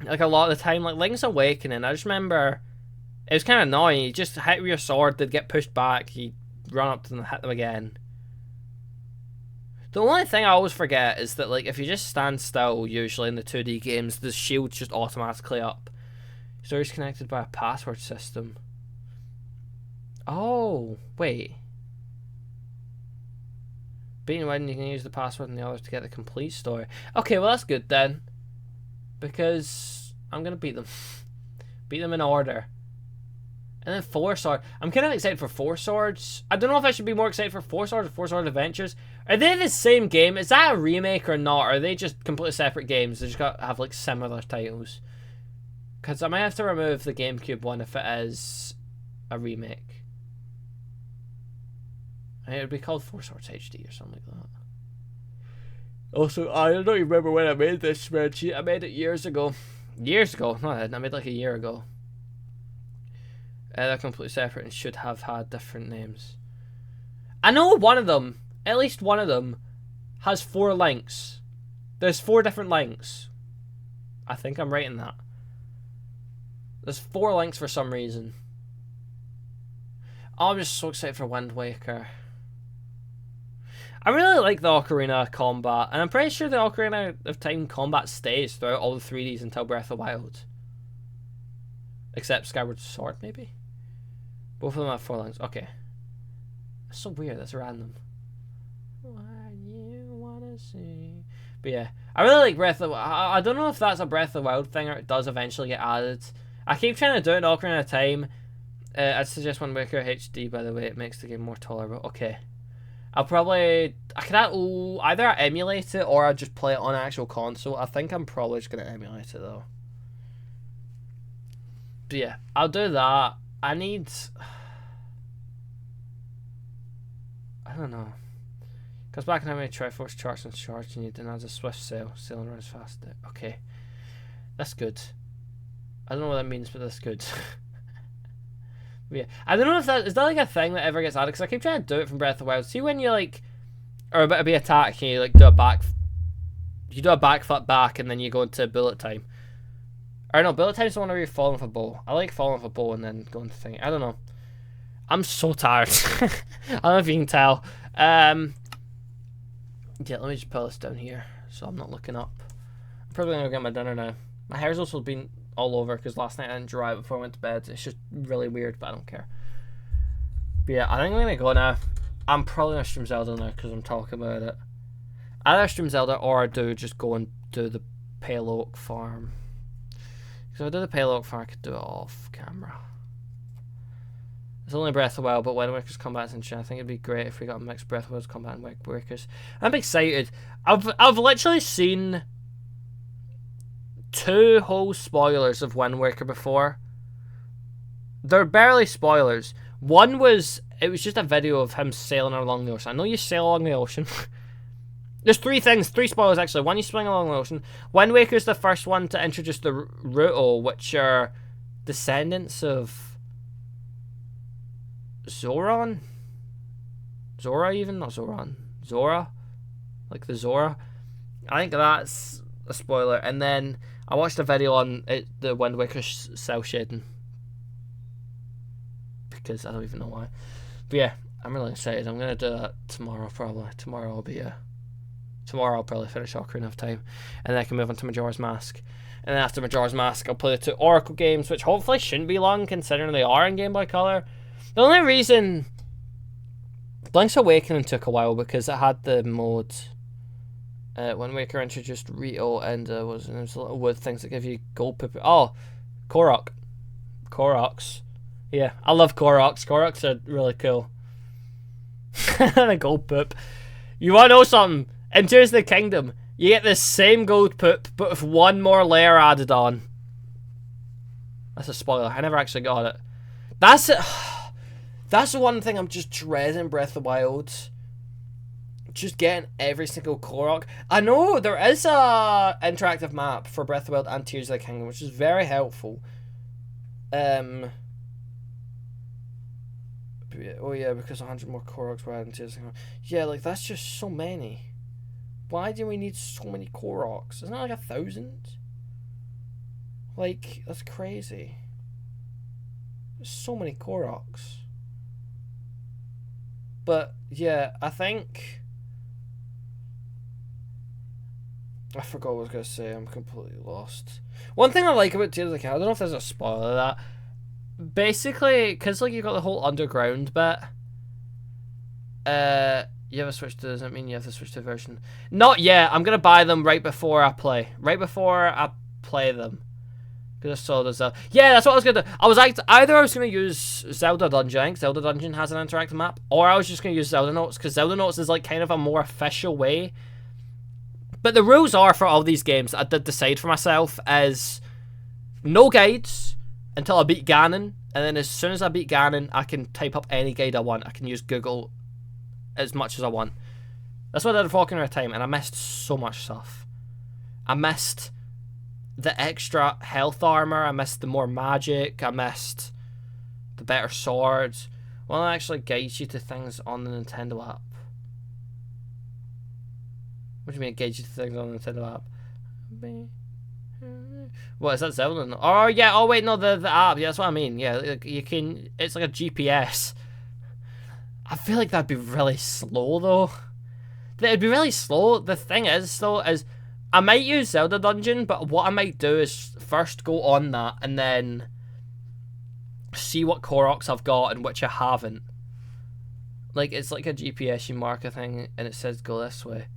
Like a lot of the time, like Link's Awakening, I just remember it was kind of annoying. You just hit with your sword, they'd get pushed back, you run up to them and hit them again. The only thing I always forget is that like if you just stand still, usually in the 2D games, the shield's just automatically up. Story's connected by a password system. Oh, wait. Beating one, you can use the password in the other to get the complete story. Okay, well that's good then. Because I'm going to beat them. Beat them in order. And then Four Swords. I'm kind of excited for Four Swords. I don't know if I should be more excited for Four Swords or Four Sword Adventures. Are they the same game? Is that a remake or not? Or are they just completely separate games? They just got to have like similar titles. Because I might have to remove the GameCube one if it is a remake. And it would be called Four Swords HD or something like that. Also, I don't even remember when I made this spreadsheet. I made it years ago. Years ago? No, I made it like a year ago. They're completely separate and should have had different names. I know one of them, at least one of them, has 4 links. There's 4 different links. I think I'm right in that. There's 4 links for some reason. Oh, I'm just so excited for Wind Waker. I really like the Ocarina combat, and I'm pretty sure the Ocarina of Time combat stays throughout all the 3Ds until Breath of the Wild. Except Skyward Sword, maybe? Both of them have 4 links. Okay. That's so weird, that's random. What you wanna see? But yeah, I really like Breath of the Wild. I don't know if that's a Breath of the Wild thing or it does eventually get added. I keep trying to do it in Ocarina of Time. I'd suggest Wind Waker HD, by the way. It makes the game more tolerable. Okay. I'll probably... either I emulate it or I just play it on an actual console. I think I'm probably just going to emulate it, though. But yeah, I'll do that. I need... I don't know. Because back in how many Triforce charts and charge you need, and has a swift sail. Sailing runs fast. Okay. That's good. I don't know what that means, but that's good. Yeah, I don't know if that is that like a thing that ever gets added, because I keep trying to do it from Breath of the Wild. See when you like are about to be attacked and you like do a backflip back and then you go into bullet time. Or no, bullet time is the one where you're falling with a bow. I like falling with a bow and then going to thing. I don't know. I'm so tired. I don't know if you can tell. Yeah, let me just pull this down here so I'm not looking up. I'm probably gonna go get my dinner now. My hair's also been all over because last night I didn't dry it before I went to bed. It's just really weird, but I don't care. But yeah, I think I'm gonna go now. I'm probably gonna stream Zelda now because I'm talking about it. Either stream Zelda or I do just go and do the Pale Oak Farm. Because if I do the Pale Oak Farm, I could do it off camera. It's only Breath of the Wild, but Wind Waker's combat's interesting. I think it'd be great if we got a mixed Breath of the Wild's combat and Wind Waker's. I'm excited. I've literally seen 2 whole spoilers of Wind Waker before. They're barely spoilers. One was, it was just a video of him sailing along the ocean. I know you sail along the ocean. There's 3 spoilers actually. One, you swing along the ocean. Wind Waker's the first one to introduce the Ruto, which are descendants of Zoran? Zora even? Not Zoran. Zora? Like the Zora? I think that's a spoiler. And then I watched a video on the Wind Waker cell shading. Because I don't even know why. But yeah, I'm really excited. I'm going to do that tomorrow probably. Tomorrow I'll probably finish Ocarina of Time. And then I can move on to Majora's Mask. And then after Majora's Mask, I'll play the 2 Oracle games, which hopefully shouldn't be long considering they are in Game Boy Color. The only reason Link's Awakening took a while because it had the mode Wind Waker introduced Rito and was little wood things that give you gold poop. Oh, Koroks. Yeah, I love Koroks. Koroks are really cool. The gold poop. You want to know something? In Tears of the Kingdom, you get the same gold poop, but with 1 more layer added on. That's a spoiler. I never actually got it. That's it. That's the one thing I'm just dreading Breath of the Wild. Just getting every single Korok. I know there is a interactive map for Breath of the Wild and Tears of the Kingdom, which is very helpful. Oh yeah, because 100 more Koroks were added in Tears of the Kingdom. Yeah, like that's just so many. Why do we need so many Koroks? Isn't that like 1,000? Like, that's crazy. There's so many Koroks. But, yeah, I think... I forgot what I was going to say. I'm completely lost. One thing I like about Tears of the Kingdom, I don't know if there's a spoiler of that. Basically, because like, you've got the whole underground bit. You have to switch to... Does that mean you have to switch to version? Not yet. I'm going to buy them right before I play. Right before I play them. Because I saw the Zelda. Yeah, that's what I was going to do. Either I was going to use Zelda Dungeon. I think Zelda Dungeon has an interactive map. Or I was just going to use Zelda Notes. Because Zelda Notes is like kind of a more official way. But the rules are for all these games, I did decide for myself, is no guides until I beat Ganon. And then as soon as I beat Ganon, I can type up any guide I want. I can use Google as much as I want. That's what I did for Ocarina of Time. And I missed so much stuff. I missed the extra health armor. I missed the more magic. I missed the better swords. Well, it actually guides you to things on the Nintendo app. What do you mean it guides you to things on the Nintendo app? What, is that Zelda? Oh, yeah. Oh, wait, no, the app. Yeah, that's what I mean. Yeah, you can... It's like a GPS. I feel like that'd be really slow, though. It'd be really slow. The thing is, though, is... I might use Zelda Dungeon, but what I might do is first go on that and then see what Koroks I've got and which I haven't. Like, it's like a GPS you mark a thing and it says go this way.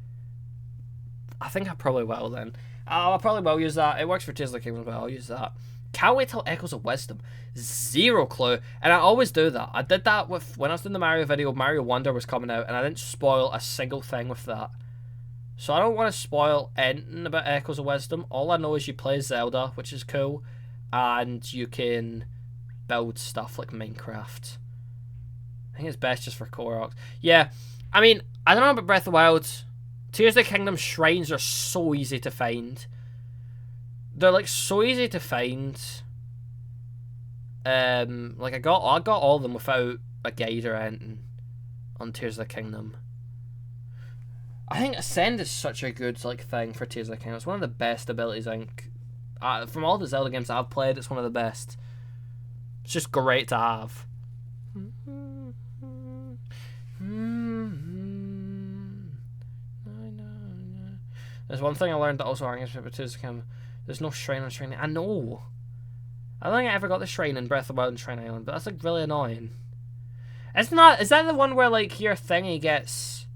I think I probably will then. I probably will use that. It works for Tears of the Kingdom, but I'll use that. Can't wait till Echoes of Wisdom. Zero clue. And I always do that. I did that with, when I was doing the Mario video, Mario Wonder was coming out, and I didn't spoil a single thing with that. So I don't want to spoil anything about Echoes of Wisdom. All I know is you play Zelda, which is cool, and you can build stuff like Minecraft. I think it's best just for Koroks. Yeah, I mean, I don't know about Breath of the Wild. Tears of the Kingdom shrines are so easy to find. They're like so easy to find. Like I got all of them without a guide or anything on Tears of the Kingdom. I think Ascend is such a good like thing for Tears of the Kingdom. It's one of the best abilities, I think. From all the Zelda games I've played, it's one of the best. It's just great to have. There's one thing I learned that also argues with Tears of the Kingdom. There's no shrine on Shrine Island. I know. I don't think I ever got the shrine in Breath of the Wild and Shrine Island, but that's like really annoying. Is that the one where like your thingy gets...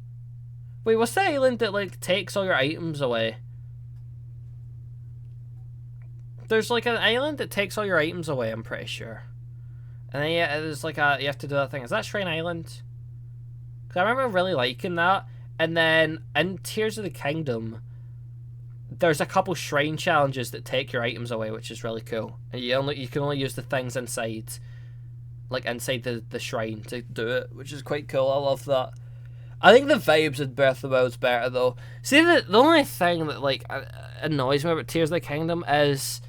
Wait, what's the island that like takes all your items away? there's like an island that takes all your items away, I'm pretty sure. And then yeah, there's like a, you have to do that thing. Is that Shrine Island? Because I remember really liking that. And then in Tears of the Kingdom, there's a couple shrine challenges that take your items away, which is really cool. And you can only use the things inside, like inside the shrine to do it, which is quite cool. I love that. I think the vibes in Breath of the Wild's better though. See, the only thing that like annoys me about Tears of the Kingdom is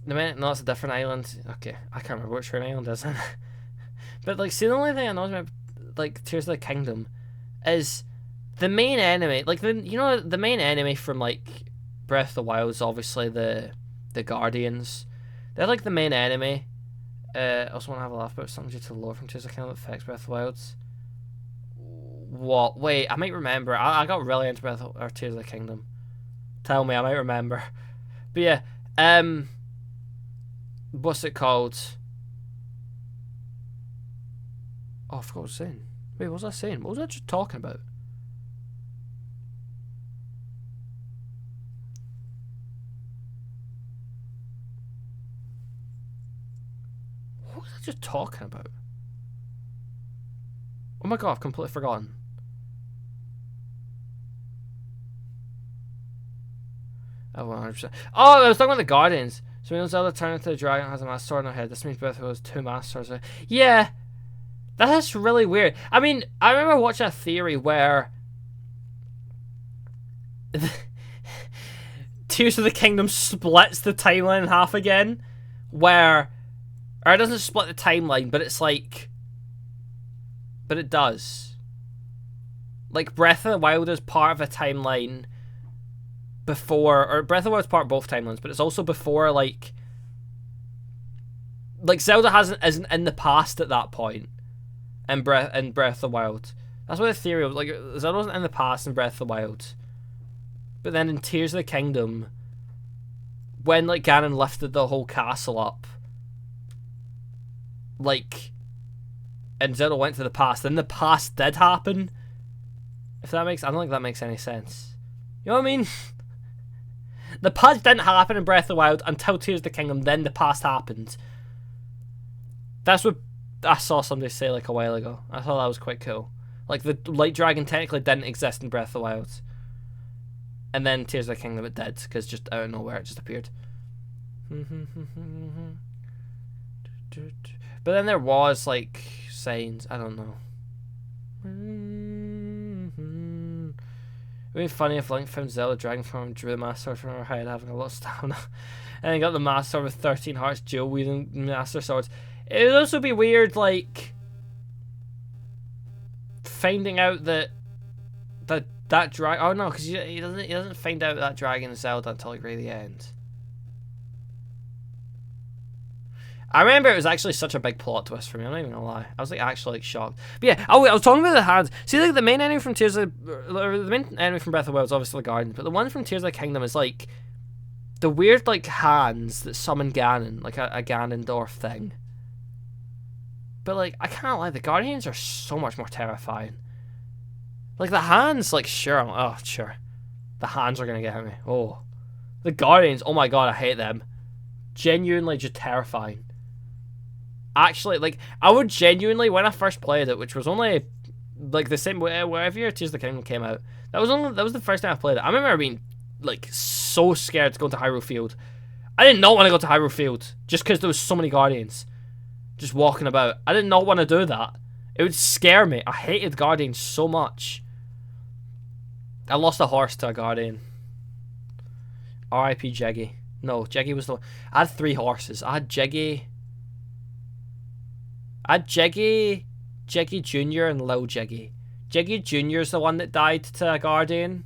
the minute. No, it's a different island. Okay, I can't remember what Shrine Island is. But like, see, the only thing that annoys me about like Tears of the Kingdom is the main enemy. Like the main enemy from like Breath of the Wild is obviously the Guardians. They're like the main enemy. I also want to have a laugh about something due to the lore from Tears of the Kingdom that affects Breath of the Wild's. What? Wait, I might remember. I got really into Breath of, or Tears of the Kingdom. Tell me, I might remember. But yeah, what's it called? Oh, I forgot what I was saying. Wait, what was I saying? What was I just talking about? What was I just talking about? Oh my god, I've completely forgotten. Oh, 100%. Oh, I was talking about the Guardians. So when Zelda turned into a dragon has a master sword in her head. This means Breath of the Wild has 2 master swords. Yeah. That's really weird. I mean, I remember watching a theory where Tears of the Kingdom splits the timeline in half again. Or it doesn't split the timeline, but it's like... But it does. Like, Breath of the Wild is part of a timeline before... Or Breath of the Wild is part of both timelines, but it's also before, like Zelda isn't in the past at that point. In Breath of the Wild. That's what the theory was. Like, Zelda wasn't in the past in Breath of the Wild. But then in Tears of the Kingdom, when, like, Ganon lifted the whole castle up, like, and Zelda went to the past, then the past did happen. If that makes... I don't think that makes any sense. You know what I mean? The past didn't happen in Breath of the Wild until Tears of the Kingdom, then the past happened. That's what I saw somebody say like a while ago. I thought that was quite cool. Like, the Light Dragon technically didn't exist in Breath of the Wild. And then Tears of the Kingdom it did, because just out of nowhere it just appeared. But then there was, like, signs. I don't know. It would be funny if Link found Zelda Dragon form and drew the Master Sword from her head, having a lot of stamina. And then got the Master Sword with 13 hearts, dual wielding Master Swords. It would also be weird, like, finding out that dragon. Oh no, because he doesn't find out that dragon is Zelda until like right at the end. I remember it was actually such a big plot twist for me. I'm not even gonna lie. I was like actually like shocked. But yeah, I was talking about the hands. See, like the main enemy from the main enemy from Breath of the Wild is obviously the Garden, but the one from Tears of the Kingdom is like the weird like hands that summon Ganon, like a Ganondorf thing. But like I can't lie, the Guardians are so much more terrifying. Like the hands, like sure, the hands are gonna get me. Oh, the Guardians, oh my god, I hate them. Genuinely just terrifying. Actually, like, I would genuinely, when I first played it, which was only, like, the same way, wherever year Tears of the Kingdom came out, that was the first time I played it. I remember being, like, so scared to go to Hyrule Field. I did not want to go to Hyrule Field, just because there was so many Guardians just walking about. I did not want to do that. It would scare me. I hated Guardians so much. I lost a horse to a Guardian. R.I.P. Jeggy. No, Jeggy was the one. I had 3 horses. I had Jeggy, Jeggy Jr. and Lil Jeggy. Jeggy Jr. is the one that died to a Guardian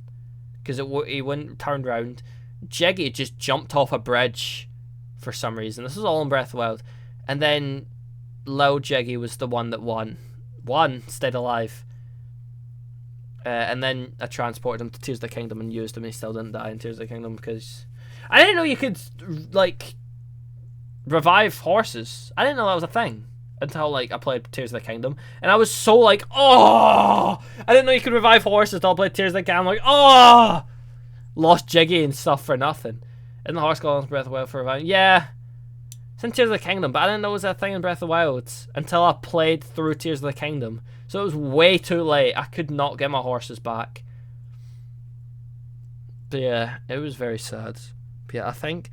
because he wouldn't turn around. Jeggy just jumped off a bridge for some reason. This was all in Breath of the Wild. And then Lil Jeggy was the one that won. Stayed alive. And then I transported him to Tears of the Kingdom and used him, and he still didn't die in Tears of the Kingdom because I didn't know you could, like, revive horses. I didn't know that was a thing until, like, I played Tears of the Kingdom. And I was so, like, oh! I didn't know you could revive horses until I played Tears of the Kingdom. I'm like, oh! Lost Jiggy and stuff for nothing. In the horse columns Breath of the Wild for a while. Yeah. It's in Tears of the Kingdom, but I didn't know it was a thing in Breath of the Wild until I played through Tears of the Kingdom. So it was way too late. I could not get my horses back. But yeah, it was very sad. But yeah, I think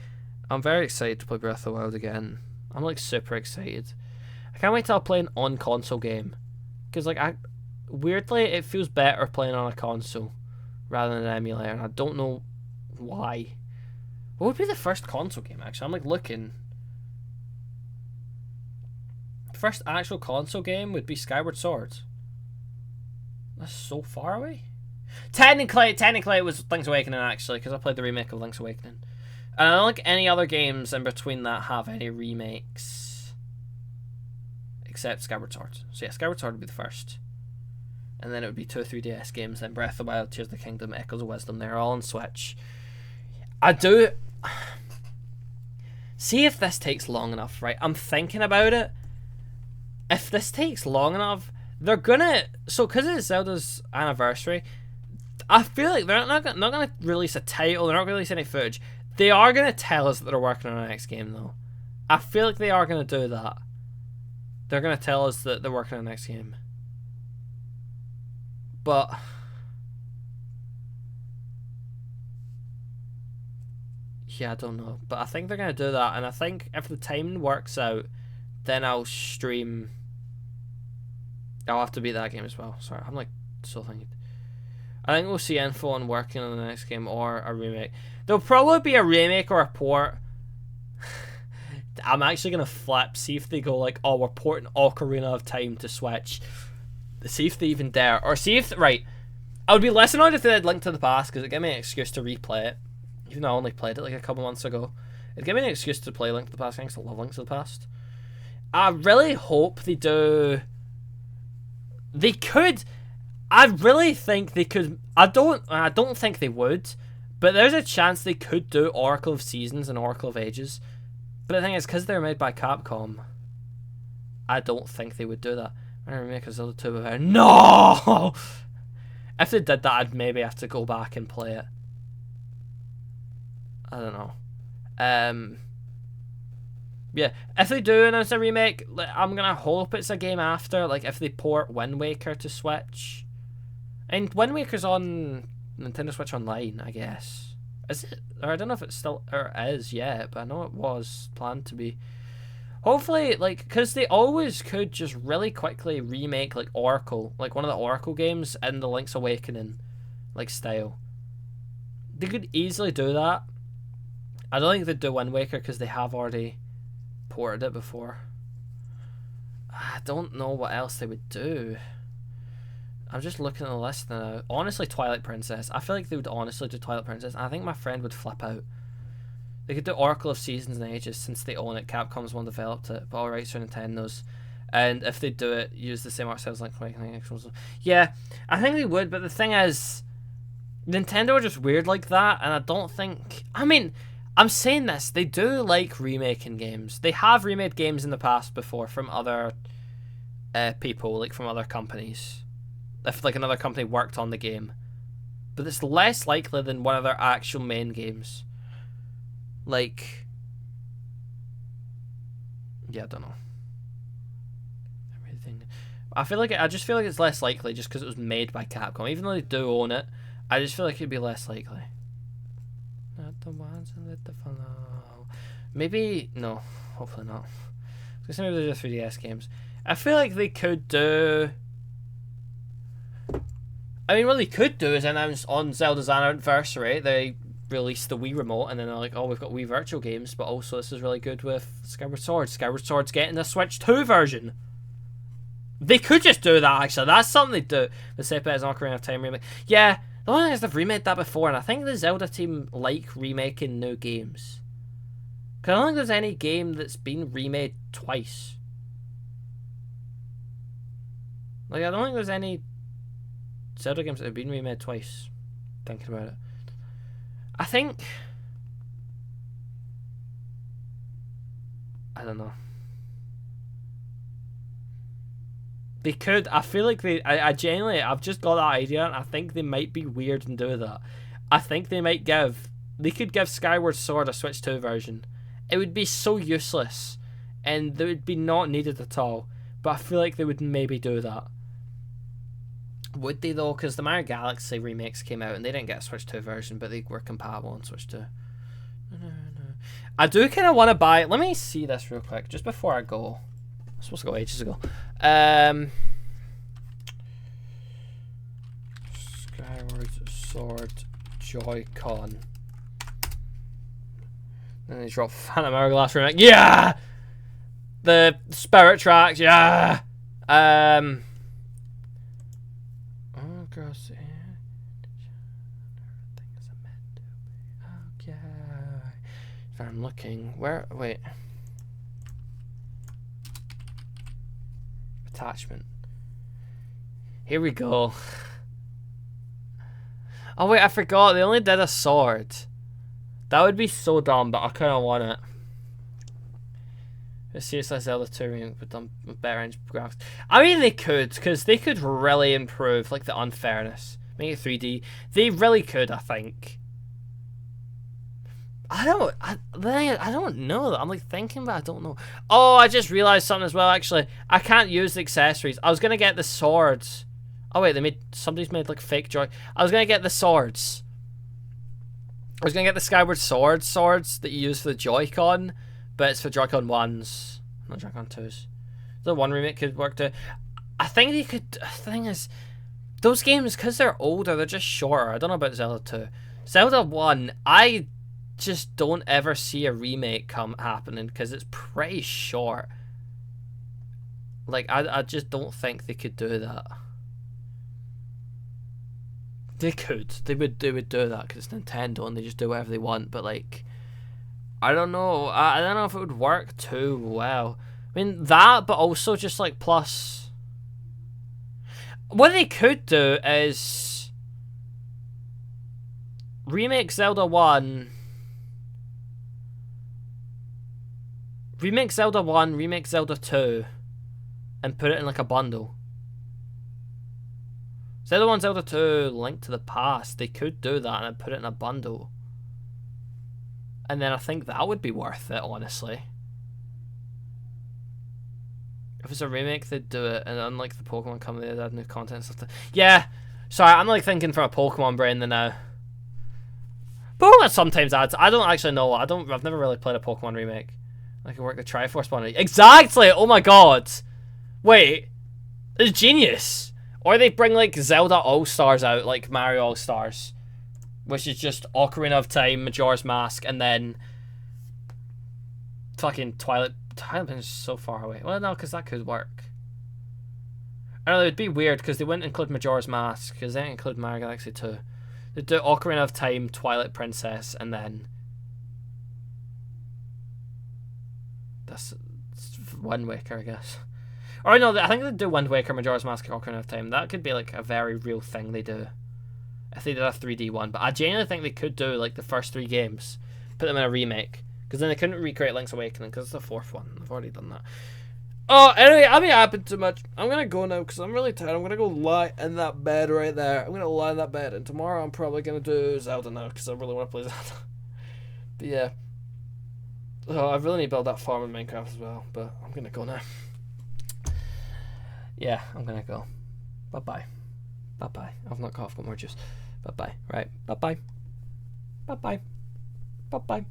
I'm very excited to play Breath of the Wild again. I'm like super excited. I can't wait till I play an on-console game. Because like weirdly, it feels better playing on a console rather than an emulator. And I don't know why. What would be the first console game actually? I'm like looking. First actual console game would be Skyward Sword. That's so far away. Technically it was Link's Awakening actually, because I played the remake of Link's Awakening. And I don't think any other games in between that have any remakes, except Skyward Sword. So yeah, Skyward Sword would be the first, and then it would be 2 3DS games. Then Breath of the Wild, Tears of the Kingdom, Echoes of Wisdom. They're all on Switch. I do. See if this takes long enough, right? I'm thinking about it. If this takes long enough, they're gonna... So, because it's Zelda's anniversary, I feel like they're not gonna release a title, they're not gonna release any footage. They are gonna tell us that they're working on our next game, though. I feel like they are gonna do that. They're gonna tell us that they're working on the next game. But... yeah, I don't know. But I think they're gonna do that, and I think if the timing works out, then I'll stream... I'll have to beat that game as well. Sorry, I'm like so thinking. I think we'll see info on working on the next game or a remake. There'll probably be a remake or a port. I'm actually going to flip, see if they go like, oh, we're porting Ocarina of Time to Switch. See if they even dare. Or see if... Right. I would be less annoyed if they did Link to the Past, because it'd give me an excuse to replay it. Even though I only played it like a couple months ago. It'd give me an excuse to play Link to the Past. I love Link to the Past. I really hope they do... They could. I really think they could. I don't think they would, but there's a chance they could do Oracle of Seasons and Oracle of Ages. But the thing is, because they're made by Capcom, I don't think they would do that. I'm gonna remake a Zelda 2 with her. No. If they did that, I'd maybe have to go back and play it. I don't know. Yeah, if they do announce a remake, I'm gonna hope it's a game after, like if they port Wind Waker to Switch. And Wind Waker's on Nintendo Switch Online, I guess. Is it? Or I don't know if it's still, or is yet, but I know it was planned to be. Hopefully, like, because they always could just really quickly remake, like, Oracle, like one of the Oracle games in the Link's Awakening, like, style. They could easily do that. I don't think they'd do Wind Waker because they have already ported it before. I don't know what else they would do. I'm just looking at the list now. Honestly, Twilight Princess. I feel like they would honestly do Twilight Princess. I think my friend would flip out. They could do Oracle of Seasons and Ages since they own it. Capcom's one developed it, but all rights are Nintendo's. And if they do it, use the same art styles like yeah, I think they would. But the thing is, Nintendo are just weird like that, and I don't think. I mean, I'm saying this, they do like remaking games. They have remade games in the past before from other people, like from other companies. If like another company worked on the game. But it's less likely than one of their actual main games. Like... yeah, I don't know. Everything. I just feel like it's less likely just because it was made by Capcom. Even though they do own it, I just feel like it'd be less likely. Not the ones that let the follow. Maybe no, hopefully not. Because maybe they're 3DS games. I feel like they could do. I mean, what they could do is announce on Zelda's anniversary they released the Wii Remote, and then they're like, oh, we've got Wii Virtual Games, but also this is really good with Skyward Sword. Skyward Sword's getting a Switch 2 version. They could just do that. Actually, that's something they do. The Sepa is Ocarina of Time remake. Yeah. The only thing is they've remade that before, and I think the Zelda team like remaking new games. Because I don't think there's any game that's been remade twice. Like, I don't think there's any Zelda games that have been remade twice. Thinking about it. I think... I don't know. They could. I feel like they... I genuinely... I've just got that idea, and I think they might be weird and do that. I think they might give
they could give Skyward Sword a Switch 2 version. It would be so useless, and they would be not needed at all. But I feel like they would maybe do that. Would they though? Because the Mario Galaxy remakes came out and they didn't get a Switch 2 version, but they were compatible on Switch 2. I do kind of want to buy. Let me see this real quick just before I go. I was supposed to go ages ago. Skyward Sword Joy-Con. Then they drop Phantom Hourglass remake. Yeah! The Spirit Tracks. Yeah! Oh, girls. Okay. If I'm looking. Where? Wait. Attachment. Here we go. Oh wait, I forgot. They only did a sword. That would be so dumb, but I kind of want it. It's seriously Zelda 2 remake with done with better engine graphics. I mean, they could, because they could really improve like the unfairness, make it 3D. They really could, I think. I don't know. I'm like thinking, but I don't know. Oh, I just realized something as well. Actually, I can't use the accessories. I was gonna get the swords. Oh wait, somebody's made like fake joy. I was gonna get the swords. I was gonna get the Skyward Sword swords that you use for the Joy-Con, but it's for Joy-Con 1s, not Joy-Con 2s. The 1 remake could work too. I think they could. The thing is, those games, because they're older, they're just shorter. I don't know about Zelda 2. Zelda 1, I just don't ever see a remake happening because it's pretty short. Like, I just don't think they could do that. They could. They would do that because it's Nintendo and they just do whatever they want. But like, I don't know. I don't know if it would work too well. I mean that, but also just like plus. What they could do is remake Zelda 1. Remake Zelda 1, remake Zelda 2, and put it in like a bundle. Zelda 1, Zelda 2, Link to the Past, they could do that and then put it in a bundle. And then I think that would be worth it, honestly. If it's a remake, they'd do it, and unlike the Pokemon company, they'd add new content and stuff. Yeah, sorry, I'm like thinking from a Pokemon brain now. Pokemon sometimes adds. I don't actually know. I've never really played a Pokemon remake. I can work the Triforce one. Exactly! Oh my god! Wait. It's genius! Or they bring like Zelda All-Stars out, like Mario All-Stars. Which is just Ocarina of Time, Majora's Mask, and then fucking Twilight Princess is so far away. Well, no, because that could work. I don't know, it'd be weird because they wouldn't include Majora's Mask, because they didn't include Mario Galaxy 2. They'd do Ocarina of Time, Twilight Princess, and then that's Wind Waker, I guess. Or no, I think they'd do Wind Waker, Majora's Mask, Ocarina of Time. That could be like a very real thing they do if they did a 3D one. But I genuinely think they could do like the first 3 games, put them in a remake, because then they couldn't recreate Link's Awakening because it's the 4th one. They've already done that. Oh, anyway, I've been yapping too much. I'm gonna go now because I'm really tired. I'm gonna go lie in that bed right there. I'm gonna lie in that bed, and tomorrow I'm probably gonna do Zelda now because I really want to play Zelda. But yeah. Oh, I really need to build that farm in Minecraft as well, but I'm gonna go now. Yeah, I'm gonna go. Bye-bye. Bye-bye. I've not got more juice. Bye-bye. Right. Bye-bye. Bye-bye. Bye-bye.